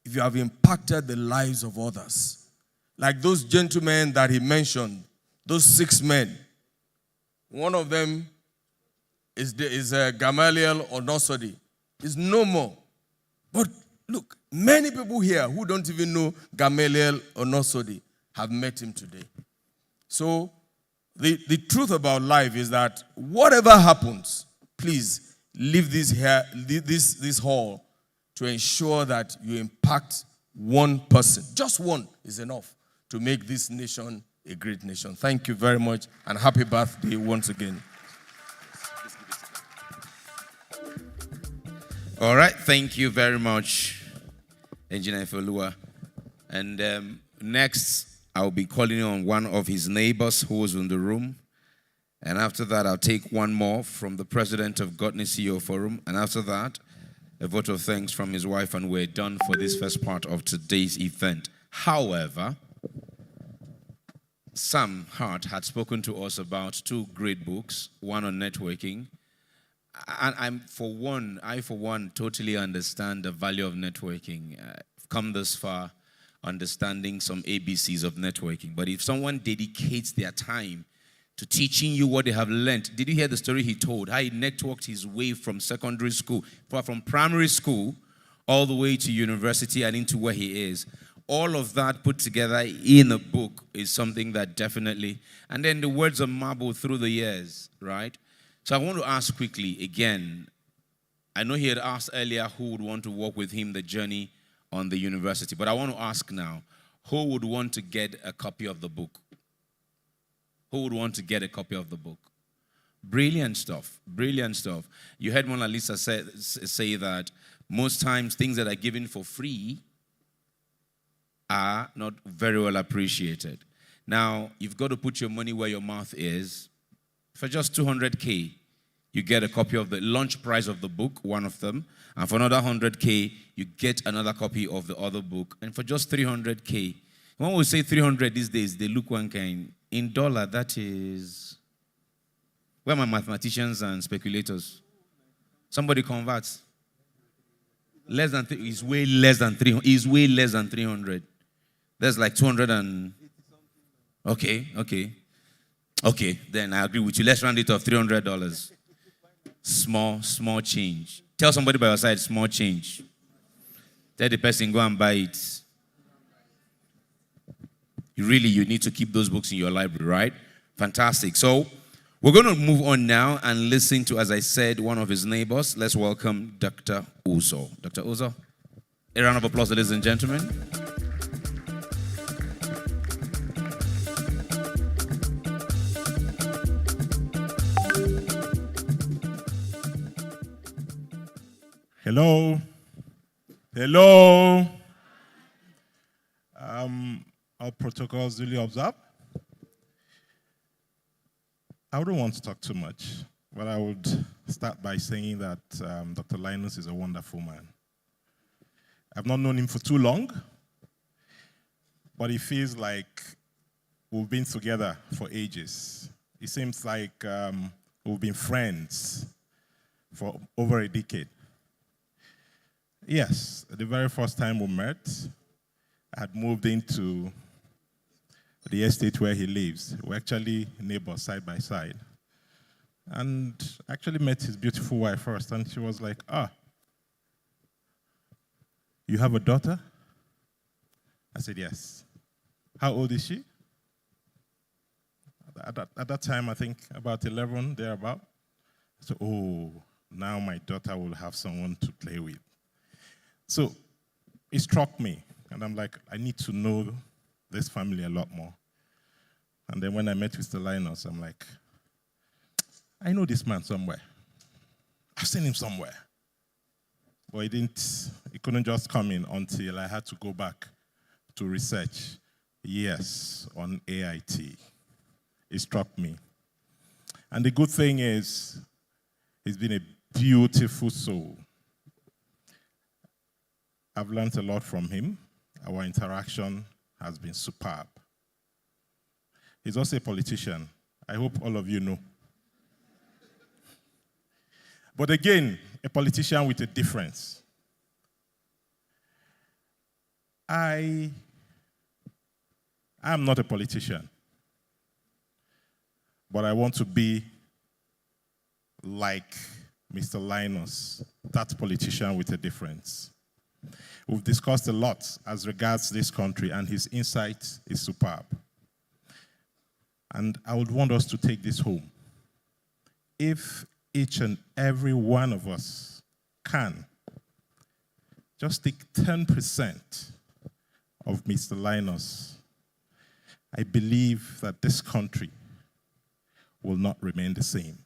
if you have impacted the lives of others, like those gentlemen that he mentioned, those 6 men, one of them is Gamaliel Onosodi. He's no more. But look, many people here who don't even know Gamaliel Onosodi have met him today. So the truth about life is that whatever happens, please leave this hall to ensure that you impact one person. Just one is enough to make this nation a great nation. Thank you very much, and happy birthday once again. All right, thank you very much, Engineer Felua. And next, I'll be calling on one of his neighbors who was in the room. And after that, I'll take one more from the president of Godney CEO Forum. And after that, a vote of thanks from his wife, and we're done for this first part of today's event. However, Sam Hart had spoken to us about 2 great books, one on networking. And I, for one, totally understand the value of networking. I've come this far understanding some ABCs of networking. But if someone dedicates their time to teaching you what they have learned, did you hear the story he told? How he networked his way from secondary school, from primary school, all the way to university and into where he is. All of that put together in a book is something that definitely, and then the words of marble through the years, right? So I want to ask quickly again, I know he had asked earlier who would want to walk with him the journey on the university, but I want to ask now, who would want to get a copy of the book? Who would want to get a copy of the book? Brilliant stuff, brilliant stuff. You heard Mona Lisa say that most times things that are given for free are not very well appreciated. Now, you've got to put your money where your mouth is. For just 200K, you get a copy of the launch price of the book, one of them. And for another 100K, you get another copy of the other book. And for just 300K, when we say 300 these days, they look one kind. In dollar, that is... Where are my mathematicians and speculators? Somebody converts. Less than is way less than 300. Is way less than 300. That's like 200 and... Okay, then I agree with you. Let's round it off, $300. Small change. Tell somebody by your side, small change. Tell the person, go and buy it. You need to keep those books in your library, right? Fantastic. So we're going to move on now and listen to, as I said, one of his neighbors. Let's welcome Dr. Uzo. Dr. Uzo, a round of applause, ladies and gentlemen. Hello? Hello? All protocols duly observed. I wouldn't want to talk too much, but I would start by saying that Dr. Linus is a wonderful man. I've not known him for too long, but it feels like we've been together for ages. It seems like we've been friends for over a decade. Yes, the very first time we met, I had moved into the estate where he lives. We're actually neighbors side by side. And I actually met his beautiful wife first, and she was like, you have a daughter? I said, yes. How old is she? At that time, I think about 11, thereabout. I said, oh, now my daughter will have someone to play with. So it struck me, and I'm like, I need to know this family a lot more. And then when I met Mr. Linus, I'm like, I know this man somewhere. I've seen him somewhere. But it couldn't just come in until I had to go back to research. Yes, on AIT. It struck me. And the good thing is, he's been a beautiful soul. I've learned a lot from him. Our interaction has been superb. He's also a politician. I hope all of you know. But again, a politician with a difference. I am not a politician, but I want to be like Mr. Linus, that politician with a difference. We've discussed a lot as regards this country, and his insight is superb. And I would want us to take this home. If each and every one of us can just take 10% of Mr. Linus, I believe that this country will not remain the same.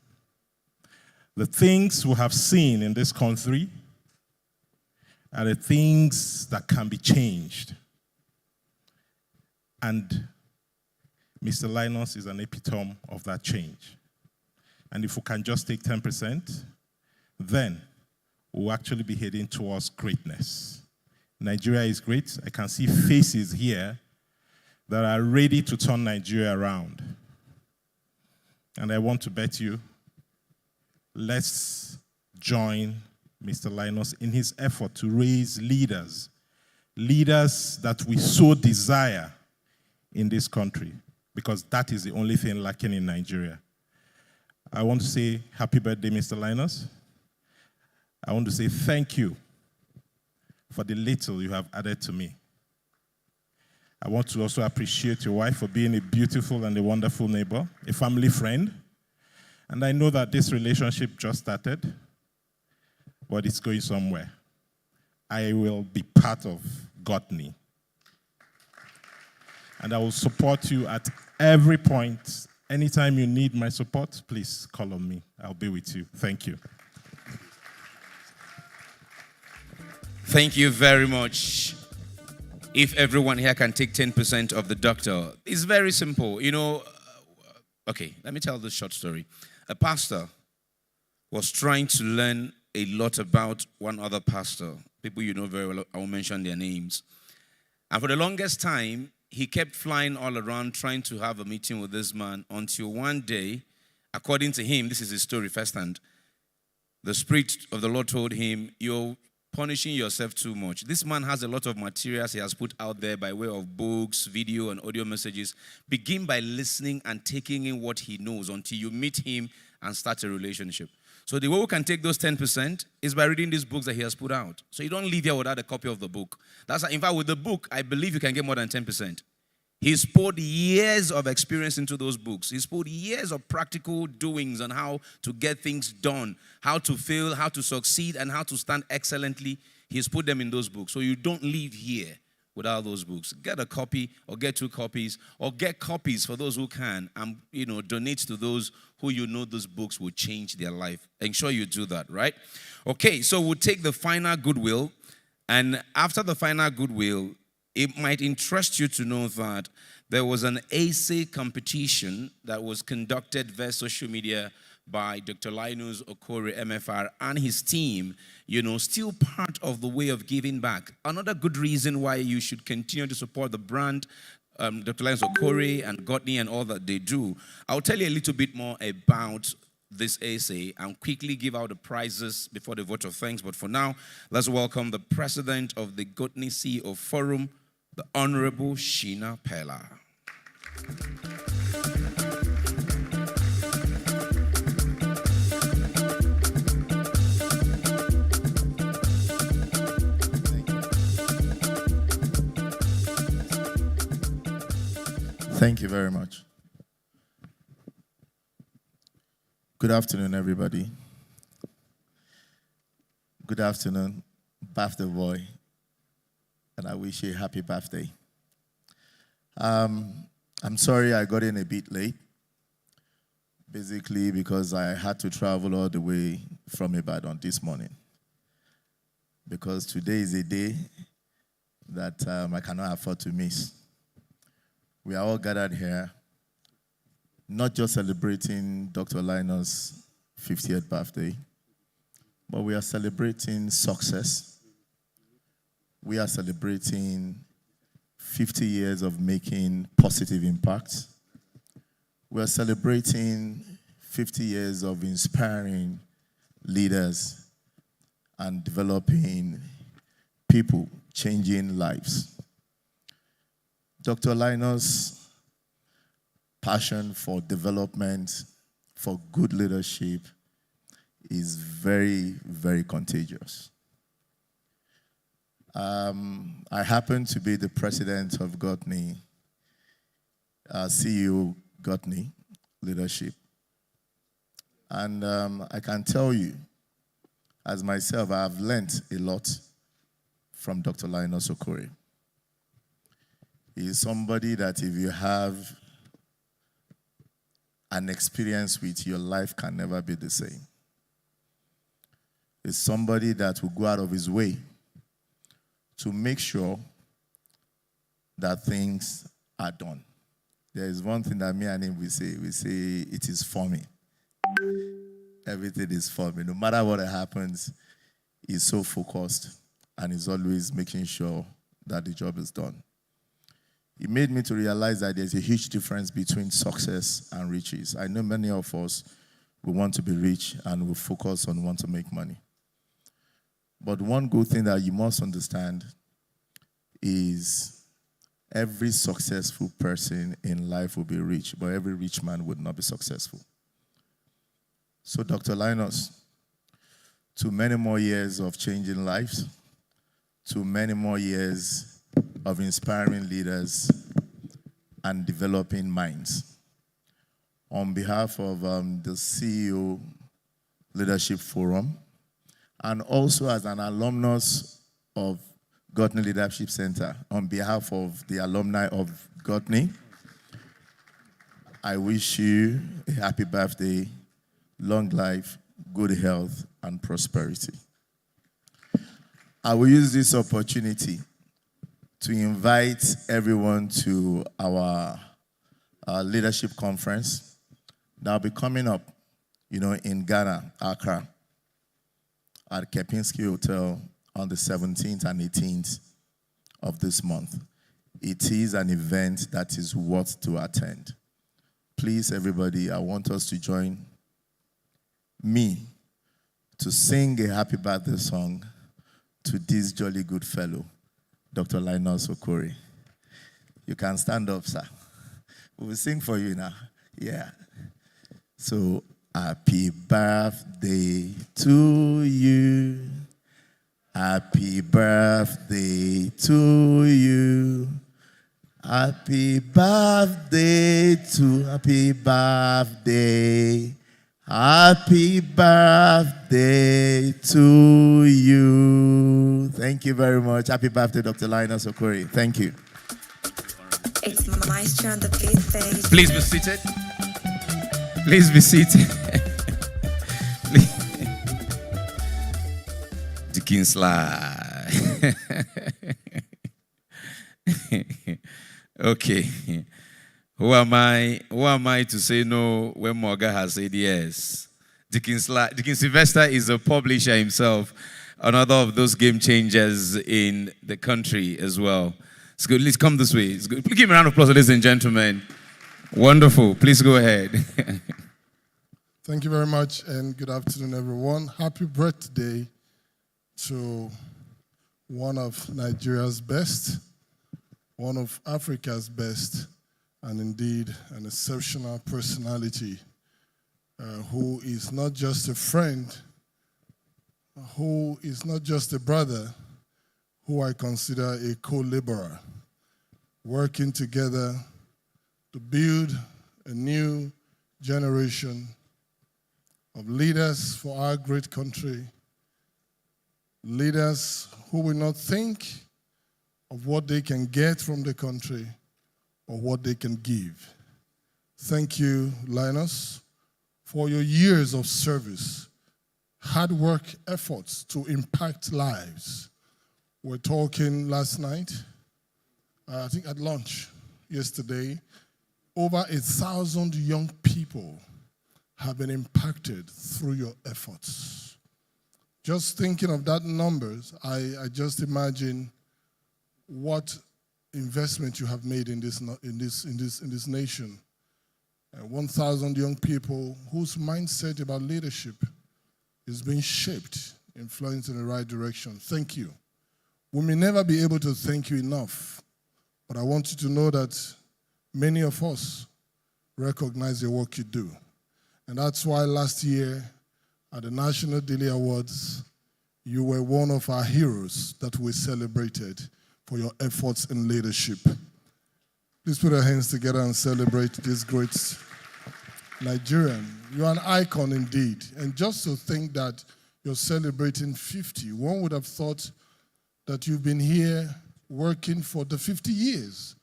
The things we have seen in this country are the things that can be changed. And Mr. Linus is an epitome of that change. And if we can just take 10%, then we'll actually be heading towards greatness. Nigeria is great. I can see faces here that are ready to turn Nigeria around. And I want to bet you, let's join Mr. Linus in his effort to raise leaders that we so desire in this country, because that is the only thing lacking in Nigeria. I want to say happy birthday, Mr. Linus. I want to say thank you for the little you have added to me. I want to also appreciate your wife for being a beautiful and a wonderful neighbor, a family friend. And I know that this relationship just started, but it's going somewhere. I will be part of Goodwill. And I will support you at every point. Anytime you need my support, please call on me. I'll be with you. Thank you. Thank you very much. If everyone here can take 10% of the doctor, it's very simple. You know, okay, let me tell this short story. A pastor was trying to learn a lot about one other pastor. People you know very well, I won't mention their names. And for the longest time, he kept flying all around trying to have a meeting with this man until one day, according to him, this is his story firsthand, the Spirit of the Lord told him, you're punishing yourself too much. This man has a lot of materials he has put out there by way of books, video, and audio messages. Begin by listening and taking in what he knows until you meet him and start a relationship. So the way we can take those 10% is by reading these books that he has put out. So you don't leave here without a copy of the book. In fact, with the book, I believe you can get more than 10%. He's poured years of experience into those books. He's poured years of practical doings on how to get things done, how to fail, how to succeed, and how to stand excellently. He's put them in those books. So you don't leave here without those books. Get a copy or get 2 copies or get copies for those who can and, donate to those who those books will change their life. Ensure you do that, right? Okay, so we'll take the final Goodwill. And after the final Goodwill, it might interest you to know that there was an essay competition that was conducted via social media by Dr. Linus Okorie, MFR, and his team, still part of the way of giving back. Another good reason why you should continue to support the brand, Dr. Linus Okorie and Godney and all that they do. I'll tell you a little bit more about this essay and quickly give out the prizes before the vote of thanks. But for now, let's welcome the president of the Godney CEO Forum, the Honorable Sheena Pella. Thank you very much. Good afternoon, everybody. Good afternoon, birthday boy, and I wish you a happy birthday. I'm sorry I got in a bit late, basically because I had to travel all the way from Ibadan this morning, because today is a day that I cannot afford to miss. We are all gathered here, not just celebrating Dr. Linus' 50th birthday, but we are celebrating success. We are celebrating 50 years of making positive impact. We are celebrating 50 years of inspiring leaders and developing people, changing lives. Dr. Linus' passion for development, for good leadership is very, very contagious. I happen to be the president of Godney, CEO Godney Leadership. And I can tell you, as myself, I have learned a lot from Dr. Linus Okorie. He is somebody that if you have an experience with, your life can never be the same. He's somebody that will go out of his way to make sure that things are done. There is one thing that me and him we say it is for me. Everything is for me. No matter what happens, he's so focused and he's always making sure that the job is done. It made me to realize that there's a huge difference between success and riches. I know many of us will want to be rich and will focus on want to make money. But one good thing that you must understand is every successful person in life will be rich, but every rich man would not be successful. So Dr. Linus, to many more years of changing lives, to many more years of inspiring leaders and developing minds. On behalf of the CEO Leadership Forum, and also as an alumnus of Godney Leadership Center, on behalf of the alumni of Godney, I wish you a happy birthday, long life, good health, and prosperity. I will use this opportunity to invite everyone to our leadership conference that will be coming up, in Ghana, Accra, at Kempinski Hotel on the 17th and 18th of this month. It is an event that is worth to attend. Please, everybody, I want us to join me to sing a happy birthday song to this jolly good fellow, Dr. Linus Okorie. You can stand up, sir. We will sing for you now. Yeah. So, happy birthday to you. Happy birthday to you. Happy birthday. Happy birthday to you. Thank you very much. Happy birthday, Dr. Linus Okorie. Thank you. It's Maestro on the beat, baby. Please be seated. Please be seated. Dickens Sly. Okay. Who am I to say no when Morgan has said yes? Dickens Sylvester is a publisher himself, another of those game changers in the country as well. It's good. Please come this way. It's good. Please give me a round of applause, ladies and gentlemen. Wonderful. Please go ahead. Thank you very much, and good afternoon, everyone. Happy birthday to one of Nigeria's best, one of Africa's best, and indeed an exceptional personality who is not just a friend, who is not just a brother, who I consider a co-laborer, working together to build a new generation of leaders for our great country, leaders who will not think of what they can get from the country or what they can give. Thank you, Linus, for your years of service, hard work, efforts to impact lives. We're talking last night, I think at lunch yesterday, over 1,000 young people have been impacted through your efforts. Just thinking of that numbers, I just imagine what investment you have made in this nation. 1,000 young people whose mindset about leadership is being shaped, influenced in the right direction. Thank you. We may never be able to thank you enough, but I want you to know that many of us recognize the work you do. And that's why last year at the National Daily Awards, you were one of our heroes that we celebrated for your efforts in leadership. Please put our hands together and celebrate this great Nigerian. You're an icon indeed. And just to think that you're celebrating 50, one would have thought that you've been here working for the 50 years,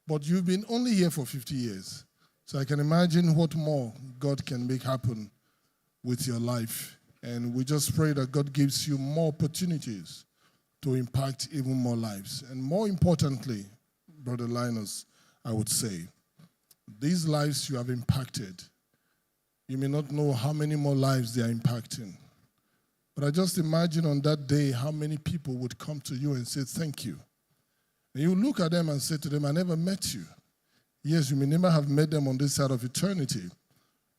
but you've been only here for 50 years. So I can imagine what more God can make happen with your life. And we just pray that God gives you more opportunities to impact even more lives. And more importantly, Brother Linus, I would say, these lives you have impacted, you may not know how many more lives they are impacting. But I just imagine on that day how many people would come to you and say, thank you. And you look at them and say to them, I never met you. Yes, you may never have met them on this side of eternity,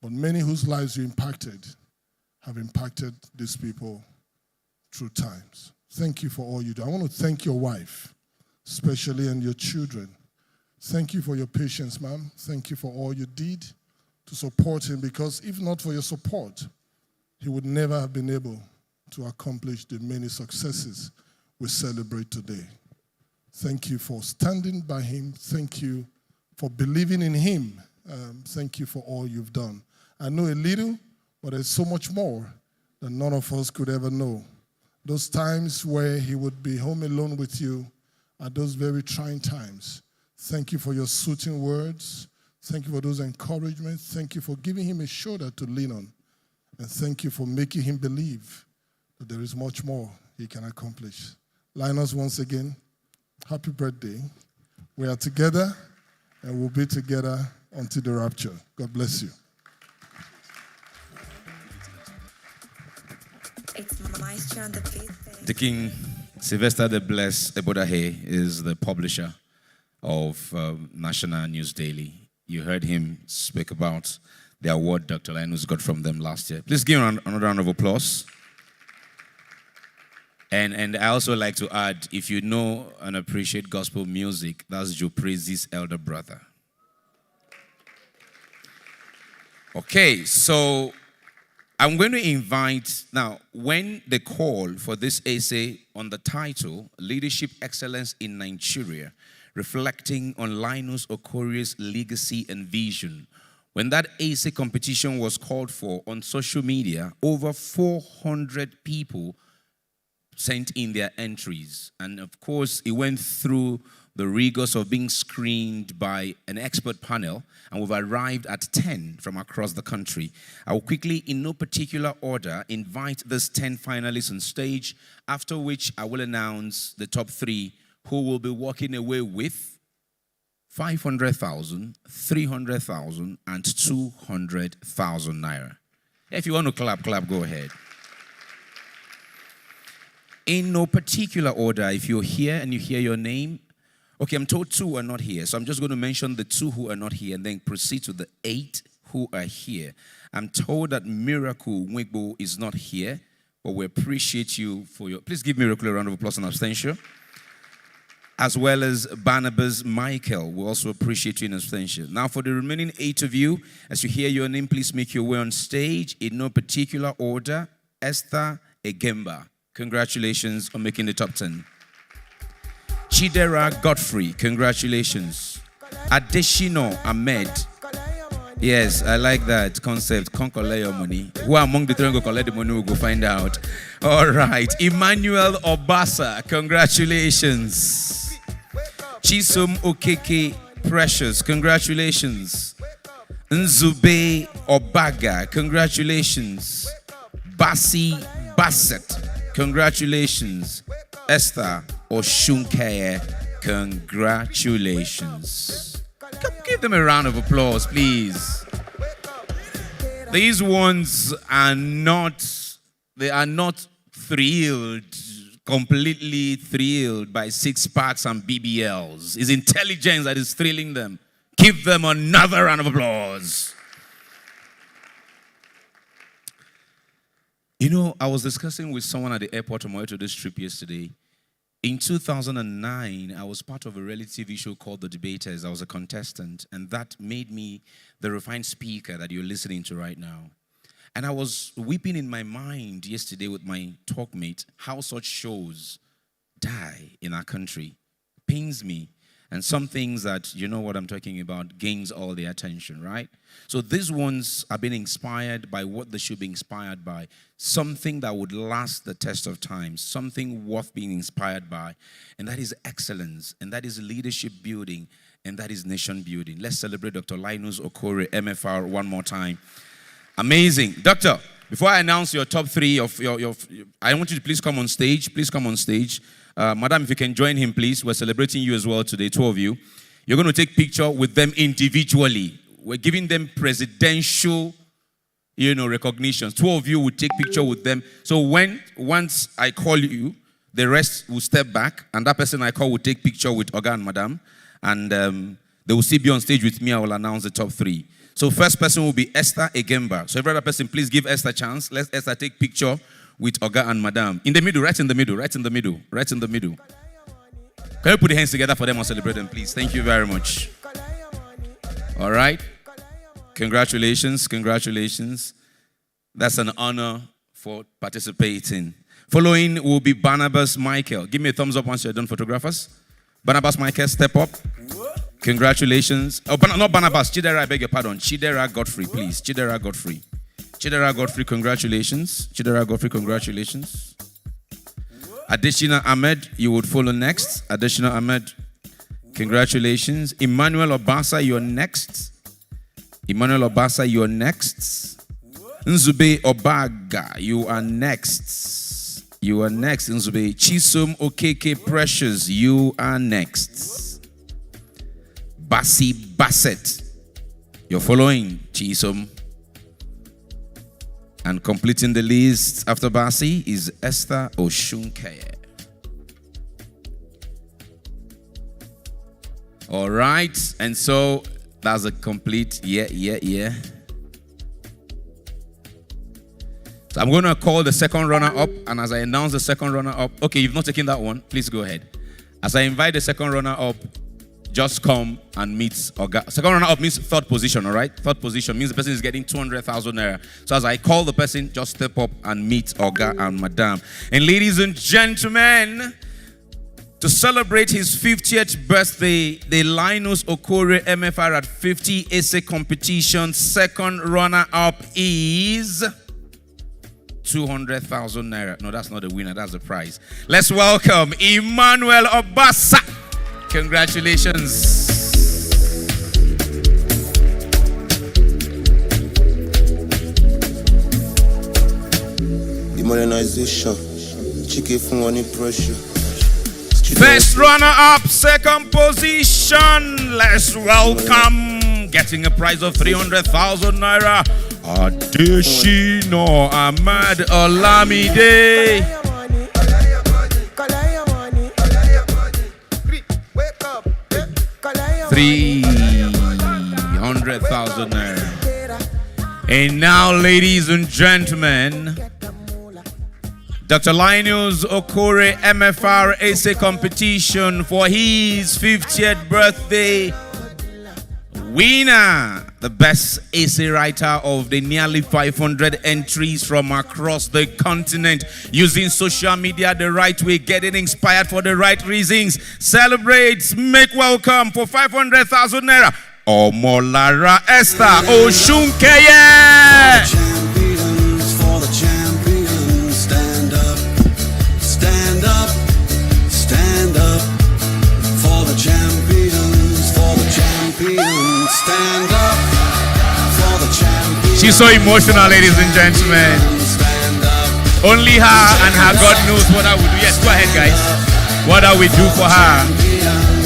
but many whose lives you impacted have impacted these people through times. Thank you for all you do. I want to thank your wife, especially, and your children. Thank you for your patience, ma'am. Thank you for all you did to support him, because if not for your support, he would never have been able to accomplish the many successes we celebrate today. Thank you for standing by him. Thank you for believing in him. Thank you for all you've done. I know a little, but there's so much more that none of us could ever know. Those times where he would be home alone with you are those very trying times. Thank you for your soothing words. Thank you for those encouragements. Thank you for giving him a shoulder to lean on. And thank you for making him believe that there is much more he can accomplish. Linus, once again, happy birthday. We are together, and we'll be together until the rapture. God bless you. It's Maestro on the beat, baby. The King Sylvester the Blessed Ebodahe is the publisher of National News Daily. You heard him speak about the award Dr. Linus got from them last year. Please give him another round of applause. And I also like to add, if you know and appreciate gospel music, that's Joe Praise's elder brother. Okay, so I'm going to invite, now, when the call for this essay on the title, Leadership Excellence in Nigeria, reflecting on Linus Okorie's legacy and vision, When that AC competition was called for on social media, over 400 people sent in their entries. And of course, it went through the rigors of being screened by an expert panel, and we've arrived at 10 from across the country. I will quickly, in no particular order, invite these 10 finalists on stage, after which I will announce the top 3 who will be walking away with 500,000, 300,000, and 200,000 naira. If you want to clap, go ahead. In no particular order, if you're here and you hear your name, okay, I'm told 2 are not here, so I'm just going to mention the 2 who are not here and then proceed to the 8 who are here. I'm told that Miracle Nwigbo is not here, but we appreciate you for your... Please give Miracle a round of applause and abstention. As well as Barnabas Michael, we also appreciate you in abstention. Now, for the remaining 8 of you, as you hear your name, please make your way on stage in no particular order. Esther Egemba, congratulations on making the top 10. Chidera Godfrey, congratulations. Adeshino Ahmed. Yes, I like that concept. Can't collect your money. Who among the 3 go collect the money? We'll go find out. All right. Emmanuel Obasa, congratulations. Chisom Okeke Precious, congratulations. Nzube Obaga, congratulations. Basi Bassett, congratulations. Esther Oshunkeye, congratulations. Come give them a round of applause, please. These ones are not thrilled, completely thrilled by 6-packs and BBLs. It's intelligence that is thrilling them. Give them another round of applause. You know, I was discussing with someone at the airport on my way to this trip yesterday. In 2009, I was part of a reality show called The Debaters. I was a contestant, and that made me the refined speaker that you're listening to right now. And I was weeping in my mind yesterday with my talkmate how such shows die in our country. It pains me. And some things that, you know what I'm talking about, gains all the attention, right? So these ones are being inspired by what they should be inspired by. Something that would last the test of time. Something worth being inspired by. And that is excellence. And that is leadership building. And that is nation building. Let's celebrate Dr. Linus Okorie, MFR, one more time. Amazing. Doctor, before I announce your top 3 of your I want you to please come on stage. Please come on stage. Madam, if you can join him, please. We're celebrating you as well today, 2 of you. You're going to take picture with them individually. We're giving them presidential, recognitions. 2 of you will take picture with them. So once I call you, the rest will step back, and that person I call will take picture with Oga and Madam, and they will still be on stage with me. I will announce the top 3. So first person will be Esther Egemba. So every other person, please give Esther a chance. Let Esther take picture with Oga and Madam. In the middle, right in the middle, right in the middle, right in the middle. Can you put your hands together for them and celebrate them, please? Thank you very much. All right. Congratulations, congratulations. That's an honor for participating. Following will be Barnabas Michael. Give me a thumbs up once you're done, photographers. Barnabas Michael, step up. Congratulations. Oh, not Barnabas. Chidera, I beg your pardon. Chidera Godfrey, please. Chidera Godfrey. Chidera Godfrey, congratulations. Chidera Godfrey, congratulations. Adeshina Ahmed, you would follow next. Adeshina Ahmed, congratulations. Emmanuel Obasa, you're next. Emmanuel Obasa, you're next. Nzube Obaga, you are next. You are next, Nzube. Chisom Okeke Precious, you are next. Basi Bassett, you're following Chisom. And completing the list after Basi is Esther Oshunkeye. All right. And so that's a complete, yeah. So I'm going to call the second runner up. And as I announce the second runner up, okay, you've not taken that one. Please go ahead. As I invite the second runner up, just come and meet Oga. Second runner up means 3rd position, all right? 3rd position means the person is getting 200,000 naira. So as I call the person, just step up and meet Oga and Madam. And ladies and gentlemen, To celebrate his 50th birthday, the Linus Okorie MFR at 50 essay competition second runner-up is 200,000 naira. No, that's not the winner, that's the prize. Let's welcome Emmanuel Obasa. Congratulations. Modernization, chicken from any pressure. First runner-up, second position. Let's welcome, getting a prize of 300,000 naira, Adeshino Ahmad Olamide. 300,000 naira. And now, ladies and gentlemen, Dr. Linus Okorie MFR essay competition for his 50th birthday winner, the best essay writer of the nearly 500 entries from across the continent, using social media the right way, getting inspired for the right reasons. Celebrates, make welcome for 500,000 naira, Omolara Esther Oshunkeye. Stand up for the champions. She's so emotional, ladies and gentlemen. Only her and her God knows what I would do. Yes, go ahead, guys. What I would do for her.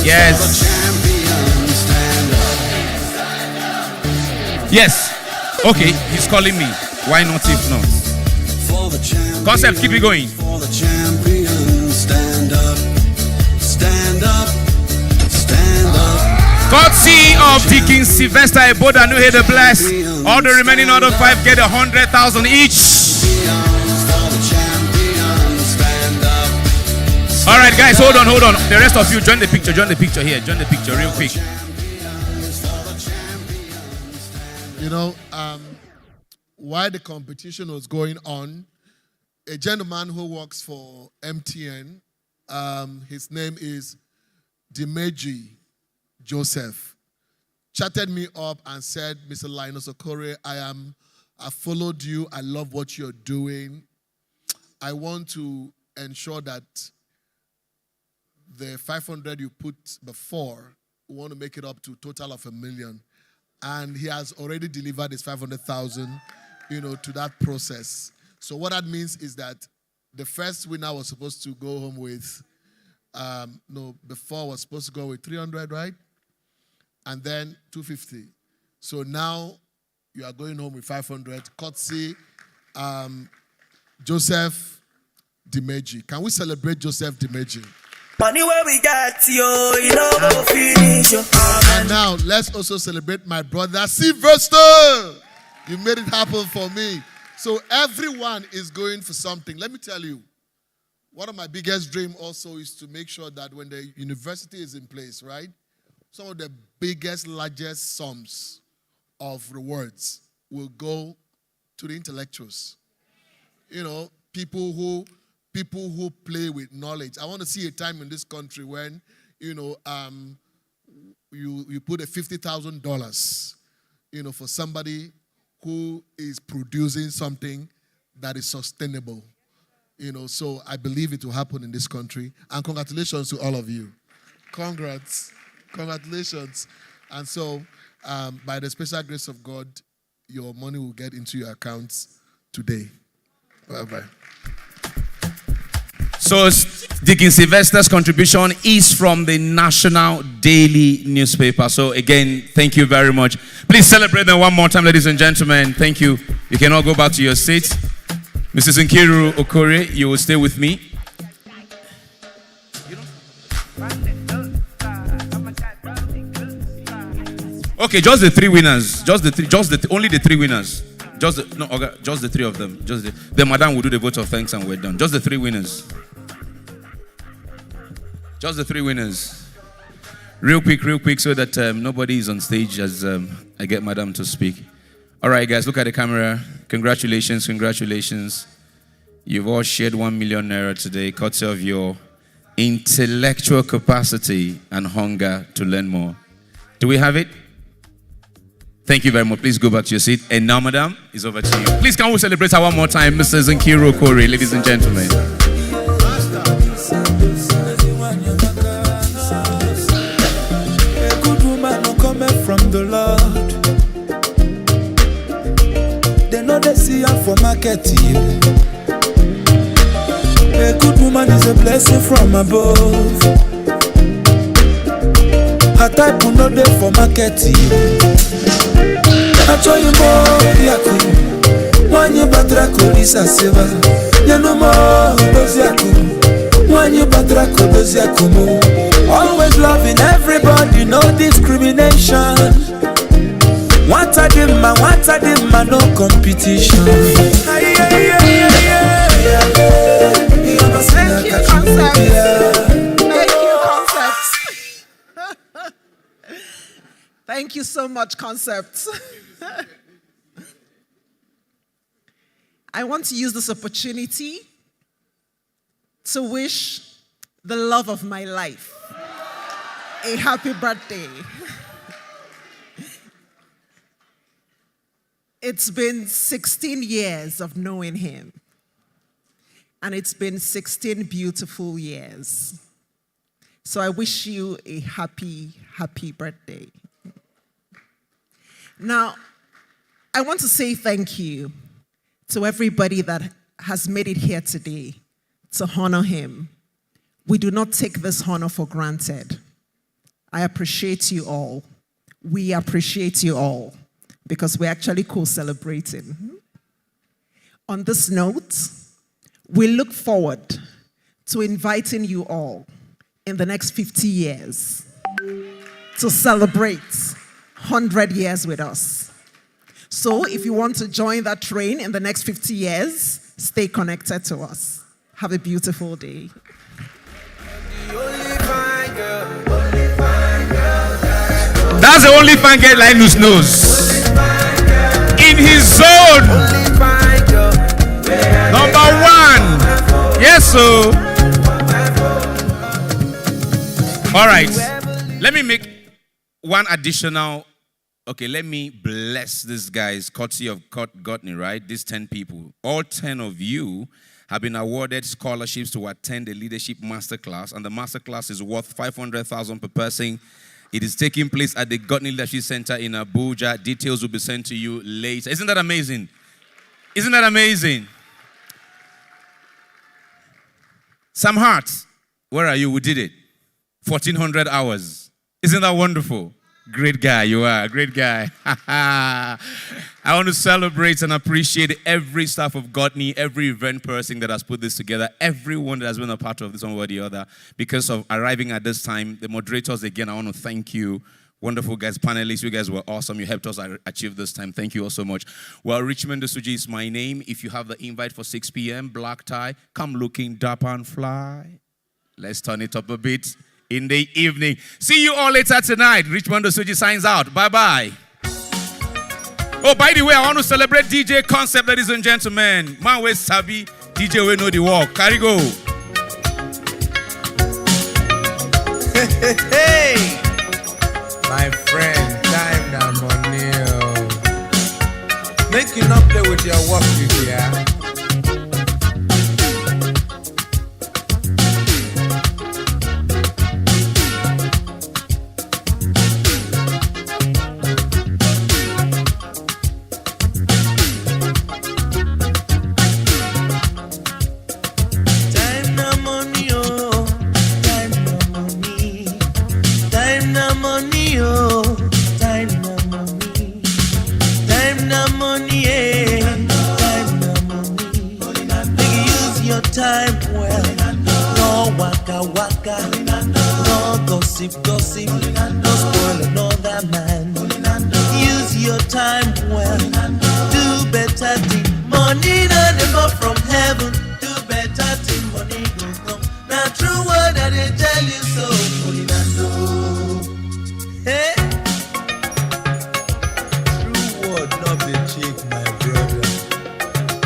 Yes. Yes. Okay, he's calling me. Why not if not? Concept, keep it going. For the champions, stand up, stand up, stand up. Courtesy of Deacon Sylvester Eboda, no hear the bless. All the remaining other 5 get 100,000 each. All right, guys, hold on. The rest of you, join the picture here. Join the picture real quick. You know, while the competition was going on, a gentleman who works for MTN, his name is Dimeji Joseph, chatted me up and said, Mr. Linus Okorie, I followed you. I love what you're doing. I want to ensure that the 500 you put before, we want to make it up to a total of 1 million. And he has already delivered his 500,000, to that process. So what that means is that the first winner was supposed to go home with, before was supposed to go with 300, right? And then 250. So now you are going home with 500. Courtesy Joseph Dimeji. Can we celebrate Joseph Dimeji? Money where we got you know we'll finish you. And now let's also celebrate my brother Sylvester. You made it happen for me. So everyone is going for something. Let me tell you, one of my biggest dreams also is to make sure that when the university is in place, right? Some of the biggest, largest sums of rewards will go to the intellectuals. People who play with knowledge. I want to see a time in this country when, you put a $50,000, for somebody who is producing something that is sustainable. So I believe it will happen in this country. And congratulations to all of you. Congrats. Congratulations. And so, by the special grace of God, your money will get into your accounts today. Bye-bye. So, Deacon Sylvester's contribution is from the National Daily newspaper. So, again, thank you very much. Please celebrate them one more time, ladies and gentlemen. Thank you. You can all go back to your seats. Mrs. Nkiru Okorie, you will stay with me. Okay, just the 3 winners. Only the 3 winners. Just the 3 of them. The madam will do the vote of thanks and we're done. Just the 3 winners. Just the 3 winners. Real quick, so that nobody is on stage as I get madam to speak. All right, guys, look at the camera. Congratulations. You've all shared 1 million naira today, courtesy of your intellectual capacity, and hunger to learn more. Do we have it? Thank you very much. Please go back to your seat. And now, madam, it's over to you. Please, can we celebrate her one more time, Mrs. Linus Okorie, ladies and gentlemen. A good woman no coming from the Lord. They know they see her for marketing. A good woman is a blessing from above. Her type will not there for marketing. I tell you more, Yaku. When you batrako Lisa Silva, you know more, those Yaku. When you batrako those Yakumo. Always loving everybody, no discrimination. What a dimma, no competition. Thank you, Concept. Thank you, Concept. Thank you so much, Concept. I want to use this opportunity to wish the love of my life a happy birthday. It's been 16 years of knowing him. And it's been 16 beautiful years. So I wish you a happy, happy birthday. Now, I want to say thank you to everybody that has made it here today to honor him. We do not take this honor for granted. I appreciate you all. We appreciate you all because we're actually co-celebrating. On this note, we look forward to inviting you all in the next 50 years to celebrate 100 years with us. So if you want to join that train in the next 50 years, stay connected to us. Have a beautiful day. That's the only fan girl Linus knows. In his zone. Number one. Yes, so. All right. Let me make one additional. Okay, let me bless these guys, courtesy of Goodwill, right? These 10 people. All 10 of you have been awarded scholarships to attend the leadership masterclass, and the masterclass is worth 500,000 per person. It is taking place at the Goodwill Leadership Center in Abuja. Details will be sent to you later. Isn't that amazing? Isn't that amazing? Sam Hart, where are you? We did it. 1,400 hours. Isn't that wonderful? Great guy, you are. Great guy. I want to celebrate and appreciate every staff of Goodwill, every event person that has put this together, everyone that has been a part of this one way or the other. Because of arriving at this time, the moderators, again, I want to thank you. Wonderful guys, panelists, you guys were awesome. You helped us achieve this time. Thank you all so much. Well, Richmond Osuji is my name. If you have the invite for 6 p.m., black tie, come looking dapper and fly. Let's turn it up a bit in the evening. See you all later tonight. Richmond Osuji signs out. Bye-bye. Oh, by the way, I want to celebrate DJ Concept, ladies and gentlemen. Man, where's Jabi? DJ, we know the walk. Carry go. Hey, my friend, time now money. Make you not play with your work, yeah. Time well, no waka waka, no gossip, no spoil another man. Use your time well, do better thing. Money no dey come from heaven, do better thing. Money go come. Now true word that they tell you so. Money no. Hey, true word not be cheap, my brother.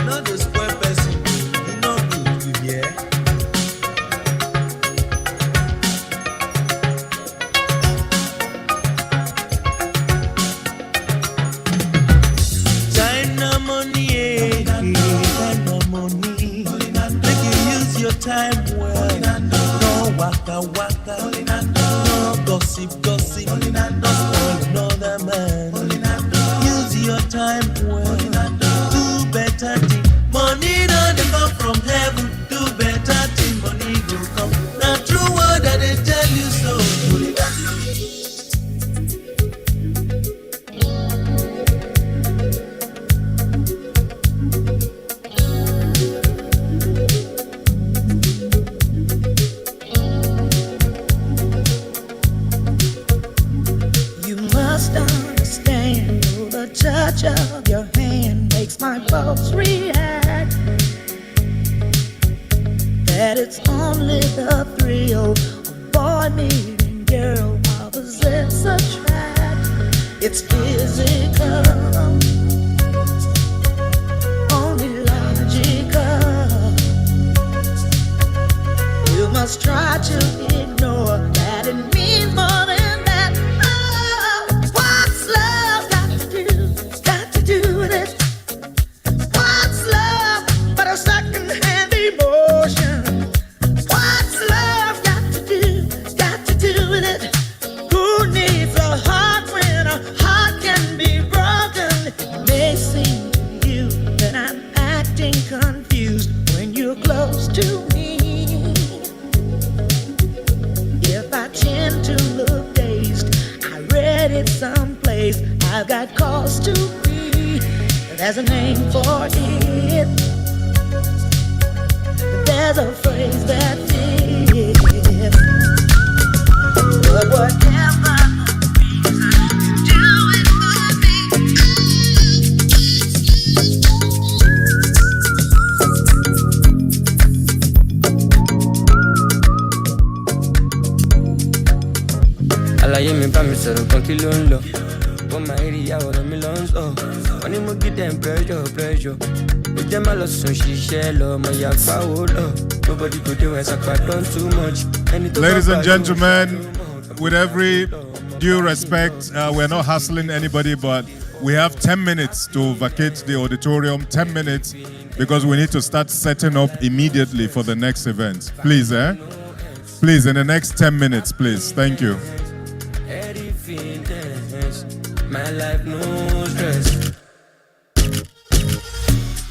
Not the spoil person. Yeah. time well. No waka waka, no gossip gossip, no spoil another man. Use your time well, do better thing. Money don't come from heaven, do better thing. Money go come. Now true word that they tell you so. Touch of your hand makes my pulse react. That it's only the thrill of boy meeting girl, opposites attract. It's physical, only logical. You must try to ignore that it means more than that. Oh, what's love got to do with it? What's love but a second-hand emotion? What's love got to do with it? Who needs a heart when a heart can be broken? It may seem to you that I'm acting confused when you're close to me. If I tend to look dazed, I read it someplace. I've got cause to be. There's a name for it. There's a phrase that fits. But whatever the reason, do it for me. Àlàyé mi bá mi sọ̀rọ̀ kan kí ló ń lọ. For my area, ọ̀rọ̀ mi ló ń sọ. Wọ́n ní mo give them pressure. Ó jẹ́ má lọ sùn ṣiṣẹ́ lọ, mo yà fáwọ́ lọ. Nobody go dey when Sakpa done too much. Ladies and gentlemen, with every due respect, we're not hassling anybody, but we have 10 minutes to vacate the auditorium, 10 minutes, because we need to start setting up immediately for the next event. Please, Please, in the next 10 minutes, please. Thank you. My life no stress.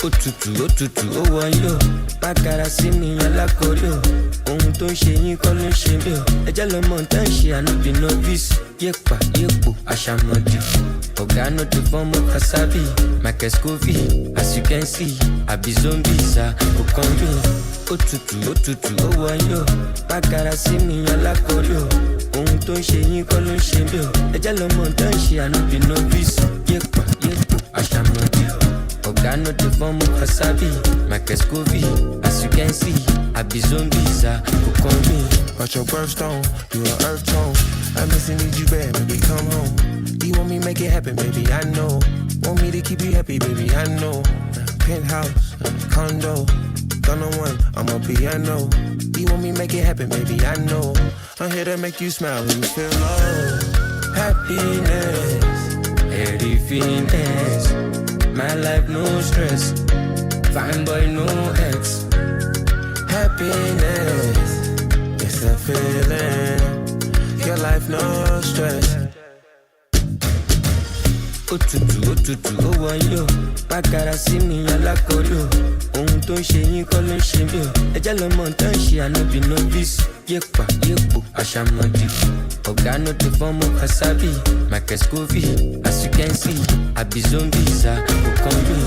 Òtútù, ó wọ̀nyó. Bákàrà sí mi alákòórí o. Ohun tó ń ṣe yín kọ́ ló ń ṣe mí o. Ẹjẹ́ lọ́mọ tá ń ṣe ànábì novice. Yépa, yépo, àṣàmọ̀dì. Ọ̀gá no dey form of Kasabi. Michael Scoville, as you can see. Àbí zombies, kò kàn mí. Òtútù, ó wọ̀nyó. Bákàrà sí mi alákòórí o. Ohun tó ń ṣe yín kọ́ ló ń ṣe mí o. Ẹjẹ́ lọ́mọ tá ń ṣe ànábì novice. Yépa, yépo, àṣàmọ̀dì. Ọ̀gá no dey form of Kasabi. Michael Scoville, as you can see. Àbí zombies, kò kàn mí. But your birthstone, you an earth tone. I miss and need you bad, baby, come home. You want me make it happen, baby, I know. Want me to keep you happy, baby, I know. Penthouse, condo, gonna one, I'm a piano. You want me make it happen, baby, I know. I'm here to make you smile when you feel low. Happiness, everythingness. My life no stress. Fine boy no ex. Happiness, it's a feeling. Your life no stress. Òtútù, ó wọ̀nyó. Bákàrà sí mi alákòórí o. Ohun tó ń ṣe yín kọ́ ló ń ṣe mí o. Ẹjẹ́ lọ́mọ tá ń ṣe ànábì novice. Yépa, yépo, àṣàmọ̀dì. Ọ̀gá no dey form of Kasabi. Michael Scoville, as you can see. Àbí zombies, kò kàn mí.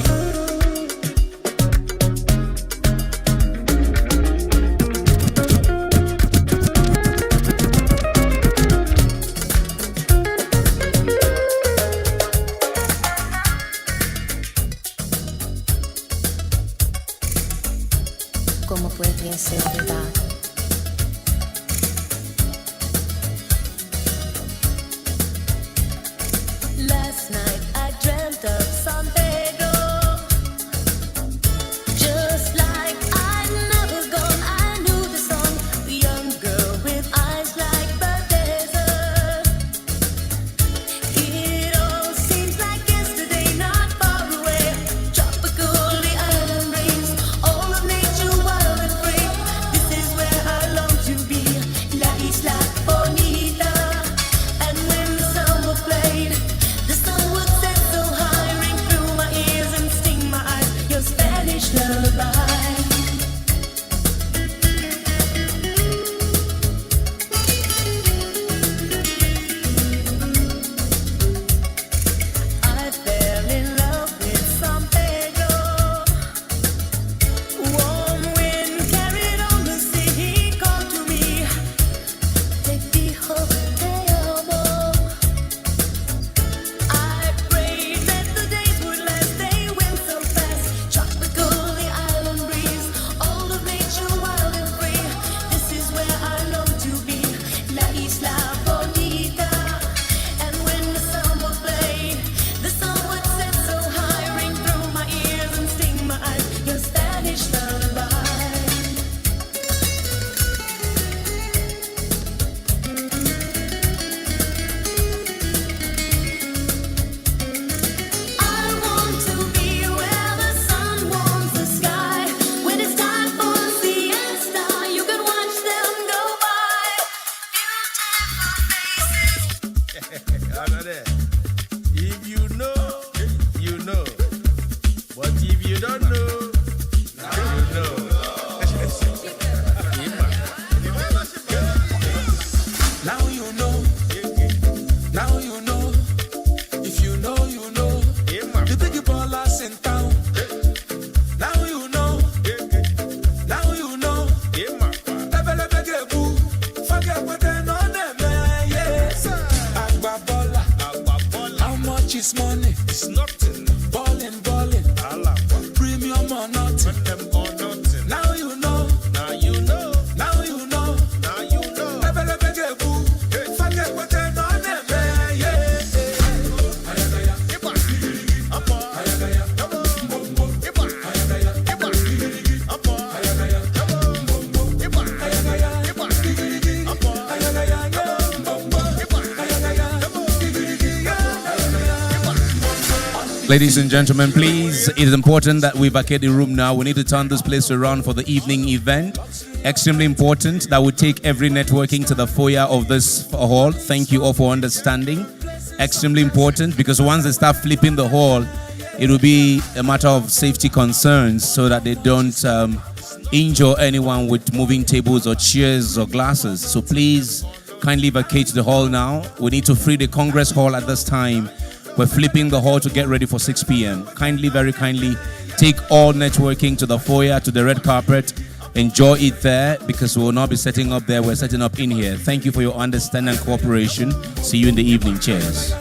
Como puede ser verdad. Last night I dreamt of San Pedro. Just like I'd never gone, I knew the song. A young girl with eyes like the desert. It all seems like yesterday, not far away. Tropical, the island breeze, all of nature wild and free. This them or nothing. Now you know. Now you know. Now you know. Now you know. Forget what they know. Ladies and gentlemen, please, it is important that we vacate the room now. We need to turn this place around for the evening event. Extremely important that we take every networking to the foyer of this hall. Thank you all for understanding. Extremely important because once they start flipping the hall, it will be a matter of safety concerns so that they don't injure anyone with moving tables or chairs or glasses. So please kindly vacate the hall now. We need to free the Congress Hall at this time. We're flipping the hall to get ready for 6 p.m. Kindly, very kindly, take all networking to the foyer, to the red carpet. Enjoy it there because we will not be setting up there. We're setting up in here. Thank you for your understanding and cooperation. See you in the evening. Cheers.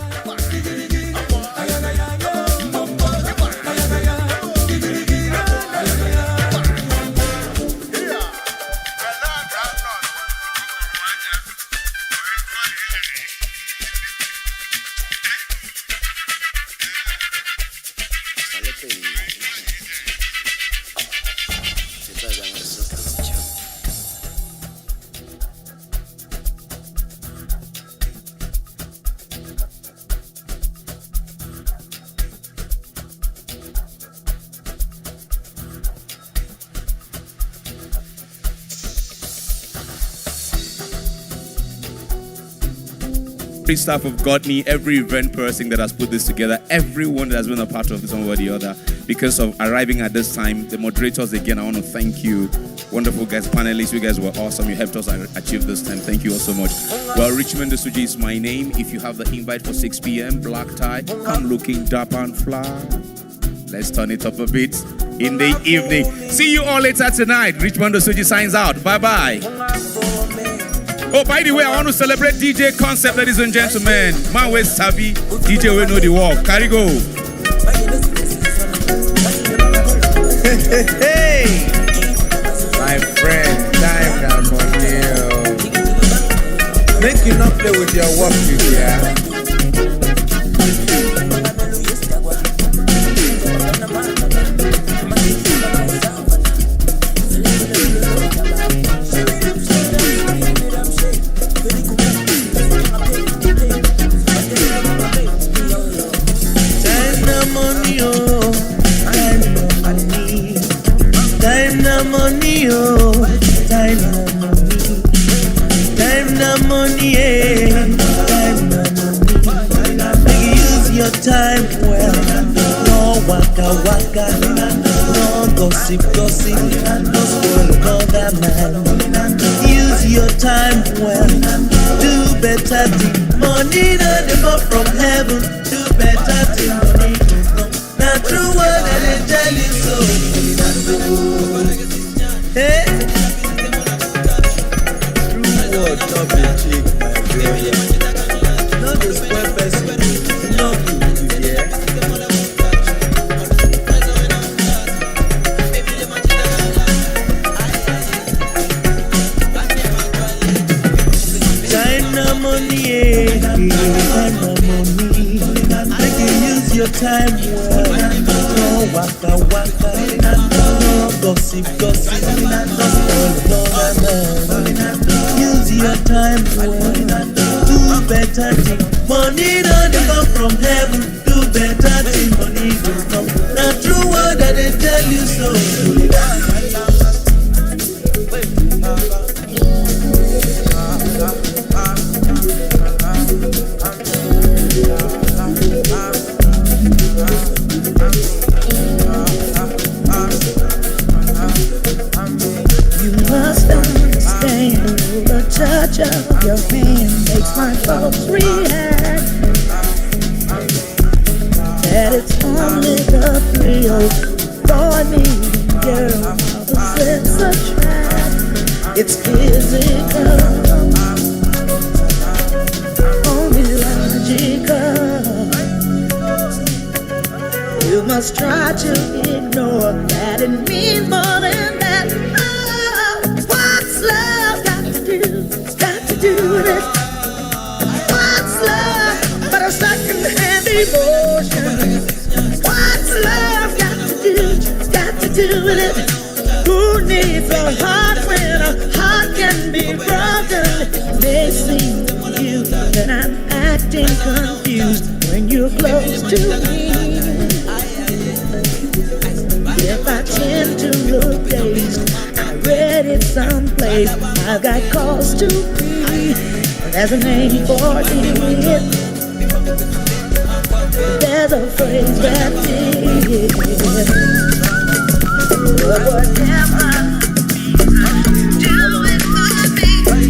Every staff of Godney, every event person that has put this together, everyone that has been a part of this one way or the other, because of arriving at this time. The moderators, again, I want to thank you. Wonderful guys, panelists, you guys were awesome. You helped us achieve this time. Thank you all so much. Well, Richmond Suji is my name. If you have the invite for 6 p.m., black tie, come looking dapper and fly. Let's turn it up a bit in the evening. See you all later tonight. Richmond Suji signs out. Bye-bye. Oh, by the way, I want to celebrate DJ Concept, ladies and gentlemen. Man, where's Jabi? DJ will know the walk. Carry go. Hey, my friend, time now money. Make you not play with your work, yeah. Money, oh, time na money, time na money, time na money. Make you use your time well. No waka waka, no gossip gossip, no spoil another man. Use your time well. Do better thing. Money no dey come from heaven. Do better thing. Money go come. Na true word I dey tell you so. Hey, true word, not be cheap, my brother. Not the square person, not you, yeah. China money, China money. Make you use your time well. No waka waka, no gossip gossip, no spoil another man. Use your time well. Do better thing. Money don't come from heaven. Do better thing. Money don't come. The true word that they tell you so. Touch of your hand makes my folks react. That it's only the thrill for me, girl. It's a trap. It's physical, only logical. You must try to ignore that it means more than that. Oh, what's love got to do? Got to do with it. What's love but a second-hand emotion? What's love got to do? Got to do with it. Who needs a heart when a heart can be broken? It may seem to you that I'm acting confused when you're close to me. If I tend to look dazed, I read it someplace. I've got cause to be. There's a name for it. There's a phrase that is. But whatever do it for me.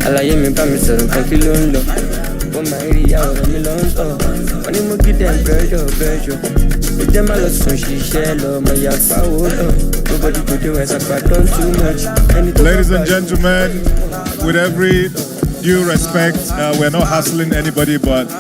Àlàyé mi bá mi sọ̀rọ̀ nǹkan kí ló ń lọ. Ó máa ń rí ìyá ọ̀rọ̀ mi lọ ń tọ̀. Wọ́n ní mo gidi ẹ̀ pressure. Ó jẹ́ má lọ sùn ṣiṣẹ́ lọ, mo yà pàwọ́ lọ. Nobody go dey when Sapa done too much. Ladies and gentlemen, with every due respect, we're not hassling anybody, but